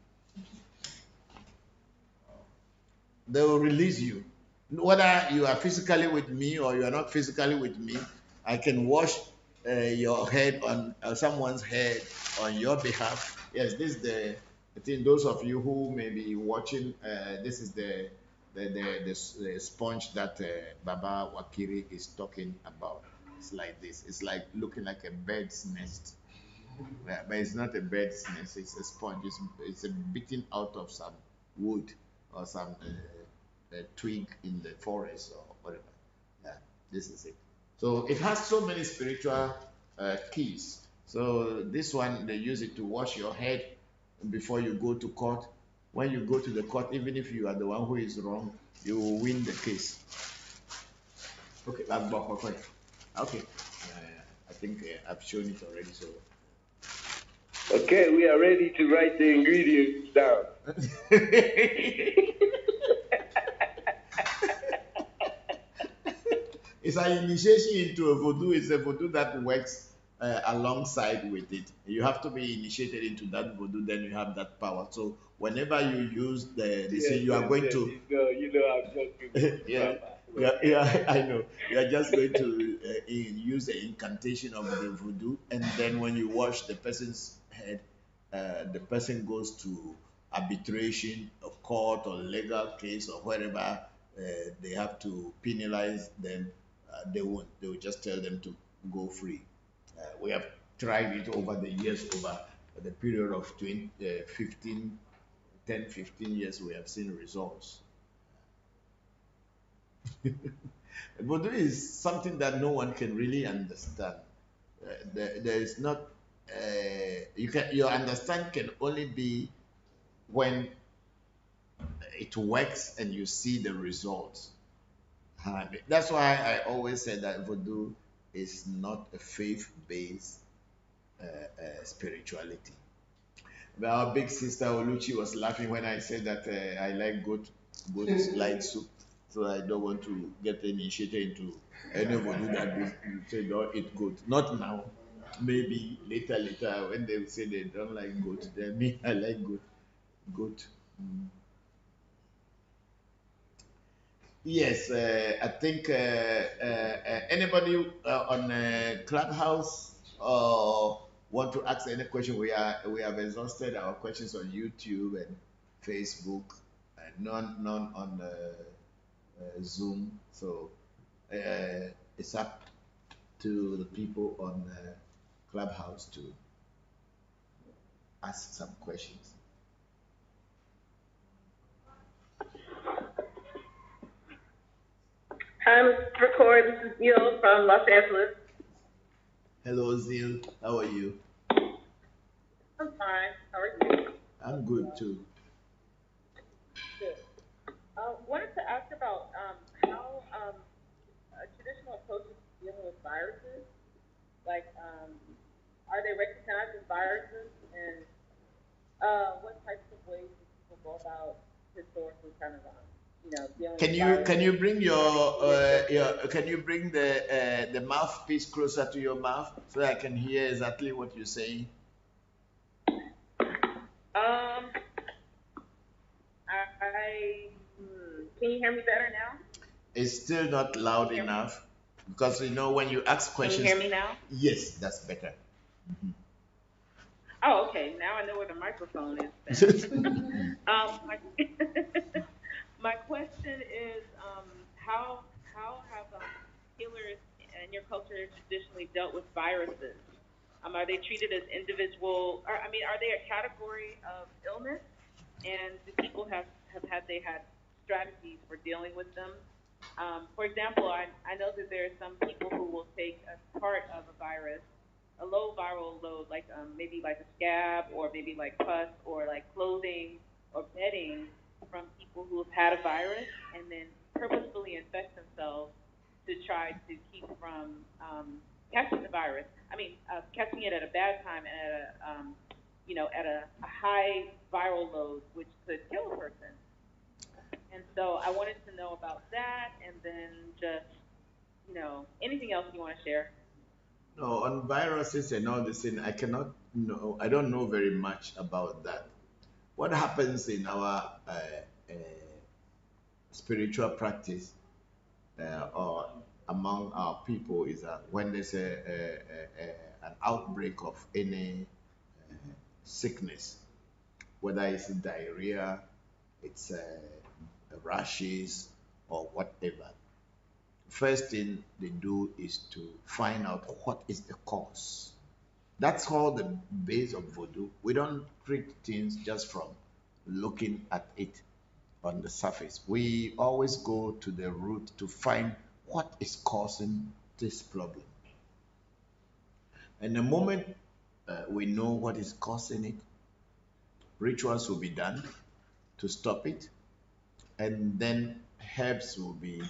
They will release you. Whether you are physically with me or you are not physically with me, I can wash your head on someone's head on your behalf. Yes, this is the. I think those of you who may be watching, this is the sponge that Baba Wakiri is talking about. It's like this. It's like looking like a bird's nest. Yeah, but it's not a bird's nest. It's a sponge. It's a beaten out of some wood or some a twig in the forest or whatever. Yeah, this is it. So it has so many spiritual keys. So this one, they use it to wash your head before you go to court. When you go to the court, even if you are the one who is wrong, you will win the case. Okay, okay. I think I've shown it already. So Okay, we are ready to write the ingredients down. it's an initiation into a voodoo. It's a voodoo that works alongside with it. You have to be initiated into that voodoo, then you have that power. So whenever you use they say you are going to. I'm joking. yeah, yeah, I know. You are just going to use the incantation of the voodoo, and then when you wash the person's head, the person goes to arbitration, or court, or legal case, or wherever they have to penalize them. They won't. They will just tell them to go free. We have tried it over the years, over the period of 15 years. We have seen results. Voodoo is something that no one can really understand. There is not. Your understand can only be when it works and you see the results. That's why I always say that voodoo is not a faith-based spirituality. But our big sister Oluchi was laughing when I said that I like goat like soup, so I don't want to get initiated into any voodoo that you say don't eat goat. Not now. Maybe later when they say they don't like goat, then me I like goat. Mm. Yes, I think anybody on Clubhouse want to ask any question? We have exhausted our questions on YouTube and Facebook, and none on Zoom. So it's up to the people on Clubhouse to ask some questions. Hi, Mr. Record. This is Neil from Los Angeles. Hello, Zil. How are you? I'm fine. How are you? I'm good too. Good. Wanted to ask about how traditional approaches to dealing with viruses, like are they recognized as viruses, and what types of ways do people go about historically kind of dealing Can with you viruses? can you bring can you bring the mouthpiece closer to your mouth so I can hear exactly what you're saying? Can you hear me better now? It's still not loud enough because when you ask questions. Can you hear me now? Yes, that's better. Mm-hmm. Oh, okay. Now I know where the microphone is. My question is, how have healers in your culture traditionally dealt with viruses? Are they treated as individual? Are they a category of illness? And do people have had strategies for dealing with them? For example, I know that there are some people who will take as part of a virus a low viral load, like maybe like a scab, or maybe like pus, or like clothing or bedding from people who have had a virus, and then purposefully infect themselves to try to keep from catching the virus. I mean, catching it at a bad time and at at a high viral load, which could kill a person. And so I wanted to know about that, and then just anything else you want to share. No, on viruses and all this thing, I cannot know. I don't know very much about that. What happens in our spiritual practice or among our people is that when there's an outbreak of any sickness, whether it's diarrhea, it's rashes, or whatever, first thing they do is to find out what is the cause. That's all the base of voodoo. We don't treat things just from looking at it on the surface. We always go to the root to find what is causing this problem. And the moment we know what is causing it, rituals will be done to stop it, and then herbs will be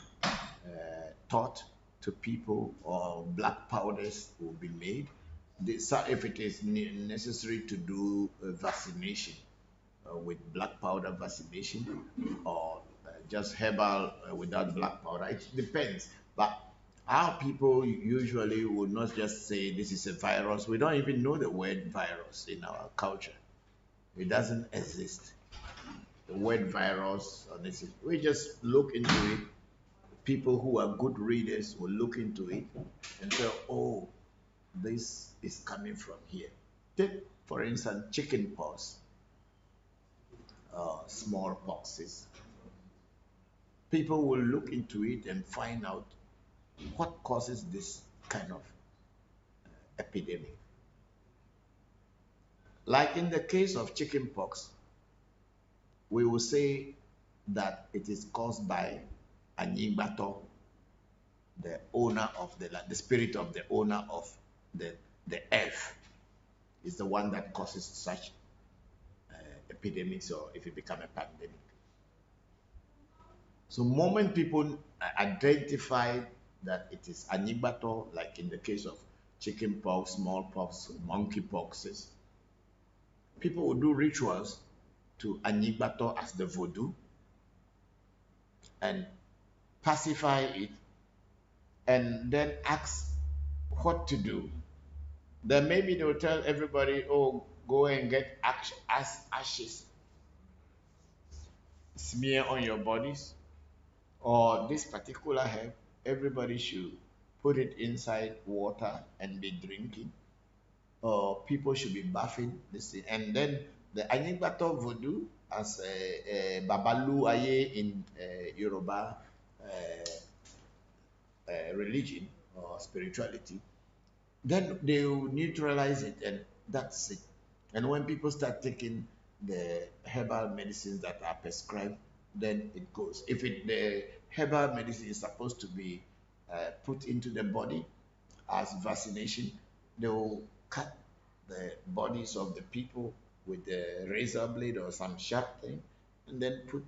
taught to people, or black powders will be made. If it is necessary to do a vaccination with black powder vaccination, or just herbal without black powder, it depends. But our people usually would not just say this is a virus. We don't even know the word virus in our culture. It doesn't exist. The word virus, or this is, we just look into it. People who are good readers will look into it and say, oh, this is coming from here. Take, for instance, chicken pox, small poxes. People will look into it and find out what causes this kind of epidemic. Like in the case of chicken pox, we will say that it is caused by Anyigbato, the owner of the land, the spirit of the owner of the earth, is the one that causes such epidemics, or if it become a pandemic. So moment people identify that it is Anyigbato, like in the case of chicken pox, smallpox, monkey poxes, people will do rituals to Anyigbato as the voodoo and pacify it, and then ask what to do. Then maybe they'll tell everybody, oh, go and get ashes, smear on your bodies, or this particular herb, everybody should put it inside water and be drinking, or people should be bathing this thing. And then the Anyigbato voodoo, as Babalu Aye in Yoruba religion or spirituality, then they will neutralize it, and that's it. And when people start taking the herbal medicines that are prescribed, then it goes. If the herbal medicine is supposed to be put into the body as vaccination, they will cut the bodies of the people with a razor blade or some sharp thing, and then put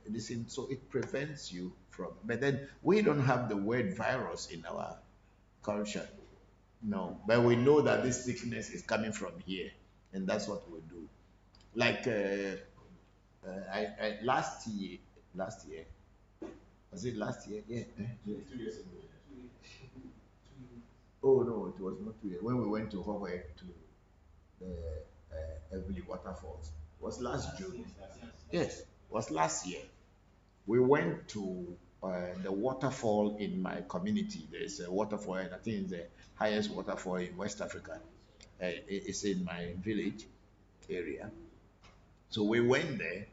this in, so it prevents you from. But then we don't have the word virus in our culture, no. But we know that this sickness is coming from here, and that's what we do. Like last year, was it last year? Yeah. 2 years ago. Oh no, it was not 2 years. When we went to Hawaii to the Evely waterfalls, it was last June. Yes, it was last year. We went to the waterfall in my community. There's a waterfall, and I think it's the highest waterfall in West Africa. It's in my village area. So we went there.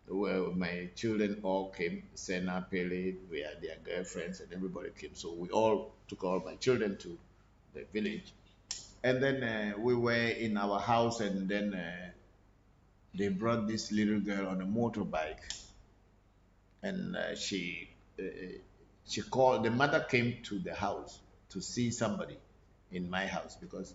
Well, my children all came. Senna, Pele, we had their girlfriends, and everybody came. So we all took all my children to the village. And then we were in our house, and then they brought this little girl on a motorbike, and she called. The mother came to the house to see somebody in my house, because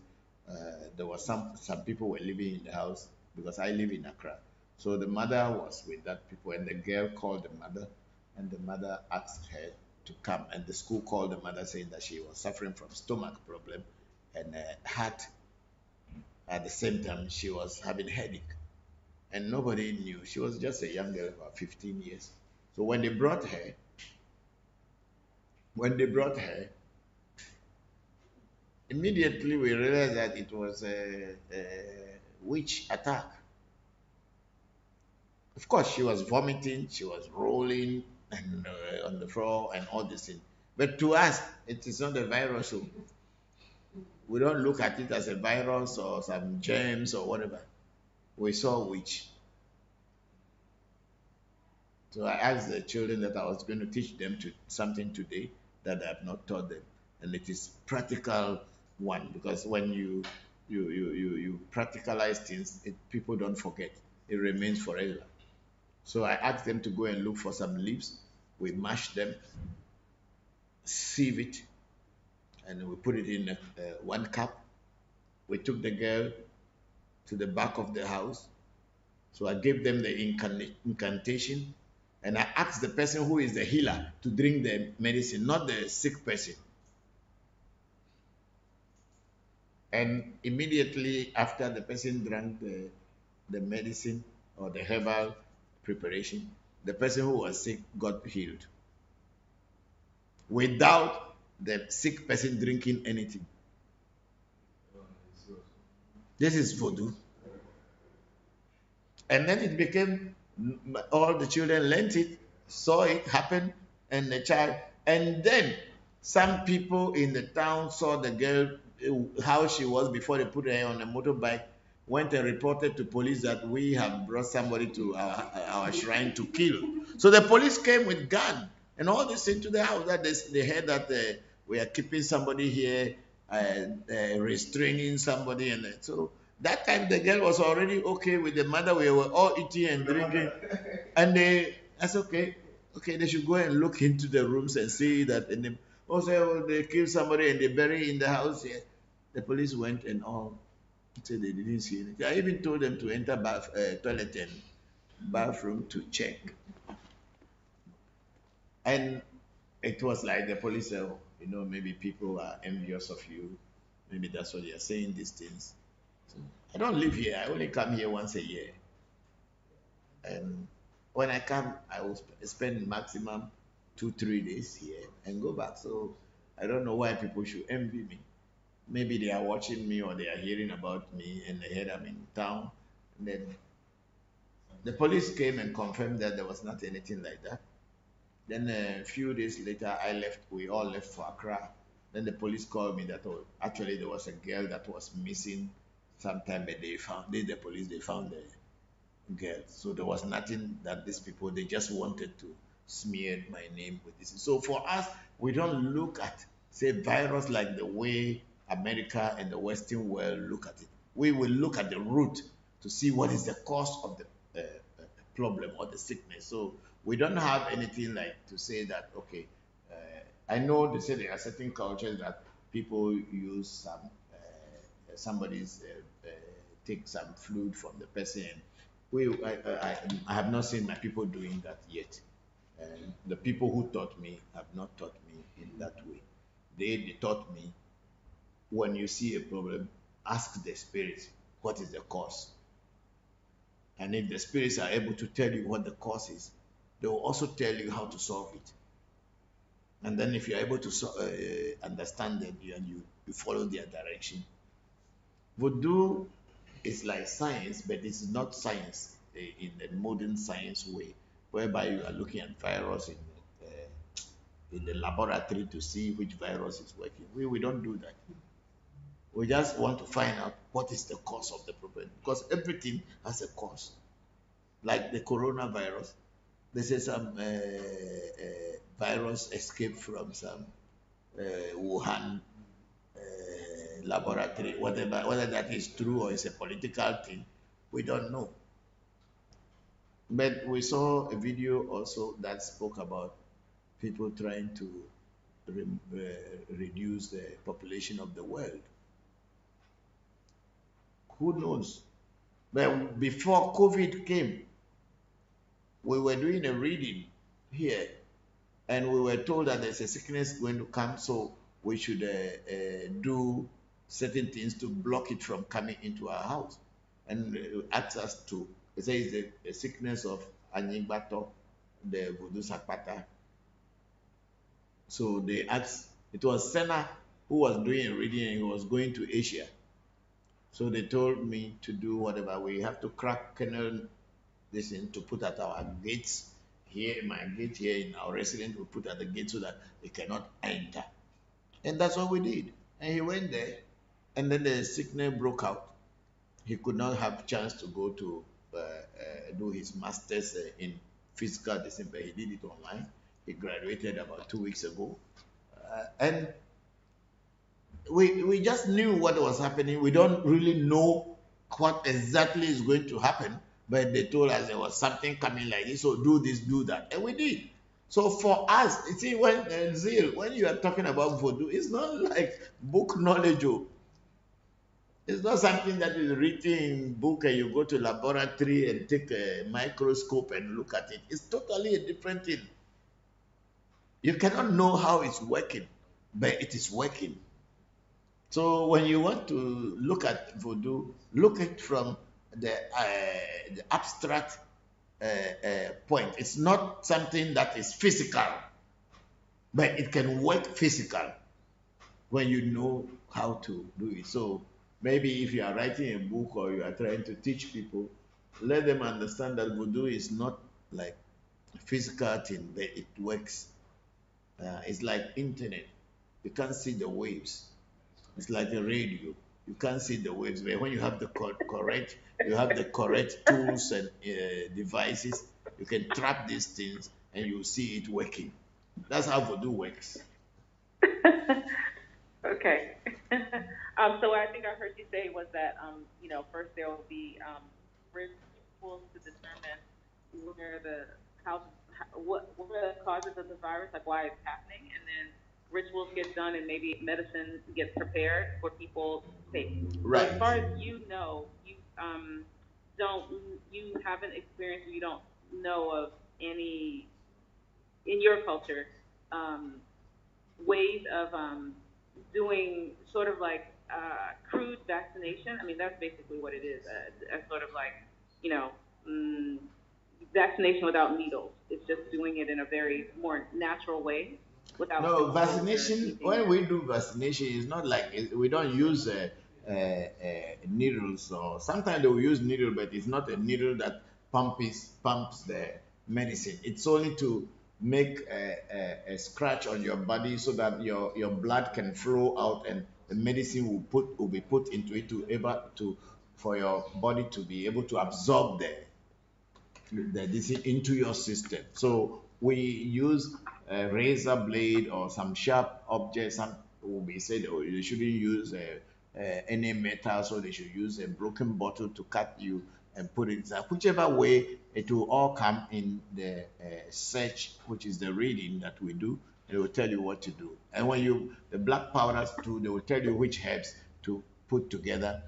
there was some people were living in the house, because I live in Accra. So the mother was with that people, and the girl called the mother, and the mother asked her to come, and the school called the mother saying that she was suffering from stomach problem and heart. At the same time, she was having headache, and nobody knew. She was just a young girl, about 15 years. So when they brought her, immediately we realized that it was a witch attack. Of course, she was vomiting, she was rolling and on the floor and all this thing. But to us, it is not a virus. So we don't look at it as a virus or some germs or whatever. We saw witch. So I asked the children that I was going to teach them something today that I have not taught them, and it is practical one, because when you practicalize things, people don't forget. It remains forever. So I asked them to go and look for some leaves. We mashed them, sieve it, and we put it in one cup. We took the girl to the back of the house. So I gave them the incantation, and I asked the person who is the healer to drink the medicine, not the sick person. And immediately after the person drank the medicine or the herbal preparation, the person who was sick got healed without the sick person drinking anything. This is voodoo. And then it became, all the children learned it, saw it happen, and the child. And then some people in the town saw the girl, how she was before they put her on a motorbike, went and reported to police that we have brought somebody to our shrine to kill. So the police came with gun and all this into the house. That they heard that we are keeping somebody here, restraining somebody, and so that time the girl was already okay with the mother. We were all eating and drinking, and that's okay. Okay, they should go and look into the rooms and see that. And they also they killed somebody and they bury in the house. Yeah. The police went and all said they didn't see anything. I even told them to enter toilet and bathroom to check. And it was like the police said, oh, maybe people are envious of you. Maybe that's why they are saying these things. So I don't live here. I only come here once a year. And when I come, I will spend maximum 2-3 days here and go back. So I don't know why people should envy me. Maybe they are watching me or they are hearing about me and they heard I'm in town. And then the police came and confirmed that there was not anything like that. Then a few days later, I left. We all left for Accra. Then the police called me that actually there was a girl that was missing sometime, but they found the girl. So there was nothing that these people, they just wanted to smear my name with this. So for us, we don't look at, say, virus like the way America and the Western world look at it. We will look at the root to see what is the cause of the problem or the sickness. So we don't have anything like to say that, okay, I know they say there are certain cultures that people use somebody's take some fluid from the person. I have not seen my people doing that yet. And the people who taught me have not taught me in that way. They taught me, when you see a problem, ask the spirits what is the cause. And if the spirits are able to tell you what the cause is, they will also tell you how to solve it. And then if you're able to understand them, you follow their direction. Voodoo is like science, but it's not science in the modern science way, whereby you are looking at virus in the laboratory to see which virus is working. We don't do that. We just want to find out what is the cause of the problem, because everything has a cause. Like the coronavirus, they say some virus escaped from some Wuhan laboratory, whether that is true or is a political thing, we don't know. But we saw a video also that spoke about people trying to reduce the population of the world. Who knows? But before COVID came, we were doing a reading here and we were told that there's a sickness going to come, so we should do certain things to block it from coming into our house. And asked us to, it says the sickness of Anyigbato, the Voodoo Sakpata. So they asked, it was Senna who was doing a reading and he was going to Asia. So they told me to do whatever. We have to crack kennel this in to put at our gates here, my gate here in our residence, we put at the gate so that they cannot enter. And that's what we did. And he went there, and then the sickness broke out. He could not have chance to go to do his master's in physical discipline, but he did it online. He graduated about 2 weeks ago. And we just knew what was happening. We don't really know what exactly is going to happen, but they told us there was something coming like this, so do this, do that, and we did. So for us, you see, when Zeal, when you are talking about voodoo, it's not like book knowledge. Oh. It's not something that is written in book and you go to laboratory and take a microscope and look at it. It's totally a different thing. You cannot know how it's working, but it is working. So when you want to look at voodoo, look at from the abstract point. It's not something that is physical, but it can work physical when you know how to do it. So maybe if you are writing a book or you are trying to teach people, let them understand that voodoo is not like a physical thing, but it works. It's like internet. You can't see the waves. It's like a radio. You can't see the waves, but when you have the correct, you have the correct tools and devices, you can trap these things and you see it working. That's how voodoo works. Okay. So what I think I heard you say was that, first there will be rituals to determine where the what are the causes of the virus, like why it's happening, and then rituals get done and maybe medicine gets prepared for people to take. So Right. as far as you know, don't you haven't experienced, you don't know of any in your culture ways of doing sort of like crude vaccination. I mean, that's basically what it is. A sort of like, you know, mm, vaccination without needles. It's just doing it in a very more natural way without No, chemicals or vaccination, anything. when we do vaccination, it's not like we don't use needles, or sometimes they will use needle, but it's not a needle that pumps the medicine. It's only to make a scratch on your body so that your blood can flow out and the medicine will be put into it to able to for your body to be able to absorb the disease into your system. So we use a razor blade or some sharp object. Some will be said, oh, you shouldn't use any metal, so they should use a broken bottle to cut you and put it inside. Whichever way, it will all come in the search, which is the reading that we do. They will tell you what to do. And when the black powders too, they will tell you which herbs to put together,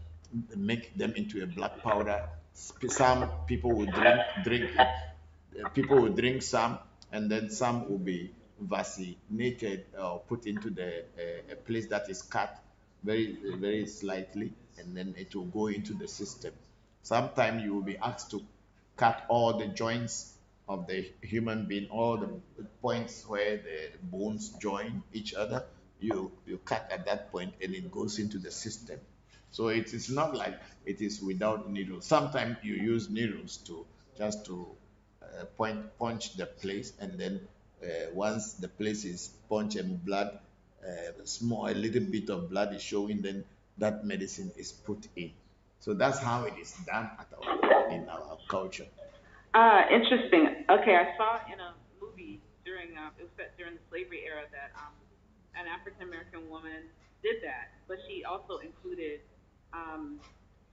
make them into a black powder. Some people will drink it. People will drink some, and then some will be vaccinated or put into the a place that is cut very slightly, and then it will go into the system. Sometimes you will be asked to cut all the joints of the human being, all the points where the bones join each other. You cut at that point, and it goes into the system. So it is not like it is without needles. Sometimes you use needles to just to punch the place, and then once the place is punched and blood, a little bit of blood is showing, then that medicine is put in. So that's how it is done in our culture. Interesting. Okay, I saw in a movie during it was set during the slavery era that an African American woman did that, but um,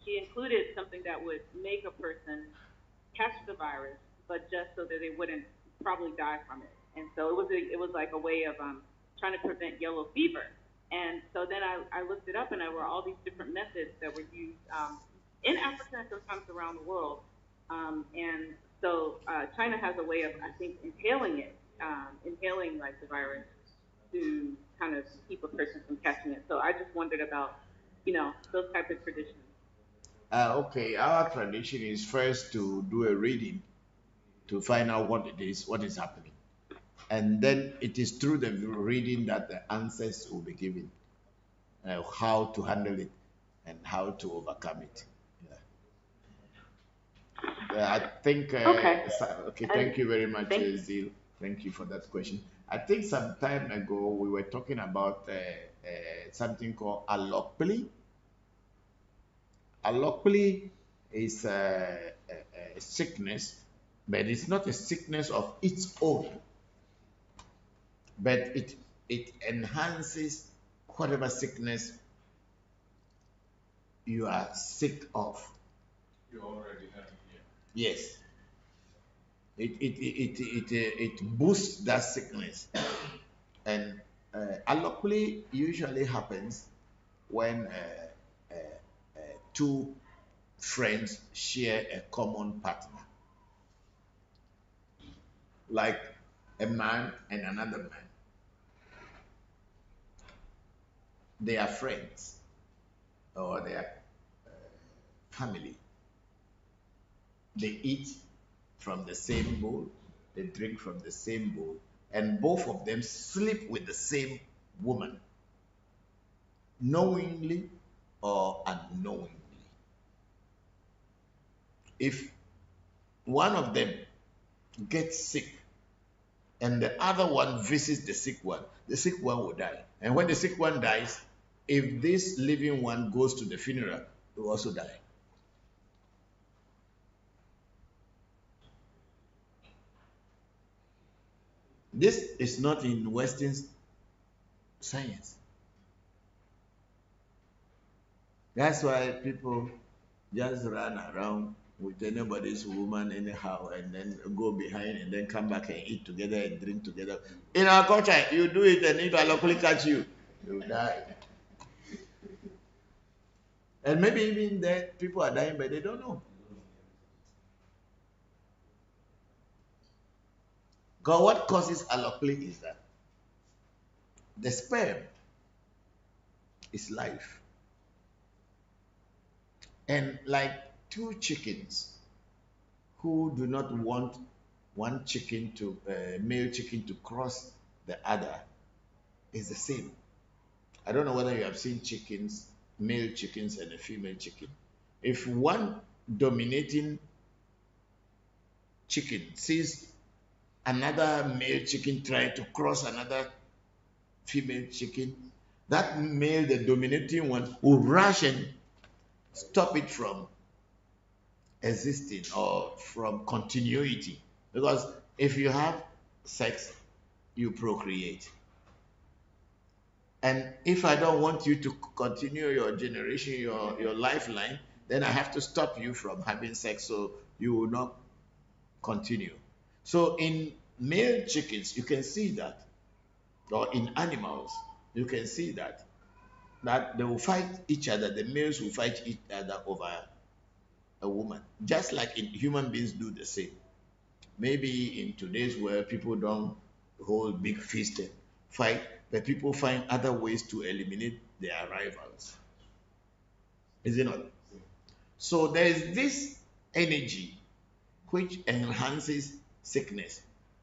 she included something that would make a person catch the virus, but just so that they wouldn't probably die from it. And so it was like a way of trying to prevent yellow fever. And so then I looked it up, and there were all these different methods that were used in Africa and sometimes around the world. And so China has a way of, I think, inhaling it. inhaling like the virus to kind of keep a person from catching it. So I just wondered about, those types of traditions. Okay, our tradition is first to do a reading to find out what it is, what is happening. And then it is through the reading that the answers will be given, how to handle it and how to overcome it. I think, Okay. okay, thank you very much, Zil. Thank you for that question. I think some time ago we were talking about something called alloply. Alloply is a sickness, but it's not a sickness of its own, but it enhances whatever sickness you are sick of. You already have it, Yes, it boosts that sickness, and alloplay usually happens when two friends share a common partner, like a man and another man. They are friends or they are family. They eat from the same bowl, they drink from the same bowl, and both of them sleep with the same woman, knowingly or unknowingly. If one of them gets sick and the other one visits the sick one will die. And when the sick one dies, if this living one goes to the funeral, he will also die. This is not in Western science. That's why people just run around with anybody's woman anyhow and then go behind and then come back and eat together and drink together. In our culture, you do it and if I locally catch you, you die. And maybe even that people are dying but they don't know. God, what causes alloplay is that the sperm is life. And like two chickens who do not want one chicken to male chicken to cross the other is the same. I don't know whether you have seen chickens, male chickens and a female chicken. If one dominating chicken sees another male chicken trying to cross another female chicken, that male, the dominating one, will rush and stop it from existing or from continuity. Because if you have sex, you procreate. And if I don't want you to continue your generation, your lifeline, then I have to stop you from having sex so you will not continue. So in male chickens, you can see that, or in animals, you can see that they will fight each other. The males will fight each other over a woman, just like in human beings do the same. Maybe in today's world, people don't hold big feast and fight, but people find other ways to eliminate their rivals. Is it not? So there is this energy which enhances sickness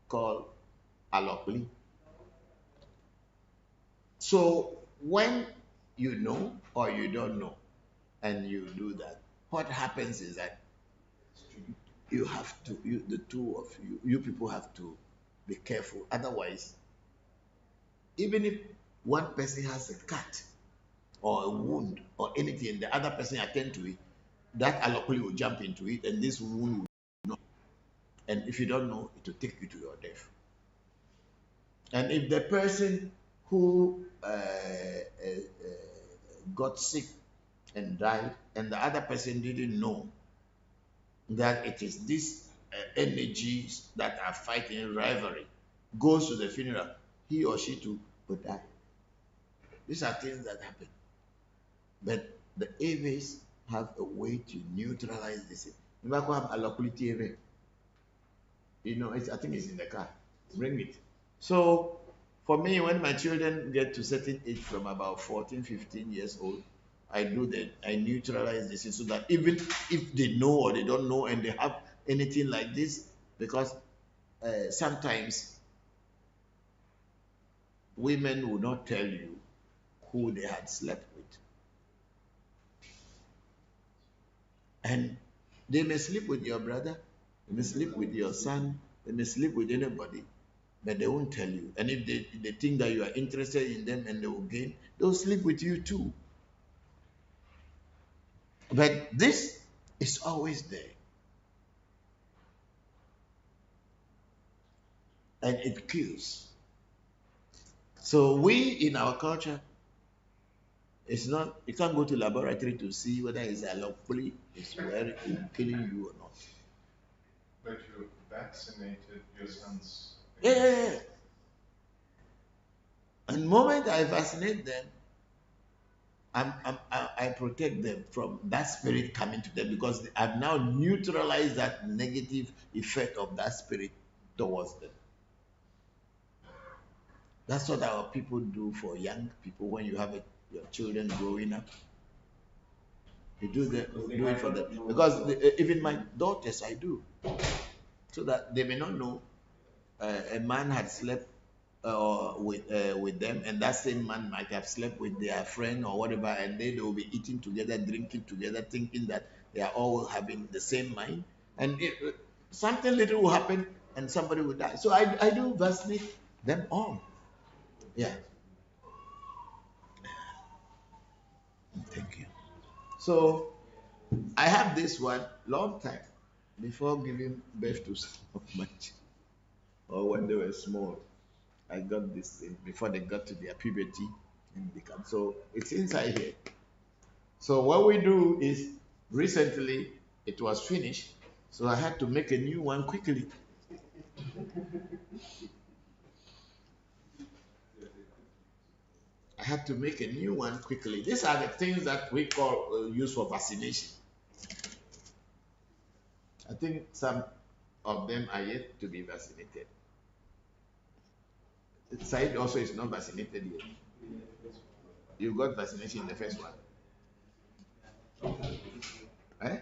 called alloplay. So when you know or you don't know and you do that, what happens is that you have to, the two of you people have to be careful. Otherwise, even if one person has a cut or a wound or anything, and the other person attend to it, that alloplay will jump into it, and this wound will not. And if you don't know, it will take you to your death. And if the person who got sick and died, and the other person didn't know that it is these energies that are fighting rivalry, goes to the funeral, he or she too will die. These are things that happen. But the Aves have a way to neutralize this. You know, I think it's in the car. Bring it. So for me, when my children get to certain age from about 14, 15 years old, I do that. I neutralize this so that even if they know or they don't know and they have anything like this, because sometimes women will not tell you who they had slept with. And they may sleep with your brother, they may sleep with your son, they may sleep with anybody, but they won't tell you. And if they think that you are interested in them and they will gain, they'll sleep with you too. But this is always there. And it kills. So we in our culture, it's not, you can't go to laboratory to see whether it's allopoli, it's very killing you or not. But you vaccinated your sons. Yeah. And the moment I vaccinate them, I protect them from that spirit coming to them because I've now neutralized that negative effect of that spirit towards them. That's what our people do for young people when you have your children growing up. You do it for them because even my daughters I do, so that they may not know a man had slept with them, and that same man might have slept with their friend or whatever, and they will be eating together, drinking together, thinking that they are all having the same mind, and something little will happen and somebody will die. So I do vaccinate them all. Yeah. Thank you. So I have this one long time before giving birth to so much, or when they were small. I got this thing before they got to their puberty and become. So it's inside here. So what we do is recently it was finished, so I had to make a new one quickly. I had to make a new one quickly. These are the things that we call use for vaccination. I think some of them are yet to be vaccinated. Said also is not vaccinated yet. You got vaccination in the first one. Eh?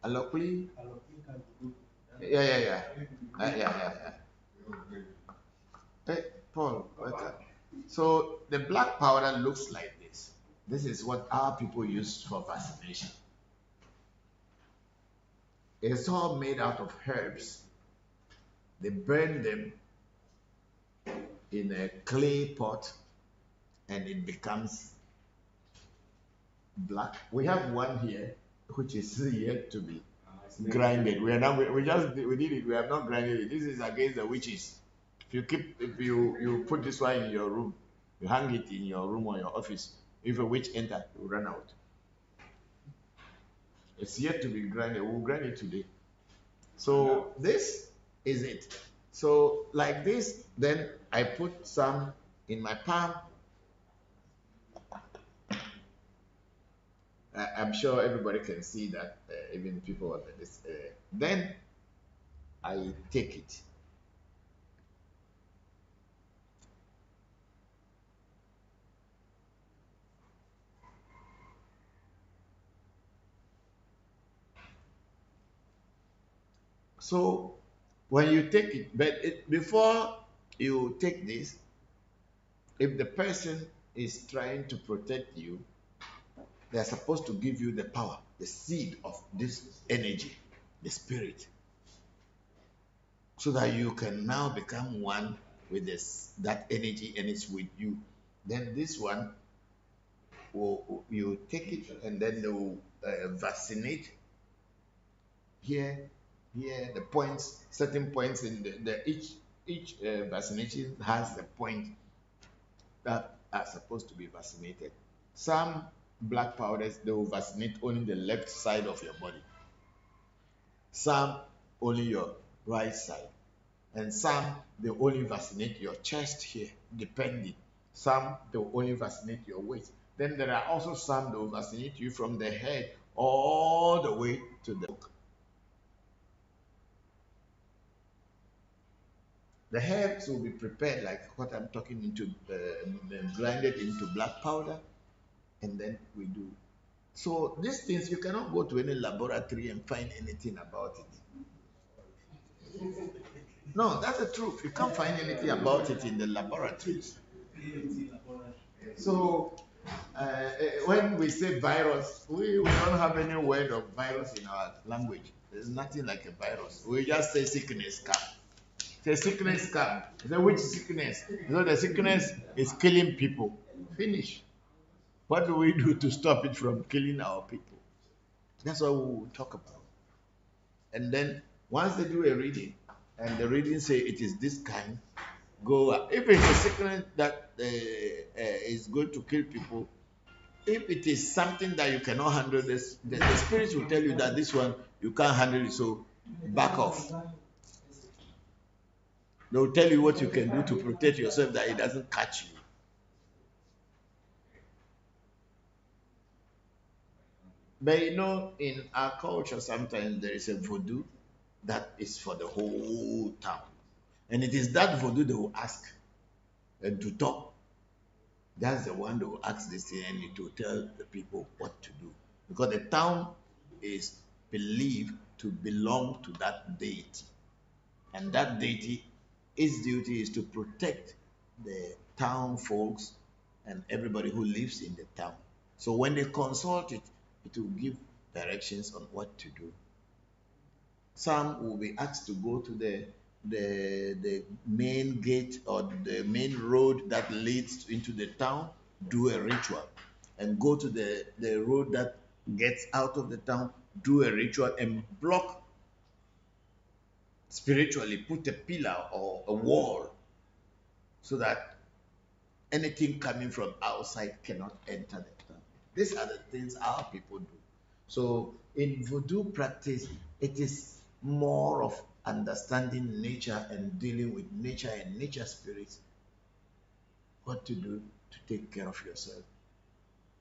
Alokwi? Yeah. Yeah. Hey, Paul, welcome. So the black powder looks like this. This is what our people use for vaccination. It's all made out of herbs. They burn them in a clay pot and it becomes black. We have one here which is yet to be grinded. We did it. We have not grinded it. This is against the witches. If you put this one in your room, you hang it in your room or your office. If a witch enter, it will run out. It's yet to be grinded. We'll grind it today. So this is it. So like this, then I put some in my palm. I'm sure everybody can see that, even people on this. Then I take it. So when you take it, but before you take this, if the person is trying to protect you, they are supposed to give you the power, the seed of this energy, the spirit, so that you can now become one with that energy and it's with you. Then this one, you take it and then they will vaccinate here, the points, certain points in each vaccination has a point that are supposed to be vaccinated. Some black powders, they will vaccinate only the left side of your body. Some only your right side. And some, they only vaccinate your chest here, depending. Some, they will only vaccinate your waist. Then there are also some that will vaccinate you from the head all the way to the hook. The herbs will be prepared like what I'm talking into, grinded into black powder, and then we do. So these things, you cannot go to any laboratory and find anything about it. No, that's the truth. You can't find anything about it in the laboratories. So when we say virus, we don't have any word of virus in our language. There's nothing like a virus. We just say sickness come. Say sickness come. Say which sickness? So the sickness is killing people. Finish. What do we do to stop it from killing our people? That's what we will talk about. And then once they do a reading, and the reading say it is this kind, go. If it's a sickness that is going to kill people, if it is something that you cannot handle, this the spirits will tell you that this one you can't handle it, so back off. They will tell you what you can do to protect yourself that it doesn't catch you. But you know, in our culture, sometimes there is a voodoo that is for the whole town. And it is that voodoo they will ask and to talk. That's the one they will ask this thing and to tell the people what to do. Because the town is believed to belong to that deity. And that deity, its duty is to protect the town folks and everybody who lives in the town. So when they consult it, it will give directions on what to do. Some will be asked to go to the main gate or the main road that leads into the town, do a ritual, and go to the road that gets out of the town, do a ritual and block spiritually, put a pillar or a wall so that anything coming from outside cannot enter the town. These are the things our people do. So in voodoo practice, it is more of understanding nature and dealing with nature and nature spirits, what to do to take care of yourself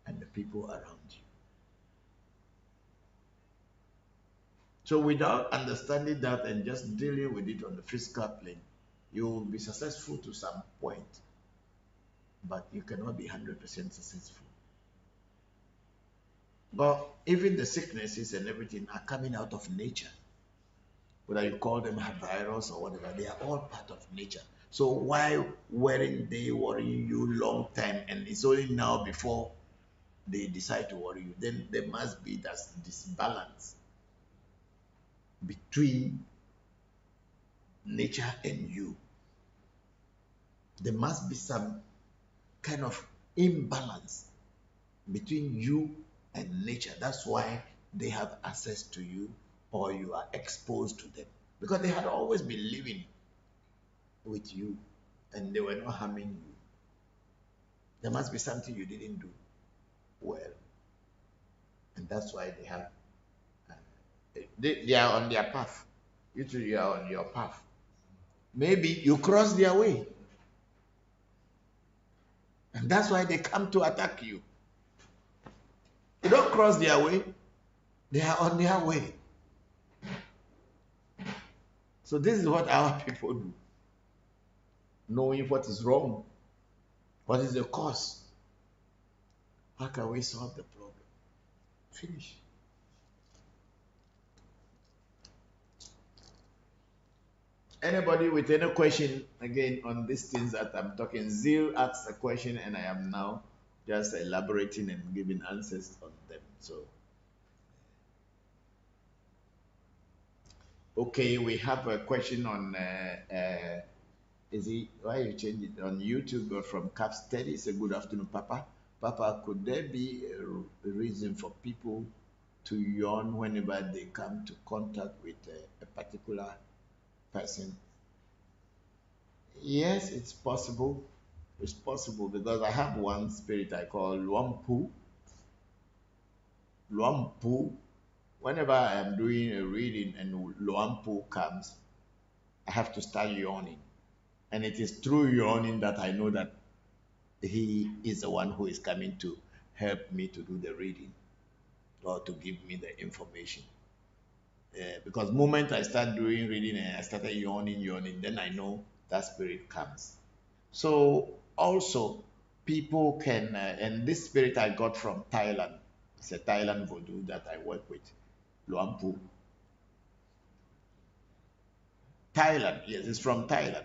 and the people around you. So without understanding that and just dealing with it on the physical plane, you will be successful to some point, but you cannot be 100% successful. But even the sicknesses and everything are coming out of nature. Whether you call them a virus or whatever, they are all part of nature. So why weren't they worrying you long time and it's only now before they decide to worry you? Then there must be this balance between nature and you. There must be some kind of imbalance between you and nature. That's why they have access to you or you are exposed to them. Because they had always been living with you and they were not harming you. There must be something you didn't do well. And that's why they have, they are on their path. You too, you are on your path. Maybe you cross their way. And that's why they come to attack you. You don't cross their way, they are on their way. So this is what our people do. Knowing what is wrong, what is the cause, how can we solve the problem? Finish. Anybody with any question again on these things that I'm talking? Zeal asked a question and I am now just elaborating and giving answers on them. So okay, we have a question on is it why you change it on YouTube or from Cap Steady? Say good afternoon, Papa. Papa, could there be a reason for people to yawn whenever they come to contact with a particular person? Yes, it's possible. It's possible because I have one spirit I call Luampu. Luampu. Whenever I am doing a reading and Luampu comes, I have to start yawning. And it is through yawning that I know that he is the one who is coming to help me to do the reading or to give me the information. Because the moment I start doing reading and I started yawning, then I know that spirit comes. So also people can, and this spirit I got from Thailand. It's a Thailand voodoo that I work with, Luampu. Thailand, yes, it's from Thailand.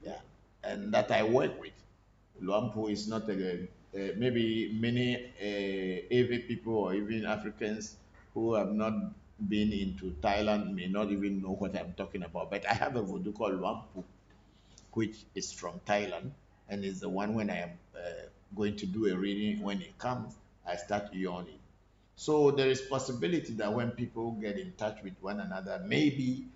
Yeah, and that I work with. Luampu is not maybe many AV people or even Africans who have not been into Thailand may not even know what I'm talking about. But I have a voodoo called Luampu, which is from Thailand, and is the one when I am going to do a reading. When it comes, I start yawning. So there is possibility that when people get in touch with one another, maybe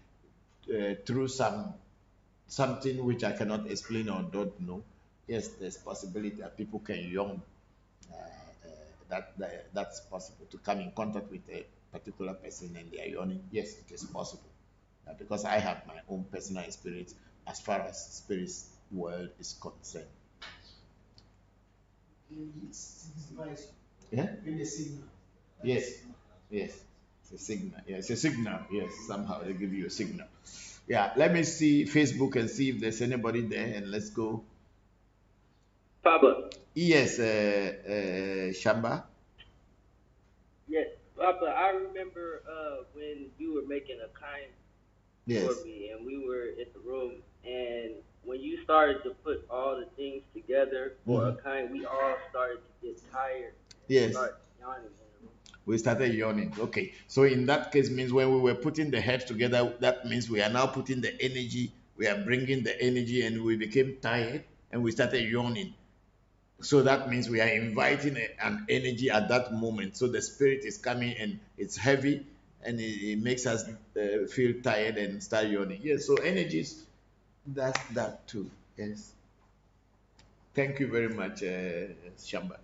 through something which I cannot explain or don't know, yes, there's possibility that people can yawn. That's possible to come in contact with a particular person and they are yawning. Yes, it is possible because I have my own personal experience as far as spirits world is concerned. Yeah. Yes. Yes. It's a signal. Yeah, it's a signal. Yes. Somehow they give you a signal. Yeah. Let me see Facebook and see if there's anybody there, and let's go. Papa. Yes. Shamba. Yes, Papa, I remember when you were making a kind Yes. for me, and we were in the room, and when you started to put all the things together for a kind, we all started to get tired and Yes. start yawning in the room. We started yawning. Okay. So in that case means when we were putting the heads together, that means we are now putting the energy, we are bringing the energy and we became tired and we started yawning. So that means we are inviting an energy at that moment. So the spirit is coming and it's heavy and it makes us feel tired and start yawning. Yes, so energies, that's that too. Yes. Thank you very much, Shamba.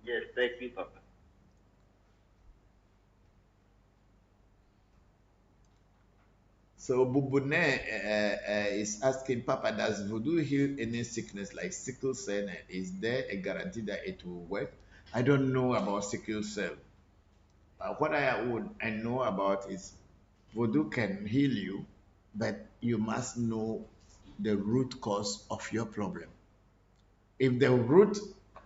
Yes, thank you, Papa. So Bubune is asking, Papa, does voodoo heal any sickness like sickle cell? And is there a guarantee that it will work? I don't know about sickle cell. What I know about is voodoo can heal you, but you must know the root cause of your problem. If the root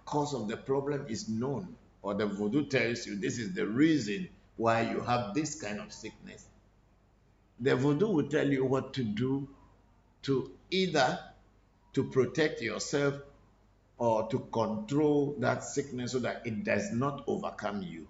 cause of the problem is known, or the voodoo tells you this is the reason why you have this kind of sickness, the voodoo will tell you what to do to either to protect yourself or to control that sickness so that it does not overcome you.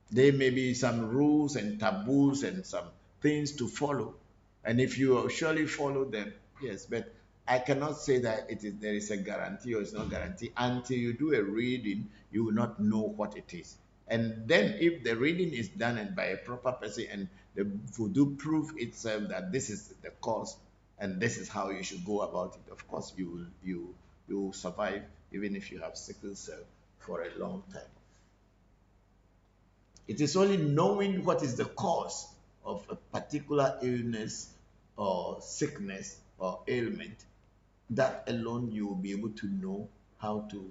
There may be some rules and taboos and some things to follow. And if you surely follow them, yes, but I cannot say that there is a guarantee or it's not guarantee. Until you do a reading, you will not know what it is. And then if the reading is done and by a proper person and the voodoo prove itself that this is the cause and this is how you should go about it, of course you will survive even if you have sickle cell for a long time. It is only knowing what is the cause of a particular illness or sickness or ailment that alone you will be able to know how to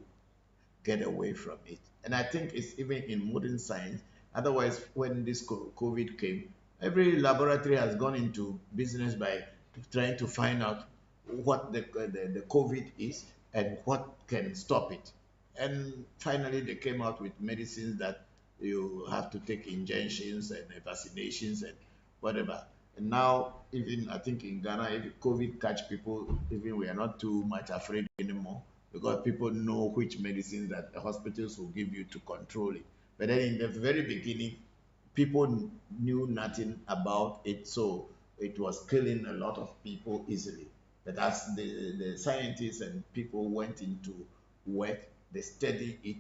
get away from it. And I think it's even in modern science. Otherwise, when this COVID came, every laboratory has gone into business by trying to find out what the COVID is and what can stop it. And finally, they came out with medicines that you have to take injections and vaccinations and whatever. And now, even I think in Ghana, if COVID catch people, even we are not too much afraid anymore because people know which medicines that the hospitals will give you to control it. But then in the very beginning, people knew nothing about it, so it was killing a lot of people easily. But as the scientists and people went into work, they studied it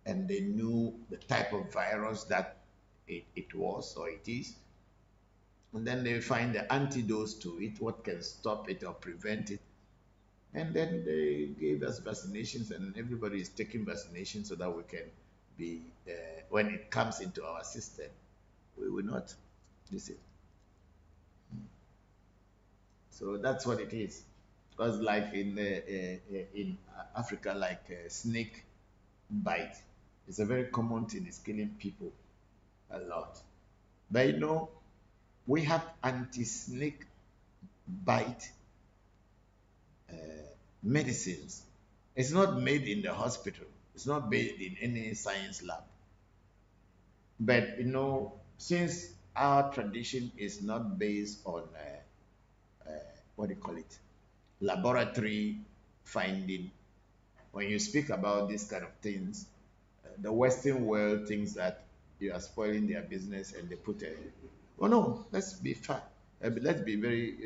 and they knew the type of virus that it was or it is. And then they find the antidotes to it, what can stop it or prevent it. And then they gave us vaccinations, and everybody is taking vaccinations so that we can be, when it comes into our system, we will not listen. So that's what it is. Because like in Africa, like snake bite, it's a very common thing. It's killing people a lot. But you know, we have anti-snake bite uh, medicines. It's not made in the hospital. It's not made in any science lab. But since our tradition is not based on what do you call it, laboratory finding, when you speak about these kind of things, the Western world thinks that you are spoiling their business and they put a. Oh no, let's be fair. Let's be very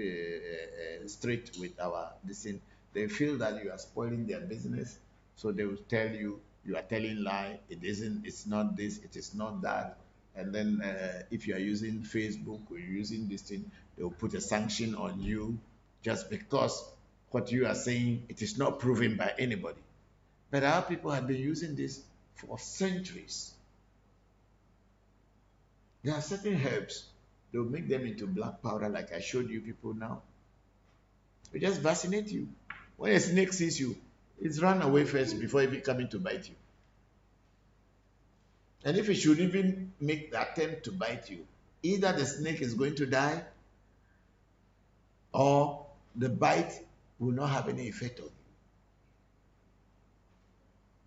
straight with our decision. They feel that you are spoiling their business, so they will tell you you are telling lie. It isn't. It's not this. It is not that. And then if you are using Facebook or you're using this thing, they will put a sanction on you just because what you are saying it is not proven by anybody. But our people have been using this for centuries. There are certain herbs, they'll make them into black powder, like I showed you people now. They just vaccinate you. When a snake sees you, it's run away first before it coming to bite you. And if it should even make the attempt to bite you, either the snake is going to die or the bite will not have any effect on you.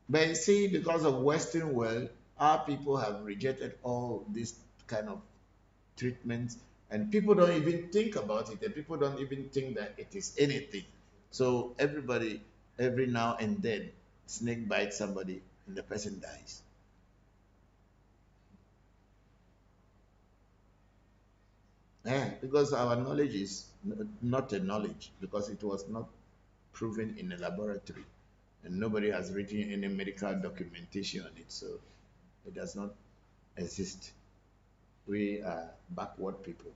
But you see, because of Western world, our people have rejected all this kind of treatments, and people don't even think about it, and people don't even think that it is anything. So everybody, every now and then, snake bites somebody and the person dies. Yeah, because our knowledge is not a knowledge, because it was not proven in a laboratory, and nobody has written any medical documentation on it, so it does not exist. We are backward people.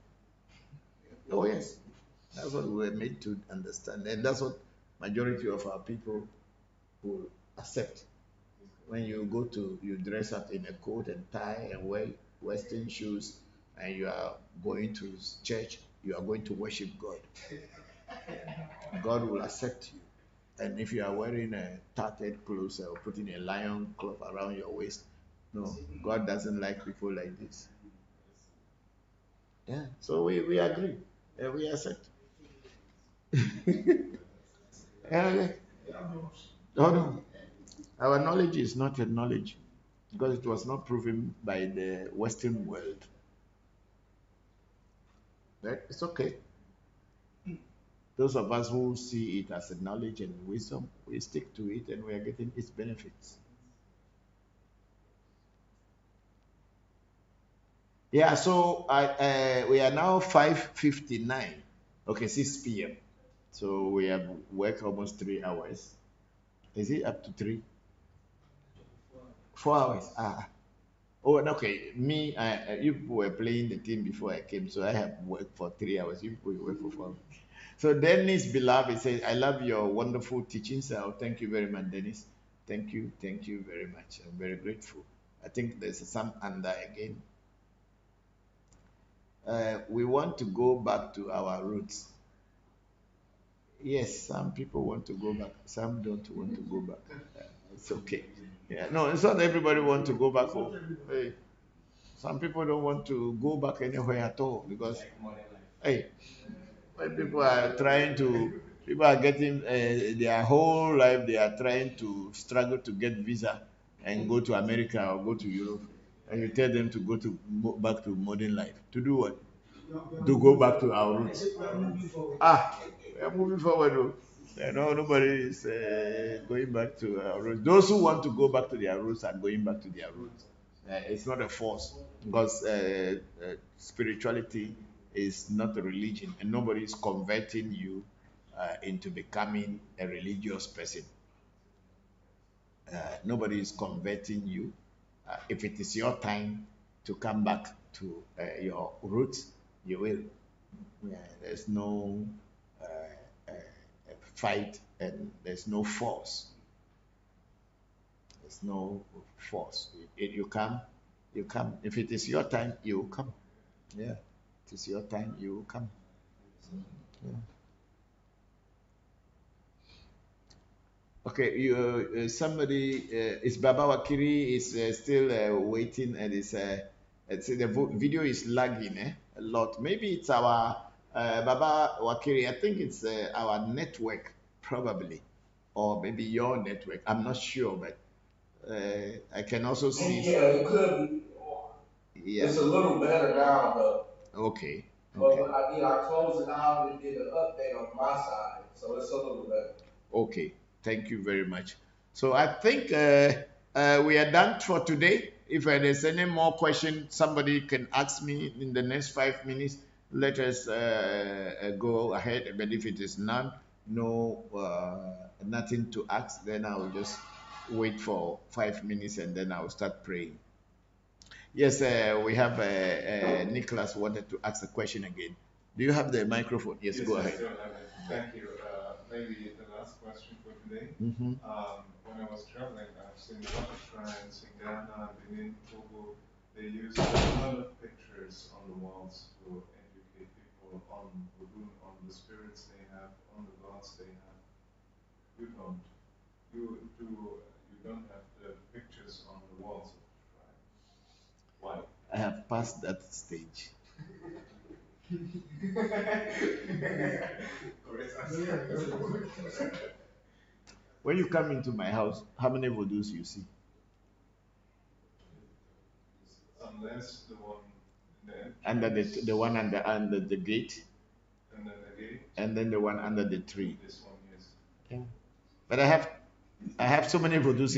Oh yes, that's what we were made to understand, and that's what majority of our people will accept. When you dress up in a coat and tie and wear Western shoes, and you are going to church, you are going to worship God. God will accept you. And if you are wearing a tattered clothes or putting a lion cloth around your waist, no, God doesn't like people like this. Yeah, so we agree. We accept. Yeah, no, no. Our knowledge is not a knowledge because it was not proven by the Western world. But it's okay. Those of us who see it as a knowledge and wisdom, we stick to it and we are getting its benefits. Yeah, so we are now 5:59. Okay, 6 p.m. So we have worked almost 3 hours. Is it up to three? 4 hours. Ah. Oh, okay. Me, you people were playing the team before I came, so I have worked for 3 hours. You people work for 4 hours. So Dennis Beloved says, I love your wonderful teachings. Oh, thank you very much, Dennis. Thank you very much. I'm very grateful. I think there's some under again. We want to go back to our roots. Yes, some people want to go back. Some don't want to go back. It's okay. Yeah, no, it's not everybody want to go back home. Hey, some people don't want to go back anywhere at all because, hey, when people are getting their whole life, they are trying to struggle to get visa and go to America or go to Europe, and you tell them to back to modern life. To do what? To go back to our roots. Ah, we are moving forward. Though. No, nobody is going back to our roots. Those who want to go back to their roots are going back to their roots. It's not a force because spirituality is not a religion, and nobody is converting you into becoming a religious person. Nobody is converting you. If it is your time to come back to your roots, you will. Yeah, there's no uh, uh, fight and there's no force. There's no force. If you come, you come. If it is your time, you will come. Yeah, it is your time, you will come. Yeah. Okay, somebody is Baba Wakiri is still waiting and is see the video is lagging. a lot. Maybe it's our Baba Wakiri. I think it's our network, probably, or maybe your network. I'm not sure, but I can also see. Yeah, it could be. Yeah. It's a little better now, though. Okay. But Okay. when I closed it out and did an update on my side, so it's a little better. Okay, thank you very much. So I think we are done for today. If there's any more question, somebody can ask me in the next 5 minutes. Let us go ahead. But if it is none, no, nothing to ask, then I will just wait for 5 minutes and then I will start praying. Yes, we have Nicholas wanted to ask a question again. Do you have the microphone? Yes, go I ahead. still have it. Thank you. Maybe the last question for today. When I was traveling, I've seen a lot of shrines in Ghana, Benin, Togo. They use a lot of pictures on the walls to educate people on Voodoo, on the spirits they have, on the gods they have. You don't. You don't have the pictures on the walls of the shrine. Why? I have passed that stage. When you come into my house, how many voodoos you see? Unless the one in the Under the one under the gate, and then the gate, and then the one under the tree. this one, yes. Yeah. But I have so many voodoos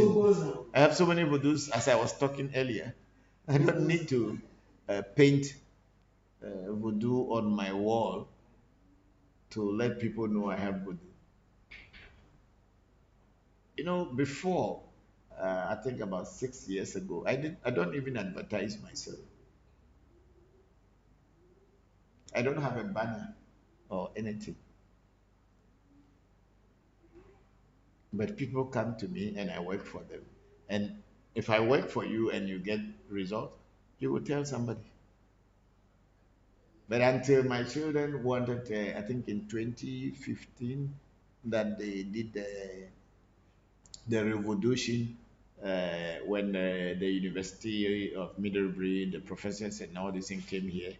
I have so many voodoos as I was talking earlier. I don't need to paint voodoo on my wall to let people know I have voodoo. You know, before I think about 6 years ago, I don't even advertise myself. I don't have a banner or anything. But people come to me and I work for them. And if I work for you and you get results, you will tell somebody. But until my children wanted, I think in 2015, that they did the revolution when the University of Middlebury, the professors and all this thing came here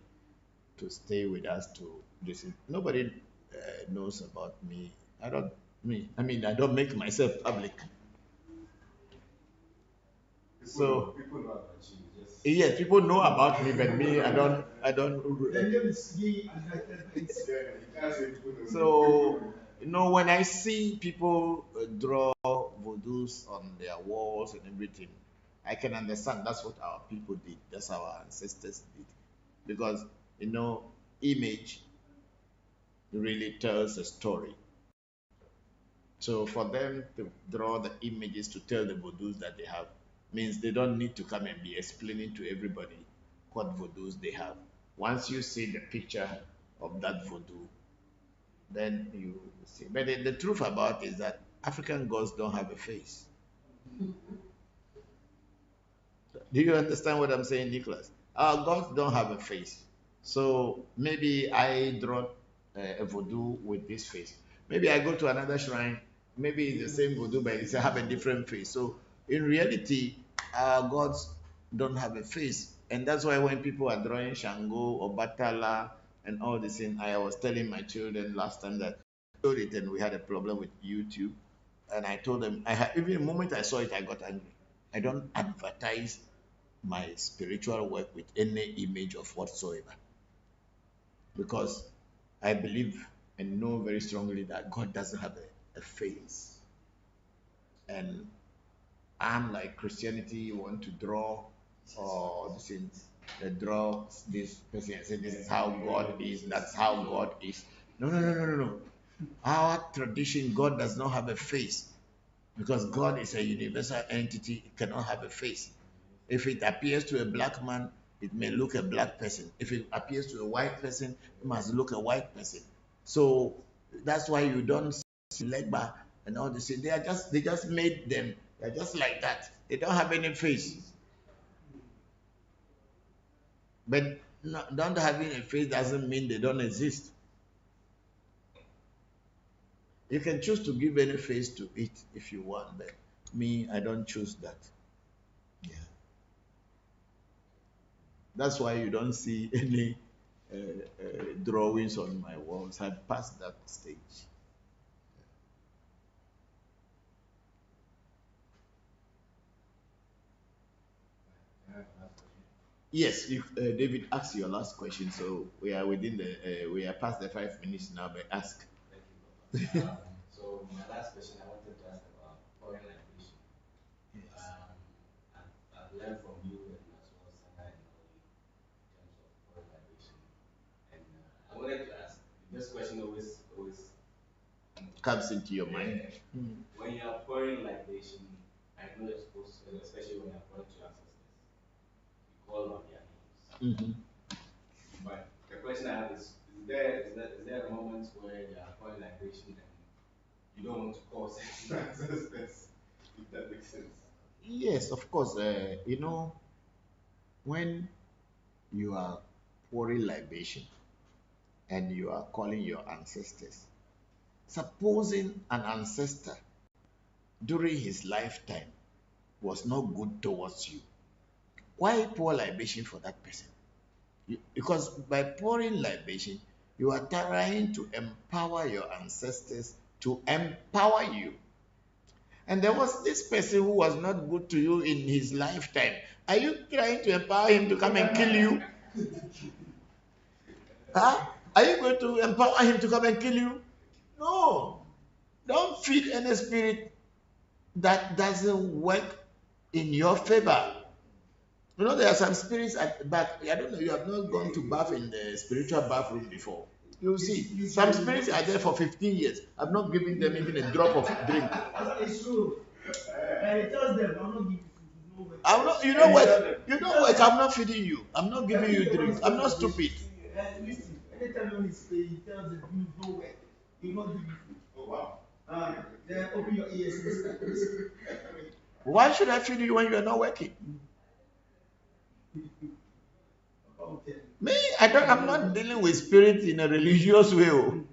to stay with us to this. Nobody knows about me. I mean, I don't make myself public. So people know about you. Just yes, people know about me, but me, I don't. So you know, when I see people draw voodoos on their walls and everything, I can understand that's what our people did. That's how our ancestors did, because you know, image really tells a story. So for them to draw the images to tell the voodoos that they have means they don't need to come and be explaining to everybody what voodoos they have. Once you see the picture of that voodoo, then you see. But the truth about it is that African gods don't have a face. Do you understand what I'm saying, Nicholas? Our gods don't have a face. So maybe I draw a voodoo with this face. Maybe I go to another shrine. Maybe it's the same voodoo, but it's have a different face. So in reality, our gods don't have a face, and that's why when people are drawing Shango or Batala and all this thing, I was telling my children last time that I showed it, and we had a problem with YouTube, and I told them even the moment I saw it, I got angry. I don't advertise my spiritual work with any image of whatsoever, because I believe and know very strongly that God doesn't have a face. And I'm like Christianity, want to draw or this things, draw this person and say this is how God is, that's how God is. No, no, no, no, no, no. Our tradition, God does not have a face, because God is a universal entity, it cannot have a face. If it appears to a black man, it may look a black person. If it appears to a white person, it must look a white person. So that's why you don't see Legba and all this. They just made them. They're just like that. They don't have any face. But not having a face doesn't mean they don't exist. You can choose to give any face to it if you want, but me, I don't choose that. Yeah. That's why you don't see any drawings on my walls. I've passed that stage. Yes, if David, ask your last question. So we are within we are past the 5 minutes now. But ask. Thank you, Papa. So my last question, I wanted to ask about foreign language. Yes. I've learned from you and as well Sana and Oli in terms of foreign language. And I wanted to ask, this question always Comes into your mind. when you are pouring libation, I know you're supposed to, especially when you're pouring to your ancestors, you call on their names. Mm-hmm. But the question I have is there a moment where you are pouring libation and you don't want to call certain ancestors, if that makes sense? Yes, of course. When you are pouring libation and you are calling your ancestors, supposing an ancestor during his lifetime was not good towards you, why pour libation for that person? Because by pouring libation, you are trying to empower your ancestors to empower you. And there was this person who was not good to you in his lifetime. Are you trying to empower him to come and kill you? Huh? Are you going to empower him to come and kill you? No. Don't feed any spirit that doesn't work in your favor. You know, there are some spirits at bath. I don't know, you have not gone to bath in the spiritual bathroom before. You see, some spirits are there for 15 years. I've not given them even a drop of drink. It's true. And it tells them, I'm not giving you food. I'm not, you know what? You know what? I'm not feeding you. I'm not giving you drink. I'm not stupid. Listen, anytime you want to stay, he tells them, you no work. He will not give you food. Oh, wow. Then open your ears and listen. Why should I feed you when you are not working? Me, I'm not dealing with spirits in a religious way. Oh.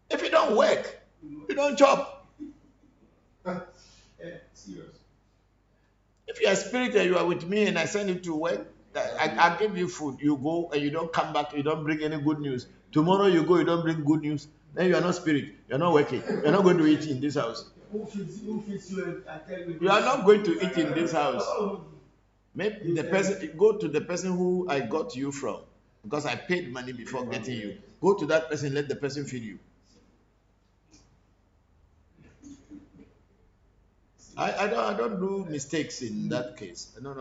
If you don't work, you don't chop. Serious. If you are a spirit and you are with me and I send you to work, I give you food. You go and you don't come back, you don't bring any good news. Tomorrow you go, you don't bring good news. Then you are not spirit. You are not working. You are not going to eat in this house. Who feeds you and tell you? You are not going to eat in this house. Maybe the person, go to the person who I got you from, because I paid money before getting you. Go to that person, let the person feed you. I don't do mistakes in that case. No.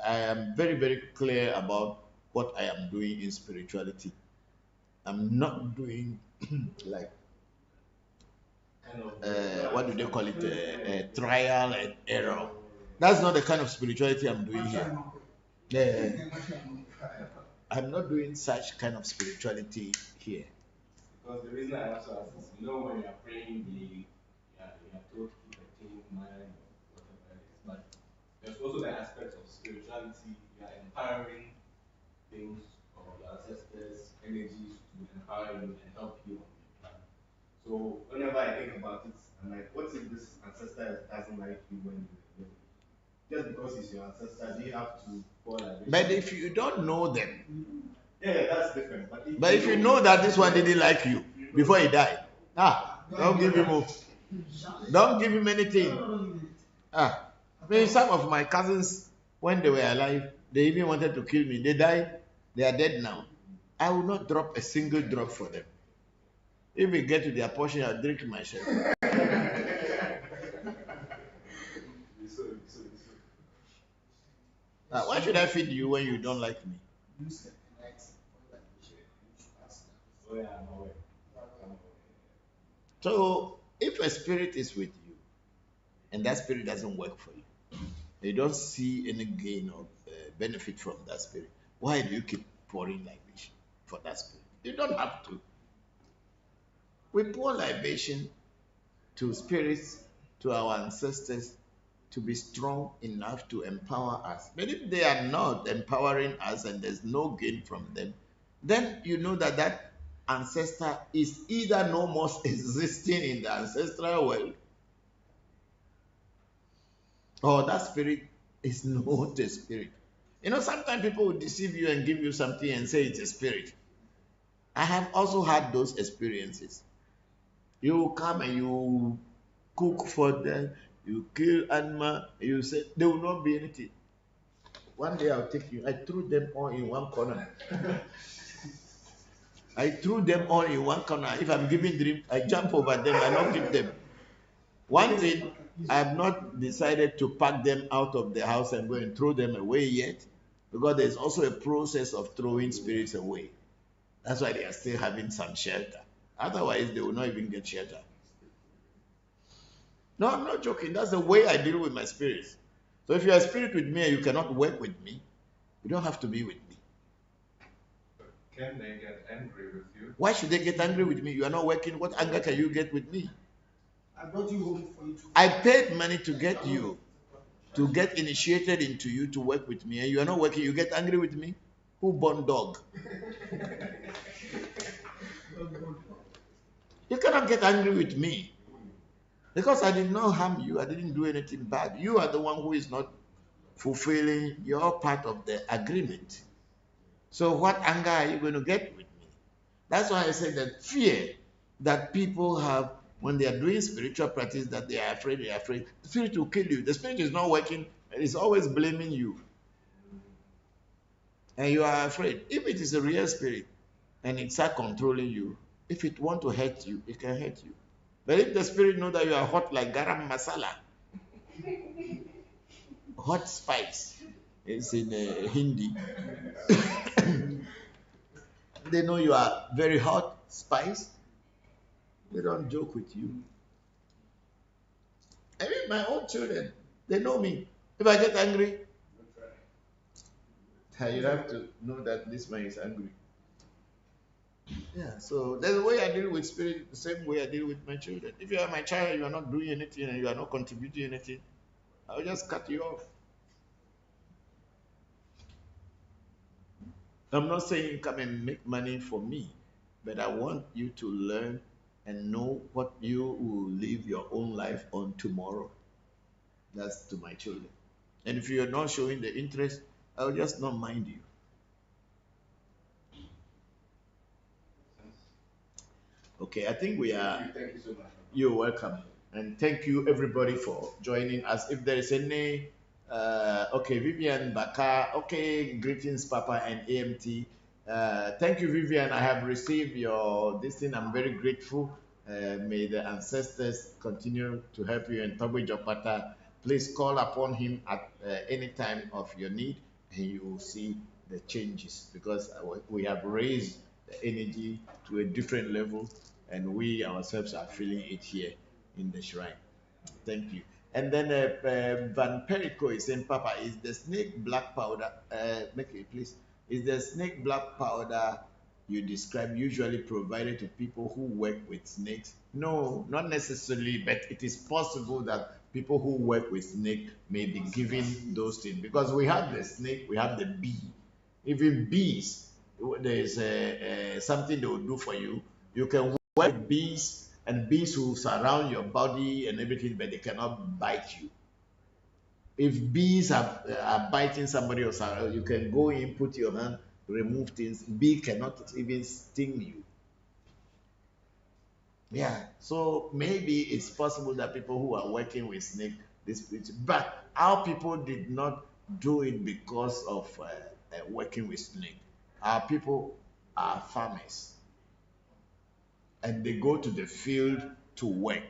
I am very, very clear about what I am doing in spirituality. I'm not doing like what do they call it? Trial and error. That's not the kind of spirituality I'm doing here. I'm not doing such kind of spirituality here. Because the reason I also ask is, when you're praying, you're told to keep a clean mind, whatever it is. But there's also the aspect of spirituality. You are empowering things or your ancestors' energies to empower you and help you on your plan. So whenever I think about it, I'm like, what if this ancestor doesn't like you when you live? Just because he's your ancestor, do you have to fall like this? But if you don't know them, yeah, that's different. But if you know that this one didn't like you before he died, don't give him more. Don't give him anything. I mean, some of my cousins, when they were alive, they even wanted to kill me. They died. They are dead now. I will not drop a single drop for them. If we get to their portion, I'll drink myself. Why should I feed you when you don't like me? So, if a spirit is with you and that spirit doesn't work for you, you don't see any gain or benefit from that spirit, why do you keep pouring libation for that spirit? You don't have to. We pour libation to spirits, to our ancestors, to be strong enough to empower us. But if they are not empowering us and there's no gain from them, then you know that that ancestor is either no more existing in the ancestral world, or that spirit is not a spirit. You know, sometimes people will deceive you and give you something and say it's a spirit. I have also had those experiences. You come and you cook for them, you kill animal, you say there will not be anything. One day I'll take you. I threw them all in one corner. I threw them all in one corner. If I'm giving dream, I jump over them, I not give them. One thing, I've not decided to pack them out of the house and go and throw them away yet, because there's also a process of throwing spirits away. That's why they are still having some shelter. Otherwise, they will not even get shelter. No, I'm not joking. That's the way I deal with my spirits. So if you're a spirit with me and you cannot work with me, you don't have to be with me. Can they get angry with you? Why should they get angry with me? You are not working. What anger can you get with me? I brought you home for you to. I paid money to get you, to get initiated into you to work with me, and you are not working. You get angry with me? Who born dog? You cannot get angry with me because I did not harm you. I didn't do anything bad. You are the one who is not fulfilling your part of the agreement. So what anger are you going to get with me? That's why I said that fear that people have when they are doing spiritual practice, that they are afraid, the spirit will kill you. The spirit is not working and it's always blaming you. And you are afraid. If it is a real spirit and it starts controlling you, if it wants to hurt you, it can hurt you. But if the spirit knows that you are hot like garam masala, hot spice, it's in Hindi. They know you are very hot spice. They don't joke with you. I mean, my own children, they know me. If I get angry, you have to know that this man is angry. Yeah, so there's a way I deal with spirit, the same way I deal with my children. If you are my child, you are not doing anything and you are not contributing anything, I'll just cut you off. I'm not saying come and make money for me, but I want you to learn and know what you will live your own life on tomorrow. That's to my children. And if you're not showing the interest, I'll just not mind you. Okay, I think we are. Thank you so much. You're welcome. And thank you everybody for joining us. If there is any, okay, Vivian Baka, okay, greetings, Papa and AMT. Thank you, Vivian. I have received your this thing. I'm very grateful. May the ancestors continue to help you. And Toby Jopata, please call upon him at any time of your need, and you will see the changes because we have raised the energy to a different level, and we ourselves are feeling it here in the shrine. Thank you. And then Van Perico is saying, Papa, is the snake black powder, make it please, is the snake black powder you describe usually provided to people who work with snakes? No, not necessarily, but it is possible that people who work with snake may be given those things because we have the snake, we have the bee. Even bees, there is something they will do for you. You can work with bees and bees will surround your body and everything, but they cannot bite you. If bees are biting somebody else, you can go in, put your hand, remove things. Bee cannot even sting you. Yeah, so maybe it's possible that people who are working with snake, but our people did not do it because of working with snake. Our people are farmers and they go to the field to work.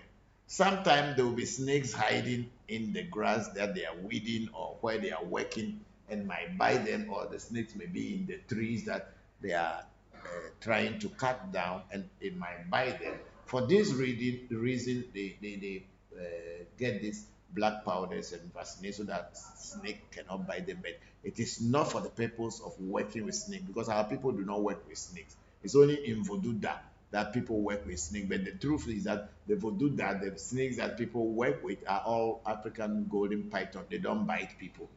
Sometimes there will be snakes hiding in the grass that they are weeding or where they are working and might bite them, or the snakes may be in the trees that they are trying to cut down and it might bite them. For this reason, they get these black powders and vaccinate so that snake cannot bite them. But it is not for the purpose of working with snake because our people do not work with snakes. It's only in Vodu that people work with snake. But the truth is that the Vodu the snakes that people work with are all African golden python. They don't bite people.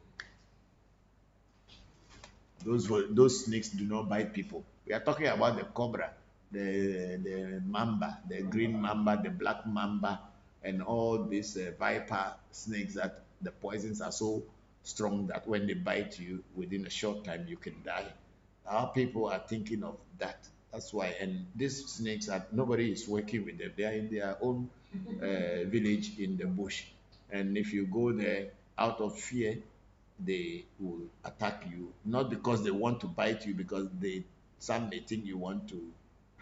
Those snakes do not bite people. We are talking about the cobra, the mamba, the green mamba, the black mamba, and all these viper snakes that the poisons are so strong that when they bite you, within a short time you can die. Our people are thinking of that. That's why, and these snakes are nobody is working with them. They are in their own village in the bush, and if you go there out of fear, they will attack you. Not because they want to bite you, because some may think you want to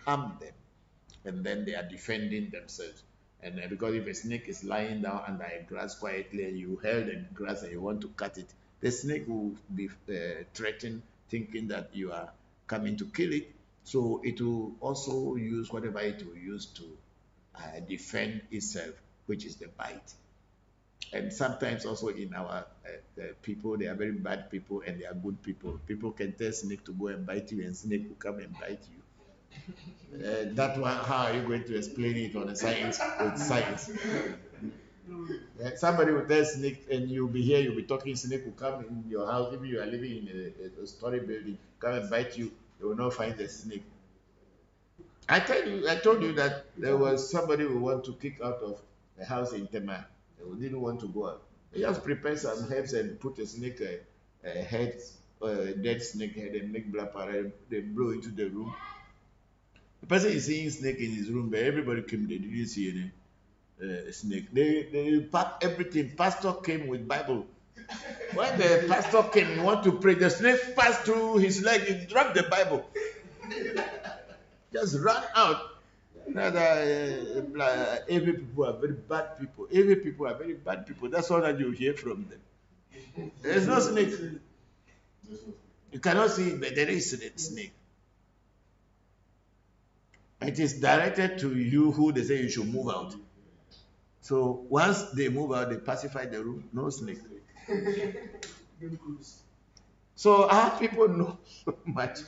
harm them, and then they are defending themselves. And because if a snake is lying down under a grass quietly and you held the grass and you want to cut it, the snake will be threatened, thinking that you are coming to kill it. So it will also use whatever it will use to defend itself, which is the bite. And sometimes also in our people, they are very bad people and they are good people. People can tell snake to go and bite you, and snake will come and bite you. That one, how are you going to explain it on a science with science? Somebody will tell snake, and you'll be here, you'll be talking, snake will come in your house, if you are living in a story building, come and bite you, you will not find the snake. I told you that there was somebody who want to kick out of the house in Tema. They didn't want to go out. They just prepare some herbs and put a snake head, dead snake head, and make black powder. They blow into the room. The person is seeing snake in his room, but everybody came. They didn't see any snake. They packed everything. Pastor came with Bible. When the pastor came, he want to pray. The snake passed through his leg. He dropped the Bible. Just ran out. Every people are very bad people. Every people are very bad people. That's all that you hear from them. There's no snake. You cannot see it, but there is a snake. It is directed to you who they say you should move out. So once they move out, they pacify the room. No snake. So our people know so much.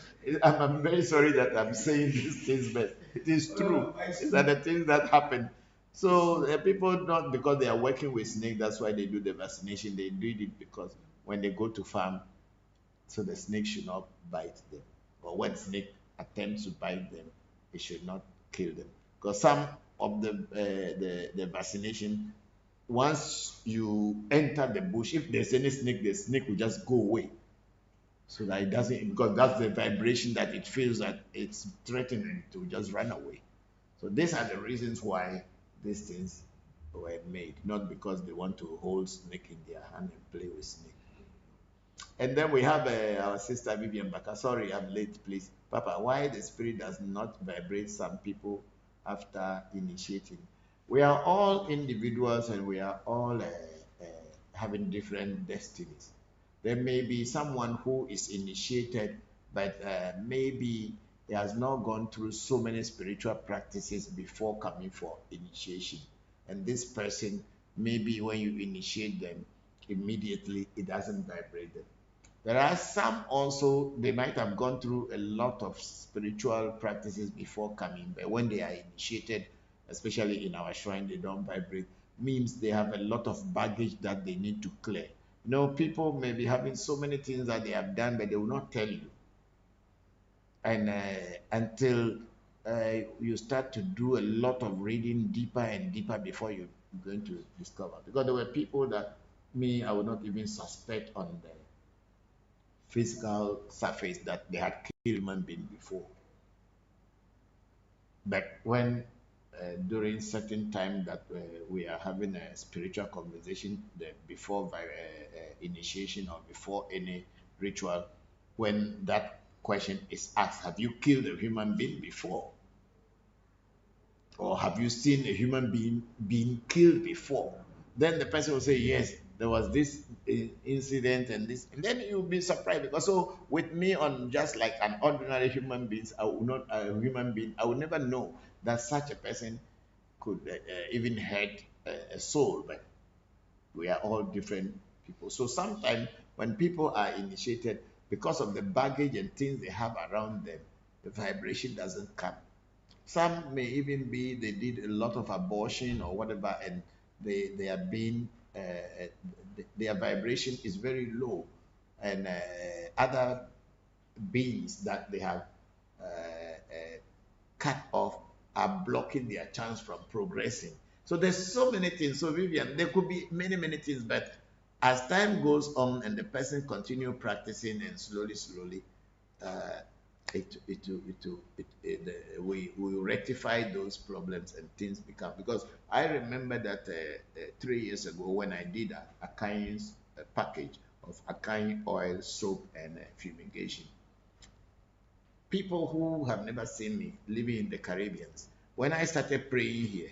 I'm very sorry that I'm saying these things, but it is true. These are the things that happen. So people not because they are working with snake, that's why they do the vaccination. They do it because when they go to farm, so the snake should not bite them. Or when snake attempts to bite them, it should not kill them. Because some of the vaccination, once you enter the bush, if there's any snake, the snake will just go away. So that it doesn't, because that's the vibration that it feels that it's threatening to just run away. So these are the reasons why these things were made, not because they want to hold snake in their hand and play with snake. And then we have our sister Vivian Baka. Sorry, I'm late, please. Papa, why the spirit does not vibrate some people after initiating? We are all individuals and we are all having different destinies. There may be someone who is initiated, but maybe he has not gone through so many spiritual practices before coming for initiation. And this person, maybe when you initiate them, immediately it doesn't vibrate them. There are some also, they might have gone through a lot of spiritual practices before coming, but when they are initiated, especially in our shrine, they don't vibrate, means they have a lot of baggage that they need to clear. You know, people may be having so many things that they have done, but they will not tell you. And until you start to do a lot of reading deeper and deeper before you're going to discover. Because there were people that I would not even suspect on the physical surface that they had killed human being before. But when during certain time that we are having a spiritual conversation before initiation or before any ritual, when that question is asked, have you killed a human being before? Or have you seen a human being being killed before? Then the person will say, yes, there was this incident and this, and then you'll be surprised because so with me on just like an ordinary human being, I would never know that such a person could even hurt a soul, but we are all different people. So sometimes when people are initiated, because of the baggage and things they have around them, the vibration doesn't come. Some may even be they did a lot of abortion or whatever, and they are being their vibration is very low, and other beings that they have cut off are blocking their chance from progressing. So there's so many things. So Vivian, there could be many things, but As time goes on and the person continue practicing and slowly, uh, we rectify those problems and things become, because I remember that 3 years ago when I did a Akain's package of Akain oil, soap, and fumigation. People who have never seen me living in the Caribbean, when I started praying here,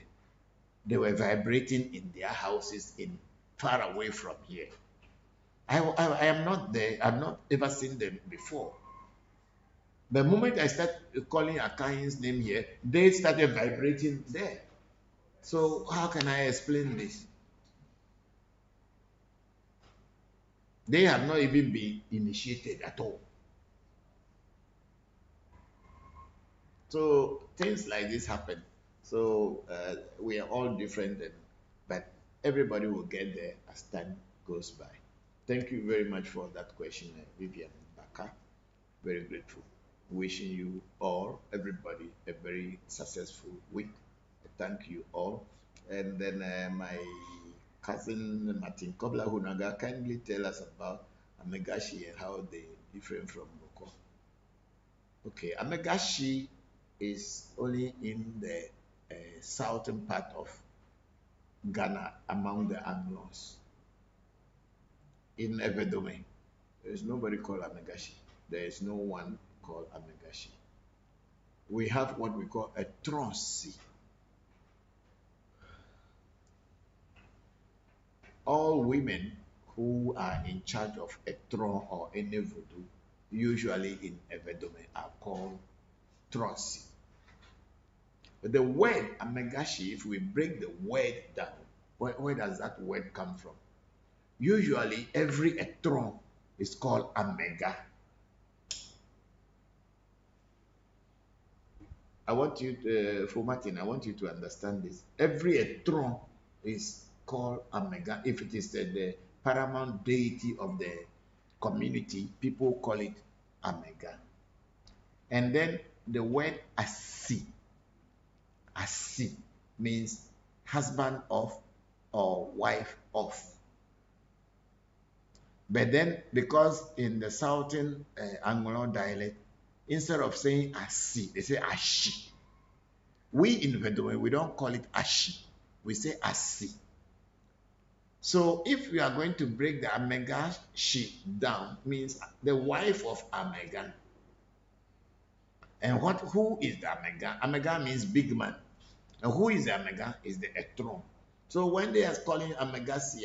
they were vibrating in their houses in far away from here. I am not there. I've not ever seen them before. The moment I start calling Akain's name here, they started vibrating there. So how can I explain this? They have not even been initiated at all. So things like this happen. So we are all different, but everybody will get there as time goes by. Thank you very much for that question, Vivian Baka. Very grateful. Wishing you all, everybody, a very successful week. Thank you all. And then my cousin Martin Kobla Hunaga, kindly tell us about Amegashi and how they different from Boko. Okay, Amegashi is only in the southern part of Ghana among the Anglos. In Evedome, there is nobody called Amegashi. There is no one called Amegashi. We have what we call a Tronsi. All women who are in charge of a tron or any voodoo, usually in Evedome, are called Tronsi. But the word Amegashi, if we break the word down, where does that word come from? Usually, every etron is called Amega. I want you to, for Martin, I want you to understand this. Every etron is called Amega. If it is the paramount deity of the community, people call it Amega. And then the word Asi means husband of or wife of. But then, because in the southern Anglo dialect, instead of saying Asi, they say Ashi. We in Vedome, we don't call it Ashi. We say Asi. So if we are going to break the Amegashi down, means the wife of Amega. And who is the Amega? Amega means big man. And who is the Amega? Is the Etron. So when they are calling Amegashi,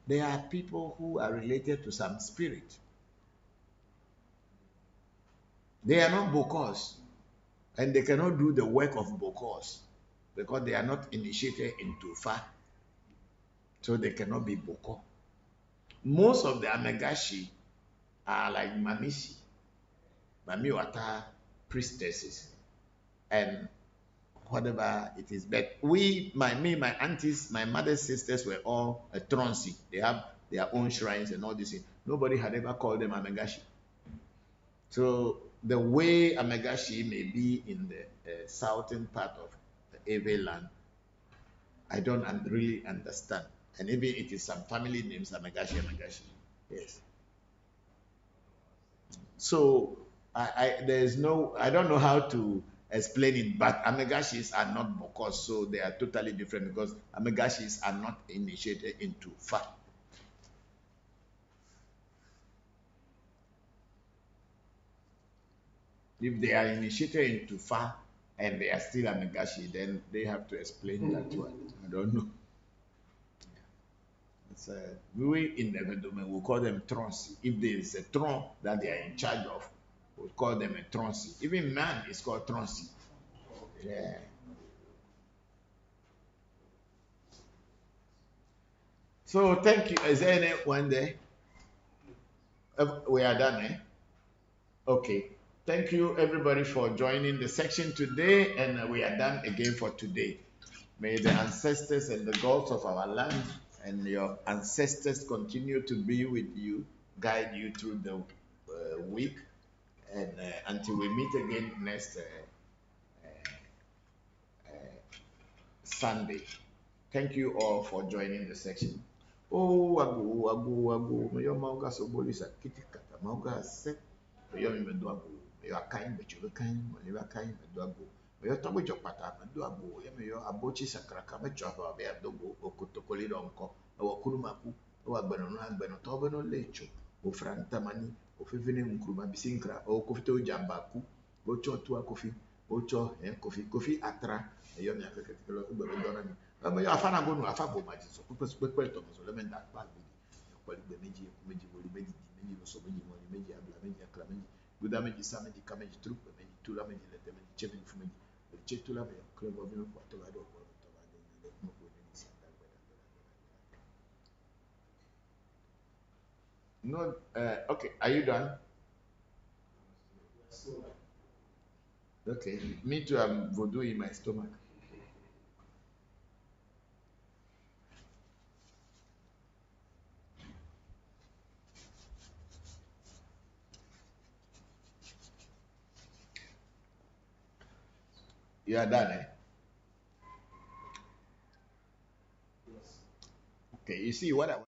they are people who are related to some spirit. They are not Bokors, and they cannot do the work of Bokors because they are not initiated into Fa. So they cannot be Bokor. Most of the Amegashi are like Mamishi, Mamiwata priestesses, and whatever it is. But my aunties, my mother's sisters were all a Tronsi. They have their own shrines and all this. Nobody had ever called them Amegashi. So the way Amegashi may be in the southern part of the Ewe land, I don't really understand. And even it is some family names, Amegashi. Yes. So I don't know how to explain it, but Amegashis are not Bokos, so they are totally different because Amegashis are not initiated into Fa. If they are initiated into Fa and they are still Amegashi, then they have to explain that one. I don't know. We in the Vedome will call them Tronsi. If there is a Tron that they are in charge of, we'll call them a Tronsi. Even man is called Tronsi. Yeah. So thank you. Is there anyone there? We are done, eh? Okay. Thank you everybody for joining the section today, and we are done again for today. May the ancestors and the gods of our land and your ancestors continue to be with you, guide you through the week, and until we meet again next Sunday. Thank you all for joining the section. Oh, ago, ago, ago, me yo mauga so bolisa kitikata mauga se. Me yo me do ago. Me yo akain be chulo kain, me yo akain me do ago. Me yo tobo jokpata me do ago. Ye me yo abochi sakraka me chwa be adogo okutokoli donko. O kurumaku. O agbeno no agbeno tobo no lecho. O frantamani, o fefene nkruma bisinkra, o kofite o jambaku. O cho tu kofi, o cho kofi, kofi atra. Me yo me akeke kelo ugbe dona mi. Yo afana gonu afabo maji so pepe to so lemen da pa bi ko ligbe meji ku meji wori meji di meji lo so meji mo meji abla meji akra meji guda meji sa meji ka meji trup meji tula meji lete meji che meji fu meji che tula me ko mo bi no ko to ba do ko to ba do le mo ko ni si da gbe da no okay, are you done? Okay, me too, I'm voodoo in my stomach. You are done, eh? Okay, you see what I